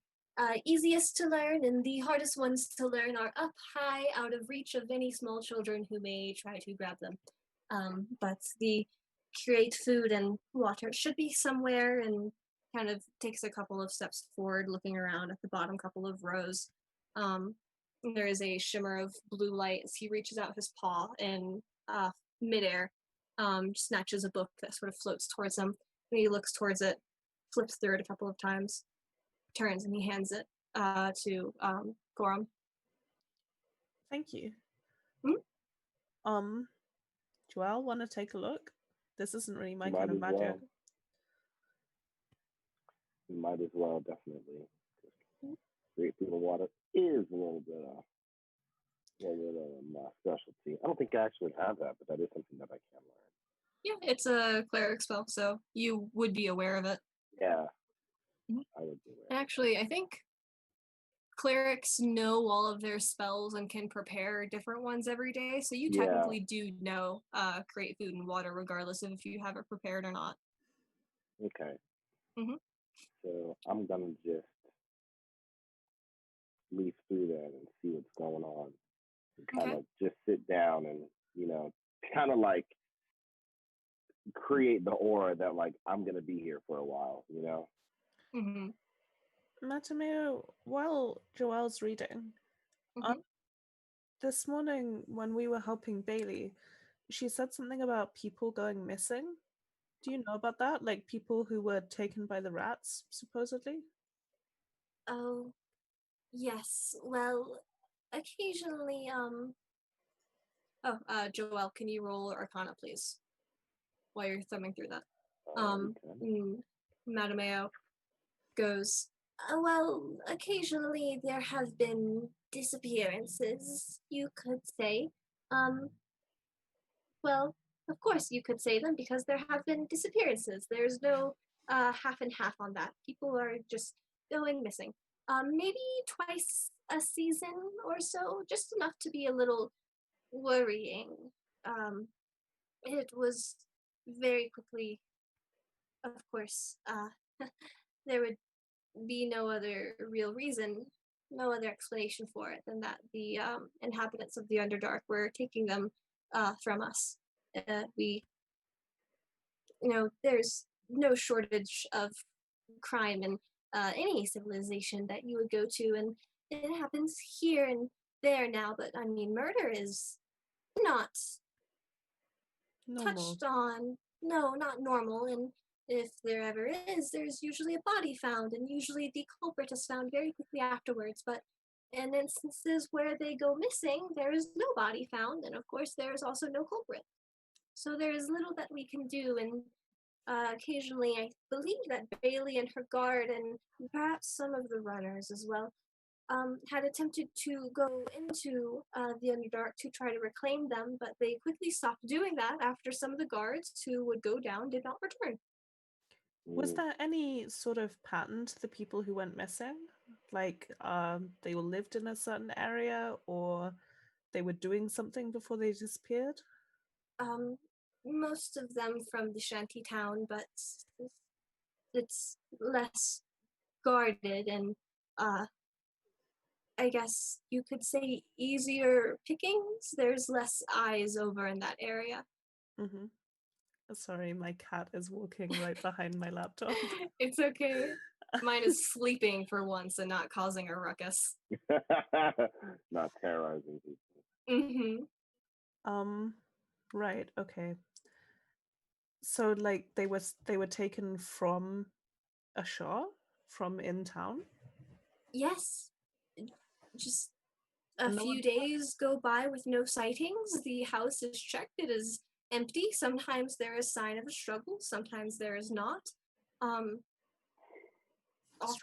Speaker 1: easiest to learn, and the hardest ones to learn are up high, out of reach of any small children who may try to grab them. But the create food and water should be somewhere, and kind of takes a couple of steps forward, looking around at the bottom couple of rows. Um, there is a shimmer of blue light as he reaches out his paw and midair, snatches a book that sort of floats towards him. And he looks towards it, flips through it a couple of times, turns, and he hands it to Gorum.
Speaker 3: Thank you.
Speaker 1: Hmm?
Speaker 3: Joelle, want to take a look? This isn't really my
Speaker 2: Might
Speaker 3: kind of
Speaker 2: as
Speaker 3: magic.
Speaker 2: well. Might as well, definitely. Great food and water is a little bit my specialty. I don't think I actually have that, but that is something that I can learn.
Speaker 1: Yeah, it's a cleric spell, so you would be aware of it.
Speaker 2: Yeah,
Speaker 1: Mhm.
Speaker 2: I would be aware.
Speaker 1: Actually, I think clerics know all of their spells and can prepare different ones every day, so you technically do know create food and water regardless of if you have it prepared or not.
Speaker 2: Okay.
Speaker 1: Mhm.
Speaker 2: So I'm gonna just leaf through that and see what's going on, and kind of just sit down and kind of like create the aura that like I'm gonna be here for a while.
Speaker 1: Mm-hmm.
Speaker 3: Matameo, while Joelle's reading,
Speaker 1: Mm-hmm.
Speaker 3: this morning when we were helping Bailey, she said something about people going missing. Do you know about that? Like people who were taken by the rats, supposedly?
Speaker 1: Oh, yes. Well, occasionally, Joelle, can you roll Arcana, please, while you're thumbing through that? Madameo goes, well, occasionally there have been disappearances, you could say. Um, well, of course you could say them because there have been disappearances. There's no half and half on that. People are just going missing. Maybe twice a season or so, just enough to be a little worrying. It was very quickly, of course, there would be no other real reason, no other explanation for it than that the inhabitants of the Underdark were taking them from us. We, there's no shortage of crime in any civilization that you would go to, and it happens here and there now, but I mean, murder is not
Speaker 3: Normal.
Speaker 1: touched on. No, not normal. And if there ever is, there's usually a body found, and usually the culprit is found very quickly afterwards. But in instances where they go missing, there is no body found, and of course, there is also no culprit. So there is little that we can do, and occasionally I believe that Bailey and her guard, and perhaps some of the runners as well, had attempted to go into the Underdark to try to reclaim them, but they quickly stopped doing that after some of the guards who would go down did not return.
Speaker 3: Was there any sort of pattern to the people who went missing? Like they all lived in a certain area, or they were doing something before they disappeared?
Speaker 1: Most of them from the shanty town, but it's less guarded and I guess you could say easier pickings. There's less eyes over in that area.
Speaker 3: Sorry, my cat is walking right behind my laptop.
Speaker 1: It's okay. Mine is sleeping for once and not causing a ruckus.
Speaker 2: Not terrorizing people.
Speaker 1: Mm-hmm.
Speaker 3: Right, okay. So like they were taken from a shop from in town?
Speaker 1: Yes. Just a
Speaker 3: And no
Speaker 1: few
Speaker 3: one
Speaker 1: days go by with no sightings. The house is checked. It is empty. Sometimes there is sign of a struggle. Sometimes there is not. Um, often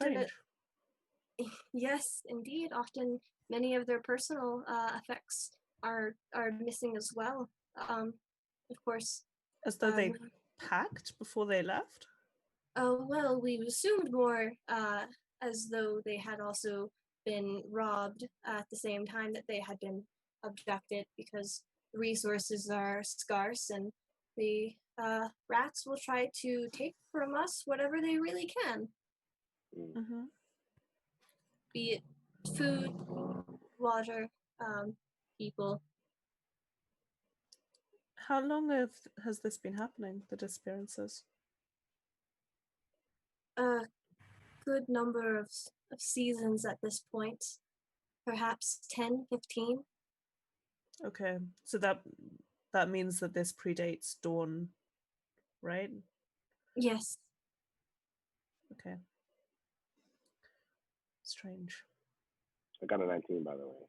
Speaker 3: strange.
Speaker 1: yes, indeed. Often many of their personal effects are missing as well. Of course.
Speaker 3: As though they packed before they left?
Speaker 1: Oh well, we assumed more as though they had also been robbed at the same time that they had been abducted because resources are scarce and the rats will try to take from us whatever they really can,
Speaker 3: Mm-hmm.
Speaker 1: be it food, water, people.
Speaker 3: How long has this been happening, the disappearances?
Speaker 1: A good number of seasons at this point, perhaps 10, 15.
Speaker 3: Okay, so that means that this predates Dawn, right?
Speaker 1: Yes.
Speaker 3: Okay. Strange.
Speaker 2: I got a 19, by the way.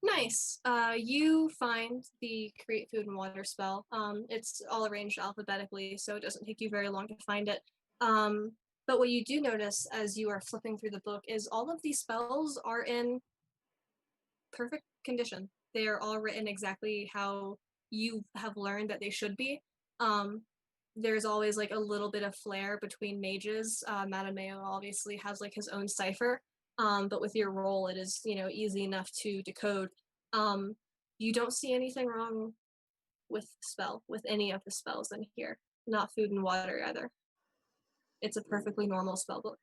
Speaker 1: Nice. You find the create food and water spell. It's all arranged alphabetically, so it doesn't take you very long to find it. But what you do notice as you are flipping through the book is all of these spells are in perfect condition. They are all written exactly how you have learned that they should be. Um, there's always like a little bit of flair between mages. Madame Mayo obviously has like his own cipher, but with your role, it is easy enough to decode. You don't see anything wrong with spell with any of the spells in here. Not food and water either. It's a perfectly normal spell book.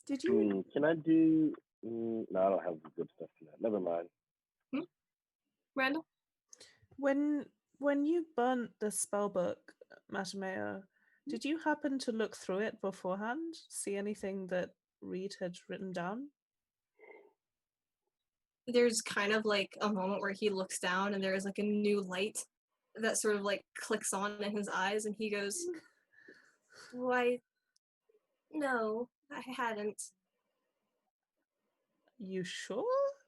Speaker 3: Did you?
Speaker 2: Can I do? No, I don't have good stuff for that. Never mind.
Speaker 1: Randall?
Speaker 3: When you burnt the spell book, Matamea, did you happen to look through it beforehand? See anything that Reed had written down?
Speaker 1: There's kind of like a moment where he looks down and there's like a new light that sort of like clicks on in his eyes and he goes, "Why, no, I hadn't."
Speaker 3: You sure?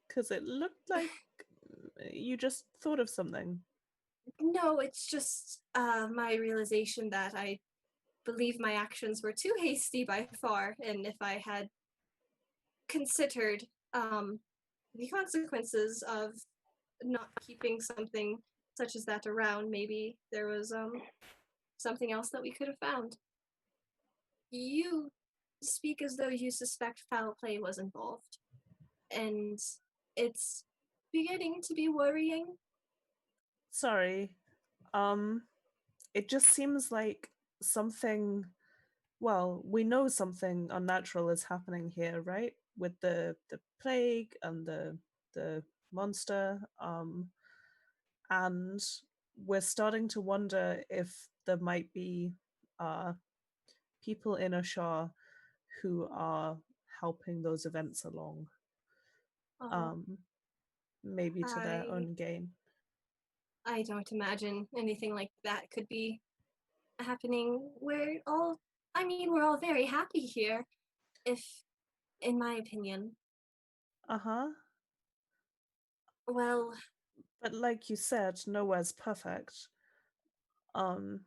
Speaker 3: Because it looked like you just thought of something.
Speaker 1: No, it's just my realization that I believe my actions were too hasty by far, and if I had considered the consequences of not keeping something such as that around, maybe there was something else that we could have found. You speak as though you suspect foul play was involved, and it's beginning to be worrying.
Speaker 3: Sorry. It just seems like something, well, we know something unnatural is happening here, right? With the plague and the monster. And we're starting to wonder if there might be people in Ashar who are helping those events along,
Speaker 1: Oh,
Speaker 3: maybe to their
Speaker 1: I
Speaker 3: own gain.
Speaker 1: I don't imagine anything like that could be happening. We're all very happy here, if, in my opinion.
Speaker 3: Uh-huh.
Speaker 1: Well,
Speaker 3: But like you said, nowhere's perfect. Um,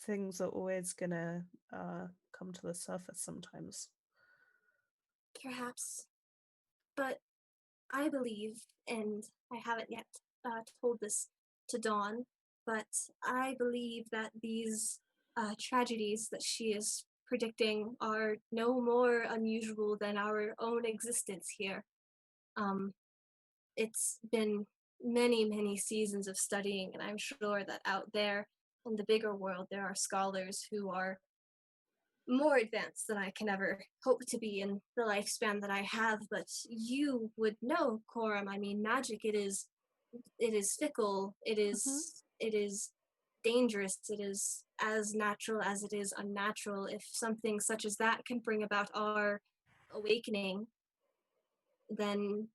Speaker 3: things are always gonna come to the surface sometimes.
Speaker 1: perhaps, but I believe, and I haven't yet told this to Dawn, but I believe that these tragedies that she is predicting are no more unusual than our own existence here. Um, it's been many, many seasons of studying, and I'm sure that out there in the bigger world, there are scholars who are more advanced than I can ever hope to be in the lifespan that I have. But you would know, Coram. I mean, magic. It is fickle. It
Speaker 3: Mm-hmm.
Speaker 1: is dangerous it is, as natural as it is unnatural. If something such as that can bring about our awakening, then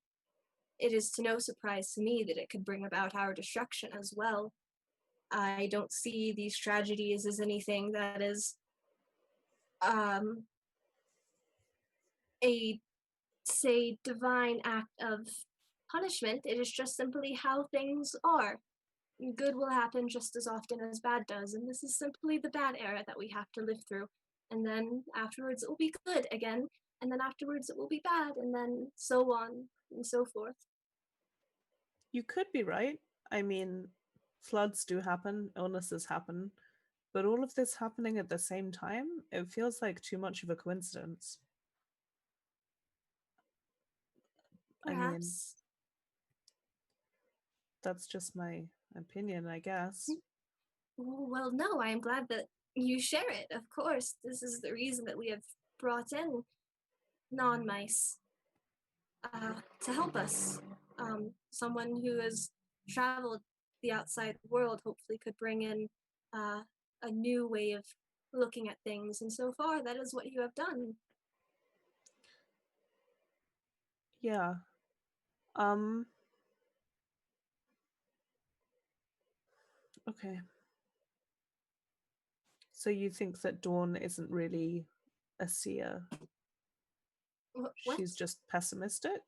Speaker 1: it is to no surprise to me that it could bring about our destruction as well. I don't see these tragedies as anything that is um, a, say, divine act of punishment. It is just simply how things are. Good will happen just as often as bad does, and this is simply the bad era that we have to live through. And then afterwards it will be good again, and then afterwards it will be bad, and then so on and so forth.
Speaker 3: You could be right. I mean, floods do happen, illnesses happen, but all of this happening at the same time, it feels like too much of a coincidence. I mean,
Speaker 1: Perhaps.
Speaker 3: that's just my opinion, I guess.
Speaker 1: Well, no, I am glad that you share it. Of course, this is the reason that we have brought in non-mice to help us. Someone who has traveled the outside world hopefully could bring in uh, a new way of looking at things, and so far that is what you have done.
Speaker 3: Yeah. Um, okay. So you think that Dawn isn't really a seer?
Speaker 1: What?
Speaker 3: She's just pessimistic?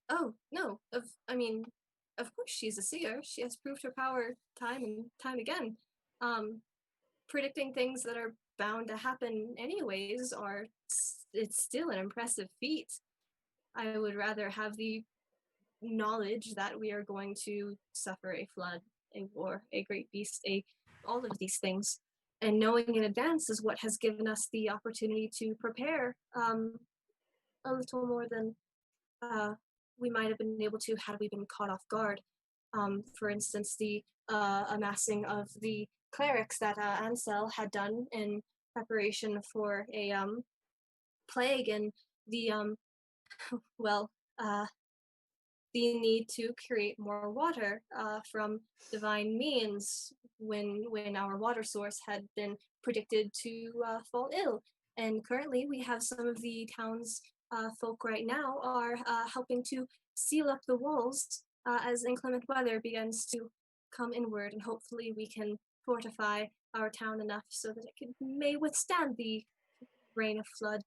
Speaker 1: Oh, no. I mean, of course she's a seer. She has proved her power time and time again. Um, Predicting things that are bound to happen anyways it's still an impressive feat. I would rather have the knowledge that we are going to suffer a flood, a war, a great beast, a all of these things. And knowing in advance is what has given us the opportunity to prepare a little more than uh, we might have been able to had we been caught off guard. For instance, the amassing of the clerics that Ansel had done in preparation for a plague, and the well, uh, the need to create more water from divine means when our water source had been predicted to fall ill. And currently, we have some of the town's folk right now are helping to seal up the walls as inclement weather begins to come inward, and hopefully we can fortify our town enough so that may withstand the rain of flood.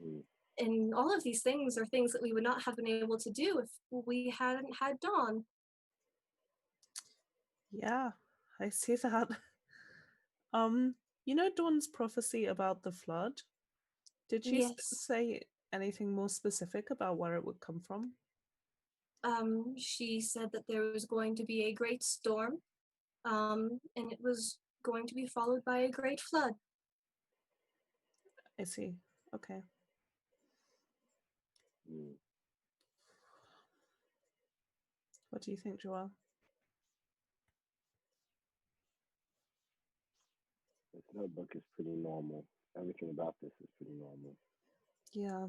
Speaker 2: Mm.
Speaker 1: And all of these things are things that we would not have been able to do if we hadn't had Dawn.
Speaker 3: Yeah, I see that. Um, you know Dawn's prophecy about the flood? Did she
Speaker 1: Yes.
Speaker 3: say anything more specific about where it would come from?
Speaker 1: She said that there was going to be a great storm, and it was going to be followed by a great flood.
Speaker 3: I see. Okay.
Speaker 2: Mm.
Speaker 3: What do you think, Joelle?
Speaker 2: This notebook is pretty normal. Everything about this is pretty normal.
Speaker 3: Yeah.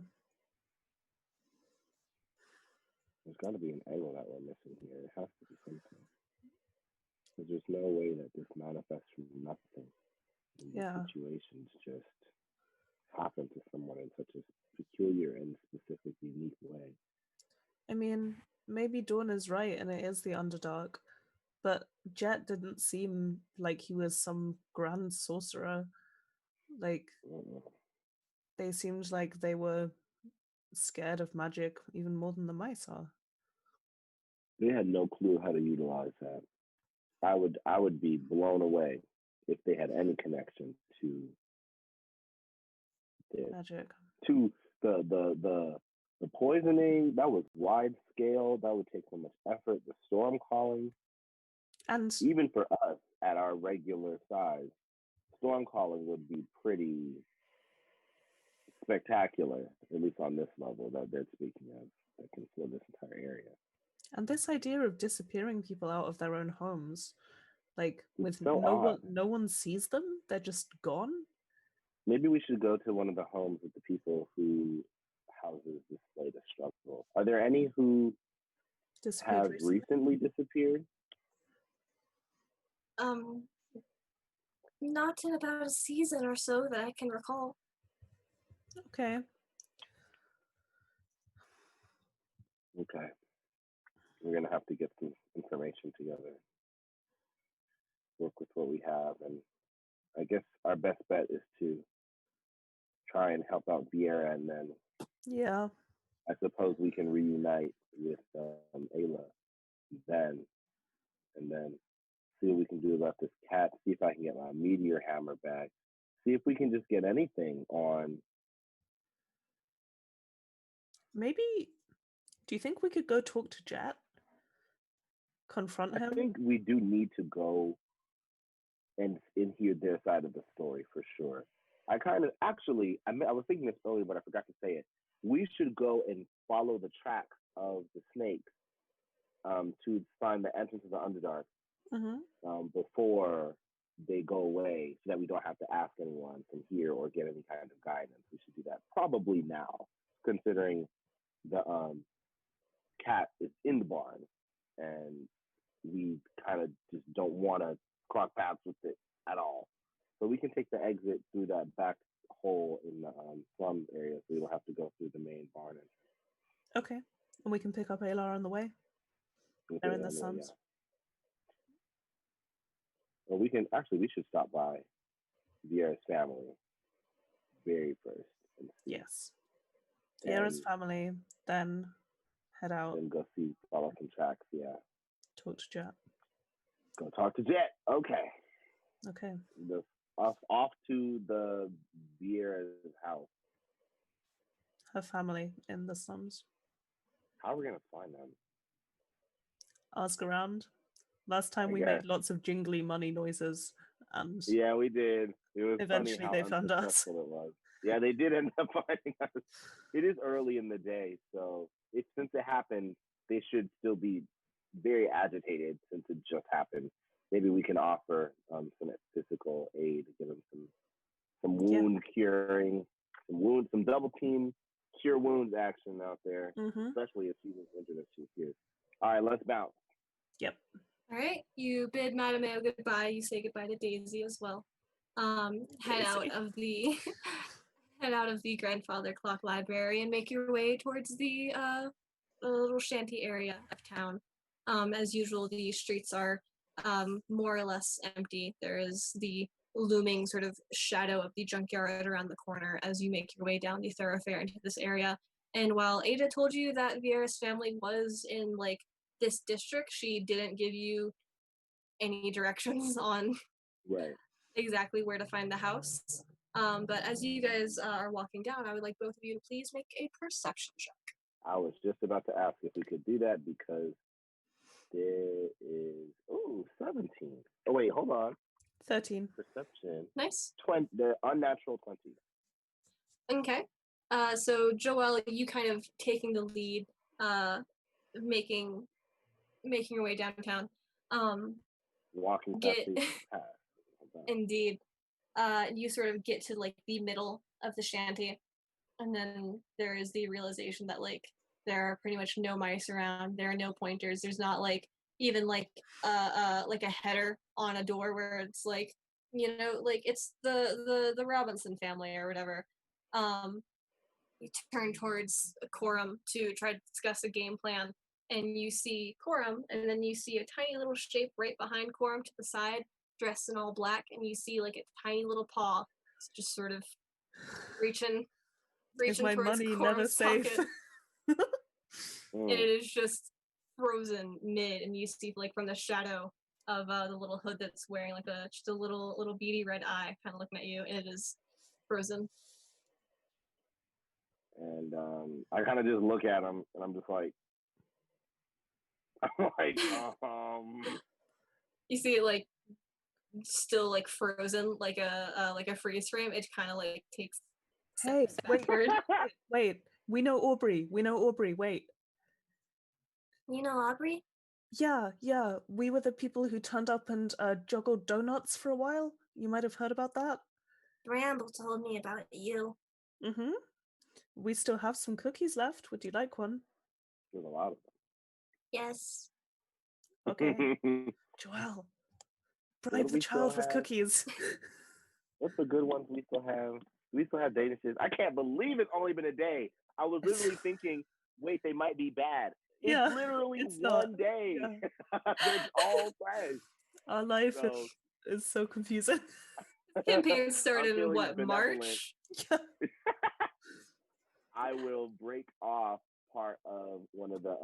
Speaker 2: There's got to be an angle that we're missing here. It has to be something. Because there's no way that this manifests from nothing. And these
Speaker 3: Yeah.
Speaker 2: situations just happen to someone in such a peculiar and specific, unique way.
Speaker 3: I mean, maybe Dawn is right and it is the Underdark, but Jet didn't seem like he was some grand sorcerer. Like, they seemed like they were scared of magic even more than the mice are.
Speaker 2: They had no clue how to utilize that. I would be blown away if they had any connection to this.
Speaker 3: Magic.
Speaker 2: To the poisoning, that was wide scale. That would take so much effort. The storm calling,
Speaker 3: And
Speaker 2: even for us at our regular size, storm calling would be pretty spectacular, at least on this level that they're speaking of, that can fill this entire area.
Speaker 3: and this idea of disappearing people out of their own homes, like with
Speaker 2: It's so odd.
Speaker 3: no one sees them, they're just gone.
Speaker 2: Maybe we should go to one of the homes of the people who houses display the struggle. Are there any who
Speaker 3: Disappeared
Speaker 2: have
Speaker 3: recently.
Speaker 2: recently disappeared?
Speaker 1: Um, not in about a season or so that I can recall.
Speaker 3: Okay.
Speaker 2: Okay. We're gonna have to get some information together. Work with what we have, and I guess our best bet is to try and help out Vieira, and then
Speaker 3: Yeah.
Speaker 2: I suppose we can reunite with Ayla then, and then see what we can do about this cat. See if I can get my meteor hammer back. See if we can just get anything on.
Speaker 3: Maybe. Do you think we could go talk to Jet? Confront
Speaker 2: I
Speaker 3: him?
Speaker 2: think we do need to go and hear their side of the story for sure. I kind of actually, I was thinking this earlier, but I forgot to say it. We should go and follow the tracks of the snakes to find the entrance of the Underdark before they go away, so that we don't have to ask anyone from here or get any kind of guidance. We should do that probably now, considering the cat is in the barn, and we kind of just don't want to cross paths with it at all. So we can take the exit through that back hole in the slum area, so we don't have to go through the main barn.
Speaker 3: Okay. And we can pick up Ayla on the way. They're in the slums.
Speaker 2: Yeah. Well, we should stop by Vieira's family very first.
Speaker 3: Yes. Vieira's family, then head out.
Speaker 2: Then go follow some tracks, yeah.
Speaker 3: Talk to Jet.
Speaker 2: Go talk to Jet. Okay.
Speaker 3: Okay.
Speaker 2: Off to the Vieira's house.
Speaker 3: Her family in the slums.
Speaker 2: How are we gonna find them?
Speaker 3: Ask around. Last time we made lots of jingly money noises, and
Speaker 2: yeah, we did. It was
Speaker 3: eventually
Speaker 2: funny how
Speaker 3: they found us.
Speaker 2: It was. Yeah, they did end up finding us. It is early in the day, so since it happened, they should still be very agitated since it just happened. Maybe we can offer some physical aid, give them some wound curing, some double team cure wounds action out there, especially if she was injured if she's here. All right, let's bounce.
Speaker 3: Yep.
Speaker 1: All right, you bid Madame goodbye. You say goodbye to Daisy as well. Head out of the grandfather clock library and make your way towards the little shanty area of town. As usual, the streets are more or less empty. There is the looming sort of shadow of the junkyard around the corner as you make your way down the thoroughfare into this area. And while Ada told you that Vieira's family was in like this district, she didn't give you any directions on exactly where to find the house. But as you guys are walking down, I would like both of you to please make a perception check.
Speaker 2: I was just about to ask if we could do that because there is 17. Oh wait, hold on.
Speaker 3: 13.
Speaker 2: Perception.
Speaker 1: Nice.
Speaker 2: 20. The unnatural 20.
Speaker 1: Okay. So Joelle, you kind of taking the lead, making your way downtown.
Speaker 2: Walking past the path.
Speaker 1: Indeed. You sort of get to like the middle of the shanty, and then there is the realization that like there are pretty much no mice around. There are no pointers. There's not like even like a header on a door where it's like, you know, like it's the Robinson family or whatever. You turn towards Coram to try to discuss a game plan, and you see Coram, and then you see a tiny little shape right behind Coram to the side, dressed in all black, and you see like a tiny little paw just sort of reaching
Speaker 3: Is my
Speaker 1: towards
Speaker 3: money
Speaker 1: Coram's
Speaker 3: never safe?
Speaker 1: And it is just frozen mid, and you see like from the shadow of the little hood that's wearing like just a little beady red eye kind of looking at you, and it is frozen.
Speaker 2: And I kind of just look at him, and I'm like,
Speaker 1: You see it like still like frozen, like a freeze frame. It kind of like takes.
Speaker 3: Hey, wait. We know Aubrey. Wait.
Speaker 1: You know Aubrey?
Speaker 3: Yeah. We were the people who turned up and juggled donuts for a while. You might have heard about that.
Speaker 1: Bramble told me about you.
Speaker 3: Mm-hmm. We still have some cookies left. Would you like one?
Speaker 2: There's a lot of them.
Speaker 1: Yes.
Speaker 3: Okay. Joelle, Bribe the
Speaker 2: we still
Speaker 3: child with
Speaker 2: have?
Speaker 3: cookies.
Speaker 2: What's the good ones we still have? We still have danishes. I can't believe it's only been a day. I was literally thinking, wait, they might be bad. It's
Speaker 3: Yeah,
Speaker 2: literally
Speaker 3: it's not.
Speaker 2: one day.
Speaker 3: Yeah.
Speaker 2: They're all fresh.
Speaker 3: Our life
Speaker 2: So
Speaker 3: is so confusing.
Speaker 1: Campaign
Speaker 2: I'm
Speaker 1: started in
Speaker 2: feeling
Speaker 1: what,
Speaker 2: benevolent.
Speaker 1: March?
Speaker 3: Yeah.
Speaker 2: I will break off part of one of the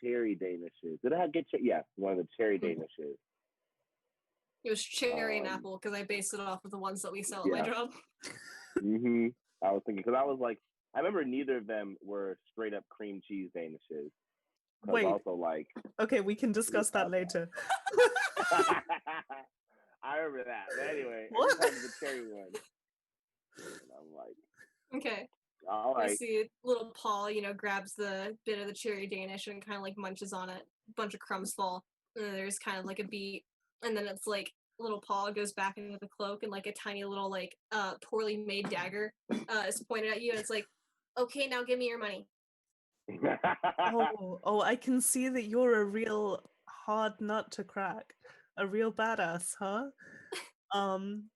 Speaker 2: cherry danishes. Did I get yes, one of the cherry danishes.
Speaker 1: It was cherry and apple because I based it off of the ones that we sell at my
Speaker 2: Yeah.
Speaker 1: job.
Speaker 2: I was thinking because I was like, I remember neither of them were straight up cream cheese danishes.
Speaker 3: Wait.
Speaker 2: Also, like,
Speaker 3: okay, we can discuss that later.
Speaker 2: I remember that. But anyway,
Speaker 3: What?
Speaker 2: every time the cherry one, and I'm like,
Speaker 1: Okay.
Speaker 2: all right.
Speaker 1: I see little Paul, grabs the bit of the cherry Danish and kind of like munches on it. A bunch of crumbs fall, and then there's kind of like a beat, and then it's like little Paul goes back into the cloak, and like a tiny little like poorly made dagger is pointed at you, and it's like, okay, now give me your money.
Speaker 3: Oh, I can see that you're a real hard nut to crack, a real badass, huh?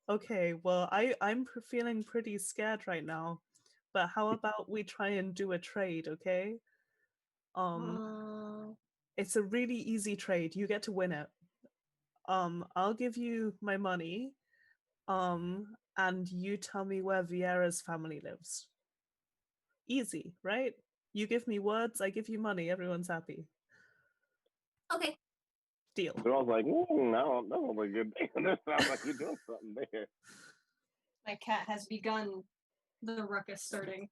Speaker 3: Okay, well, I'm feeling pretty scared right now, but how about we try and do a trade, okay? It's a really easy trade. You get to win it. I'll give you my money, and you tell me where Vieira's family lives. Easy, right? You give me words, I give you money, everyone's happy.
Speaker 1: Okay.
Speaker 3: Deal.
Speaker 2: So I was like, no, that was a good thing. That sounds like you're doing something there.
Speaker 1: My cat has begun the ruckus starting.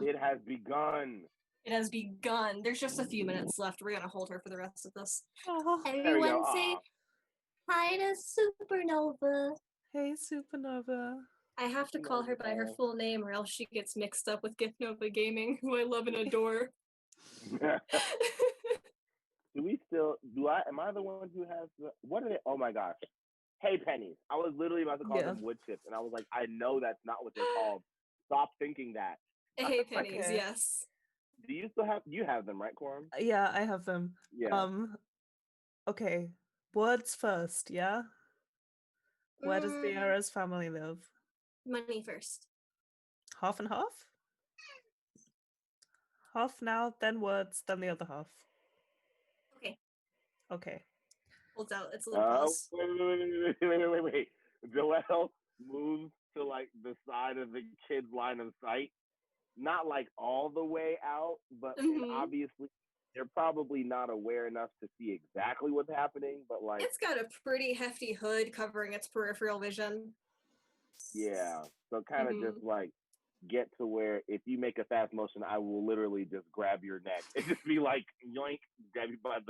Speaker 2: It has begun.
Speaker 1: It has begun. There's just a few minutes left. We're going to hold her for the rest of this.
Speaker 3: Oh,
Speaker 1: Everyone say hi to Supernova.
Speaker 3: Hey, Supernova.
Speaker 1: I have to call her by her full name or else she gets mixed up with Githnova Gaming, who I love and adore.
Speaker 2: Am I the one who has what are they? Oh my gosh. Hey pennies. I was literally about to call them wood chips and I was like, I know that's not what they're called. Stop thinking that.
Speaker 1: Hey pennies,
Speaker 3: Okay.
Speaker 1: yes.
Speaker 2: Do you have them, right, Corum?
Speaker 3: Yeah, I have them.
Speaker 2: Yeah.
Speaker 3: Okay. Words first, yeah? Where does Vieira's family live?
Speaker 1: Money first.
Speaker 3: Half and half? Half now, then words, then the other half.
Speaker 1: Okay.
Speaker 3: Okay.
Speaker 1: Holds out its little paws.
Speaker 2: Wait. Joelle moves to like the side of the kid's line of sight. Not like all the way out, but obviously they're probably not aware enough to see exactly what's happening, but like
Speaker 1: it's got a pretty hefty hood covering its peripheral vision.
Speaker 2: Yeah. So kind of just like get to where if you make a fast motion, I will literally just grab your neck and just be like yoink, grab you by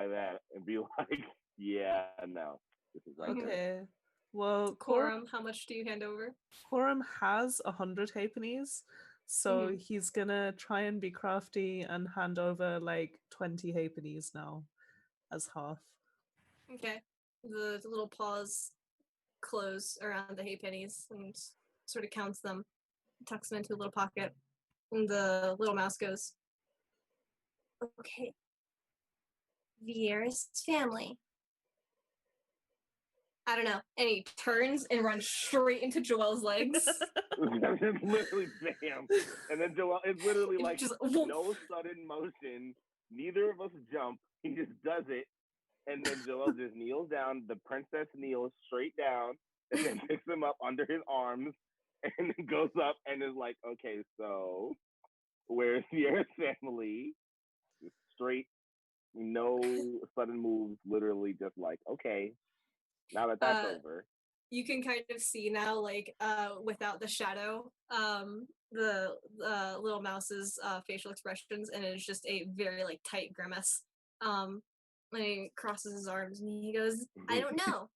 Speaker 2: that and be like, yeah, no. This is right
Speaker 3: Okay.
Speaker 2: there.
Speaker 3: Well,
Speaker 1: Corum, how much do you hand over?
Speaker 3: Corum has 100 halfpennies, so he's gonna try and be crafty and hand over like 20 halfpennies now as half.
Speaker 1: Okay. The little paws close around the halfpennies and sort of counts them, tucks them into a little pocket, and the little mouse goes, okay. Vieira's family. I don't know. And he turns and runs straight into Joelle's legs.
Speaker 2: It's literally bam. And then Joelle, it's literally like just, no sudden motion. Neither of us jump. He just does it. And then Joelle just kneels down. The princess kneels straight down and then picks him up under his arms and then goes up and is like, okay, so where's Vieira's family? Straight, no sudden moves, literally just like, okay, now that that's over.
Speaker 1: You can kind of see now, like, without the shadow, the little mouse's facial expressions, and it's just a very, like, tight grimace. And he crosses his arms and he goes, I don't know.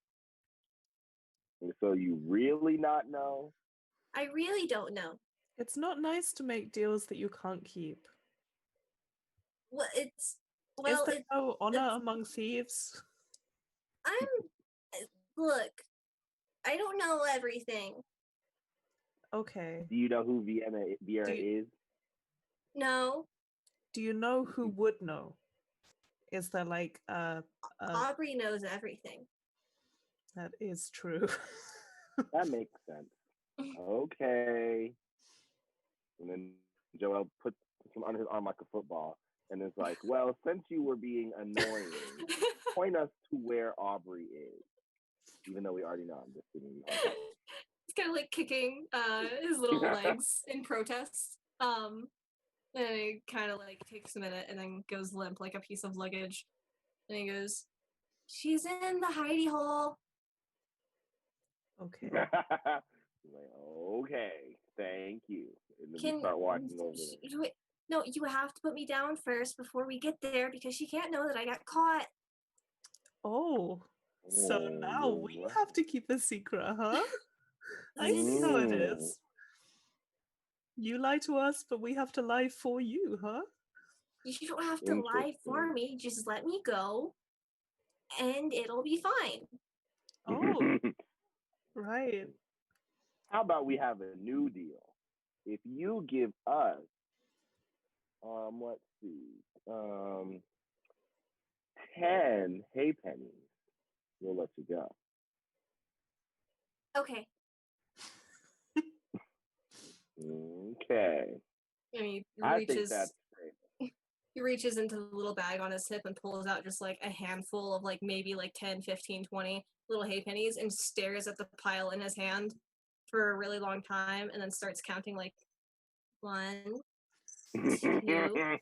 Speaker 2: So you really not know?
Speaker 1: I really don't know.
Speaker 3: It's not nice to make deals that you can't keep.
Speaker 1: Well,
Speaker 3: is there no honor among thieves?
Speaker 1: Look, I don't know everything.
Speaker 3: Okay.
Speaker 2: Do you know who Vieira is?
Speaker 1: No.
Speaker 3: Do you know who would know? Is there like
Speaker 1: Aubrey knows everything.
Speaker 3: That is true.
Speaker 2: That makes sense. Okay. And then Joel puts him under his arm like a football and is like, well, since you were being annoying, point us to where Aubrey is. Even though we already know, I'm just kidding.
Speaker 1: He's kind of like kicking his little legs in protest. And he kind of like takes a minute and then goes limp like a piece of luggage. And he goes, she's in the hidey hole.
Speaker 3: Okay.
Speaker 2: Like, okay, thank you. And then we start walking over there.
Speaker 1: No, you have to put me down first before we get there because she can't know that I got caught.
Speaker 3: Oh, so now
Speaker 2: you're
Speaker 3: we
Speaker 2: right.
Speaker 3: have to keep a secret, huh? I see how it is. You lie to us, but we have to lie for you, huh?
Speaker 1: You don't have to lie for me. Just let me go, and it'll be fine.
Speaker 3: Oh, right.
Speaker 2: How about we have a new deal? If you give us, let's see, 10 hay pennies, we'll let you go.
Speaker 1: Okay.
Speaker 2: Okay.
Speaker 1: And
Speaker 2: I think that's great.
Speaker 1: He reaches into the little bag on his hip and pulls out just like a handful of like maybe like 10, 15, 20 little hay pennies and stares at the pile in his hand for a really long time and then starts counting like 1, 2,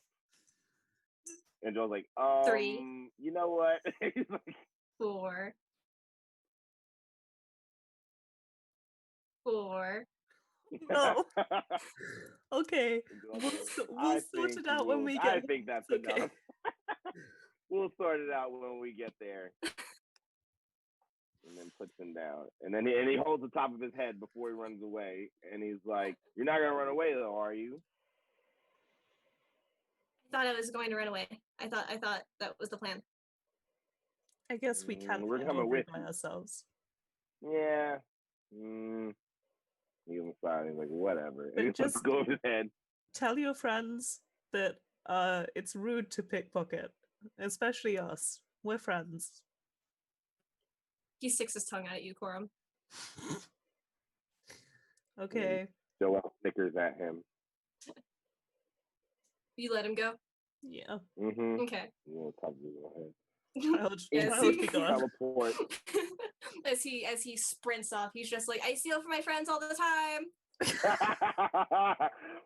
Speaker 2: and Joel's like,
Speaker 1: 3,
Speaker 2: you know what?
Speaker 1: 4, 4.
Speaker 3: No. Okay. We'll sort it out when we get.
Speaker 2: I think that's enough. We'll sort it out when we get there. And then puts him down. And then he holds the top of his head before he runs away. And he's like, you're not going to run away, though, are you?
Speaker 1: I thought I was going to run away. I thought that was the plan.
Speaker 3: I guess we can't
Speaker 2: we're coming with
Speaker 3: by ourselves.
Speaker 2: Yeah. He was silent. He's like, whatever. And he
Speaker 3: just
Speaker 2: go over his head.
Speaker 3: Tell your friends that it's rude to pickpocket, especially us. We're friends.
Speaker 1: He sticks his tongue out at you, Corum.
Speaker 3: Okay.
Speaker 2: Joel snickers at him.
Speaker 1: You let him go?
Speaker 3: Yeah.
Speaker 2: Mm-hmm.
Speaker 1: Okay.
Speaker 3: Child be gone.
Speaker 2: Teleport.
Speaker 1: As he sprints off, he's just like, I steal from my friends all the time.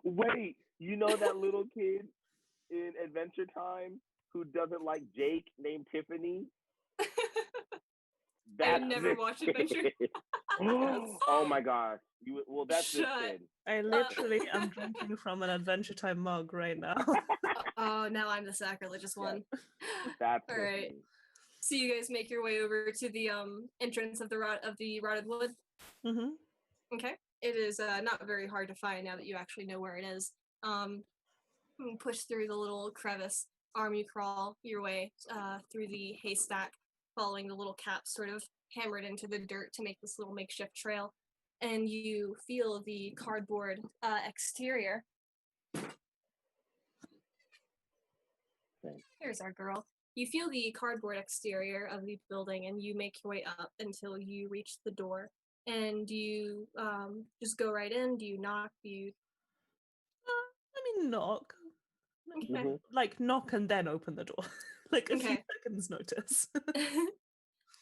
Speaker 2: Wait, you know that little kid in Adventure Time who doesn't like Jake named Tiffany?
Speaker 1: I've never watched Adventure.
Speaker 2: Oh my gosh. That's this kid.
Speaker 3: I literally am drinking from an Adventure Time mug right now.
Speaker 1: Oh, now I'm the sacrilegious one.
Speaker 2: That's
Speaker 1: all right. So you guys make your way over to the entrance of the rotted wood.
Speaker 3: Mm-hmm.
Speaker 1: Okay. It is not very hard to find now that you actually know where it is. Push through the little crevice, army crawl your way through the haystack, following the little caps sort of hammered into the dirt to make this little makeshift trail. And you feel the cardboard exterior. There's our girl. You feel the cardboard exterior of the building and you make your way up until you reach the door. And do you just go right in? Do you knock? Do you...
Speaker 3: knock.
Speaker 1: Okay.
Speaker 3: Like knock and then open the door. Like a few seconds notice.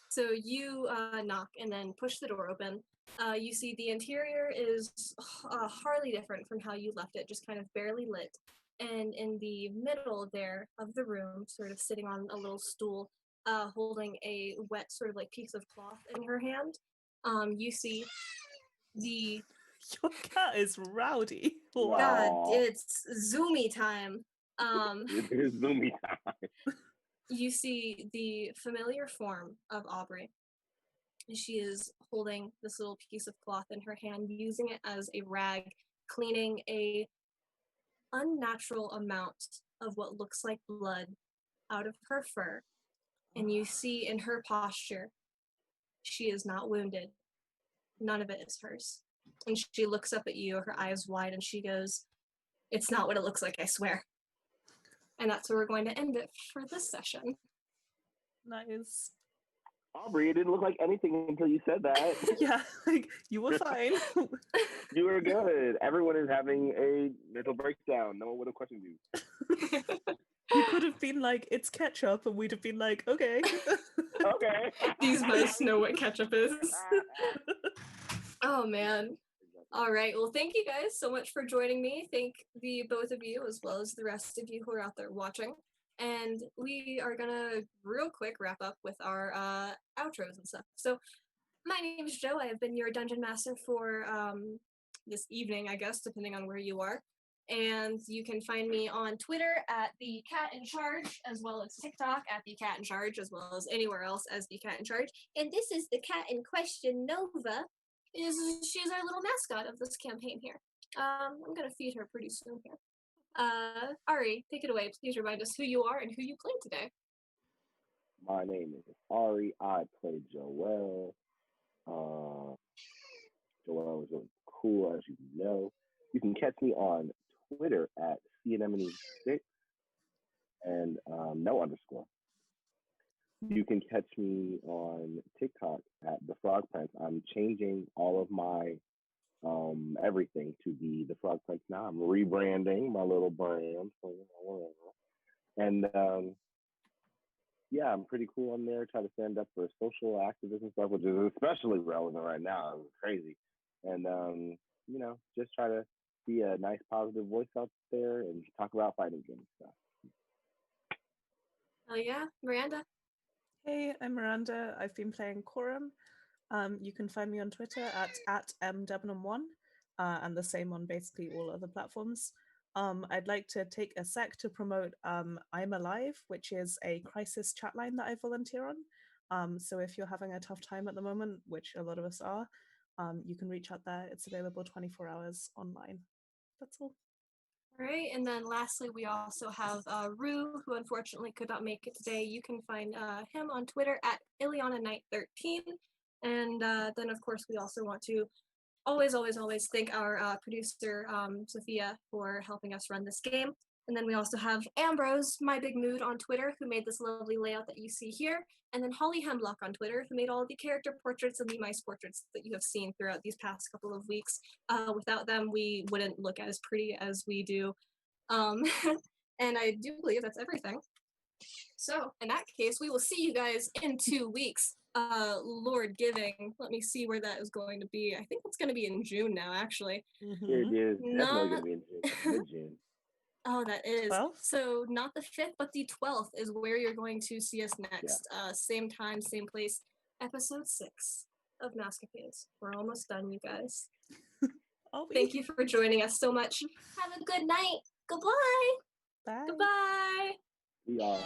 Speaker 1: So you knock and then push the door open. You see the interior is hardly different from how you left it, just kind of barely lit. And in the middle there of the room, sort of sitting on a little stool, holding a wet sort of like piece of cloth in her hand, you see the...
Speaker 3: Your cat is rowdy.
Speaker 1: Wow. God, it's Zoomy time.
Speaker 2: It is Zoomy time.
Speaker 1: You see the familiar form of Aubrey. She is holding this little piece of cloth in her hand, using it as a rag, cleaning a unnatural amount of what looks like blood out of her fur. And you see in her posture, she is not wounded. None of it is hers. And she looks up at you, her eyes wide, and she goes, "It's not what it looks like, I swear." And that's where we're going to end it for this session.
Speaker 3: Nice.
Speaker 2: Aubrey, it didn't look like anything until you said that.
Speaker 3: Yeah, like you were fine.
Speaker 2: You were good. Everyone is having a mental breakdown. No one would have questioned you.
Speaker 3: You could have been like, it's ketchup, and we'd have been like, okay.
Speaker 2: Okay.
Speaker 1: These mice know what ketchup is. Oh man. All right. Well, thank you guys so much for joining me. Thank the both of you as well as the rest of you who are out there watching. And we are gonna real quick wrap up with our outros and stuff. So my name is Joe. I have been your dungeon master for this evening, I guess, depending on where you are. And you can find me on Twitter at the Cat in Charge, as well as TikTok at the Cat in Charge, as well as anywhere else as the Cat in Charge. And this is the cat in question, Nova. She's our little mascot of this campaign here. I'm gonna feed her pretty soon here. Ari, take it away. Please remind us who you are and who you play today.
Speaker 2: My name is Ari. I play Joelle. Joelle is really cool, as you know. You can catch me on Twitter at CNMNE6 and no underscore. You can catch me on TikTok at The Frog Prince. I'm changing all of my everything to be The Frog Prince now. I'm rebranding my little brand, so whatever. And yeah, I'm pretty cool on there. Try to stand up for social activism stuff, which is especially relevant right now. It's crazy. And just try to be a nice, positive voice out there and talk about fighting games stuff.
Speaker 1: Oh yeah, Miranda.
Speaker 3: Hey, I'm Miranda. I've been playing Corum. You can find me on Twitter at mdebenham1, and the same on basically all other platforms. I'd like to take a sec to promote I'm Alive, which is a crisis chat line that I volunteer on. So if you're having a tough time at the moment, which a lot of us are, you can reach out there. It's available 24 hours online. That's all.
Speaker 1: All right, and then lastly, we also have Rue, who unfortunately could not make it today. You can find him on Twitter at IlianaKnight13. And then, of course, we also want to always thank our producer, Sophia, for helping us run this game. And then we also have Ambrose, My Big Mood, on Twitter, who made this lovely layout that you see here. And then Holly Hemlock on Twitter, who made all the character portraits and the mice portraits that you have seen throughout these past couple of weeks. Without them, we wouldn't look as pretty as we do. And I do believe that's everything. So in that case, we will see you guys in 2 weeks. Lord giving. Let me see where that is going to be. I think it's going to be in June now, actually.
Speaker 2: It is definitely going to be in mid-June.
Speaker 1: Oh, that is.
Speaker 3: 12th?
Speaker 1: So not the 5th, but the 12th is where you're going to see us next. Yeah. Same time, same place. Episode 6 of Mousecapades. We're almost done, you guys. Thank you for joining us so much. Have a good night. Goodbye.
Speaker 3: Bye.
Speaker 1: Goodbye.
Speaker 2: See y'all.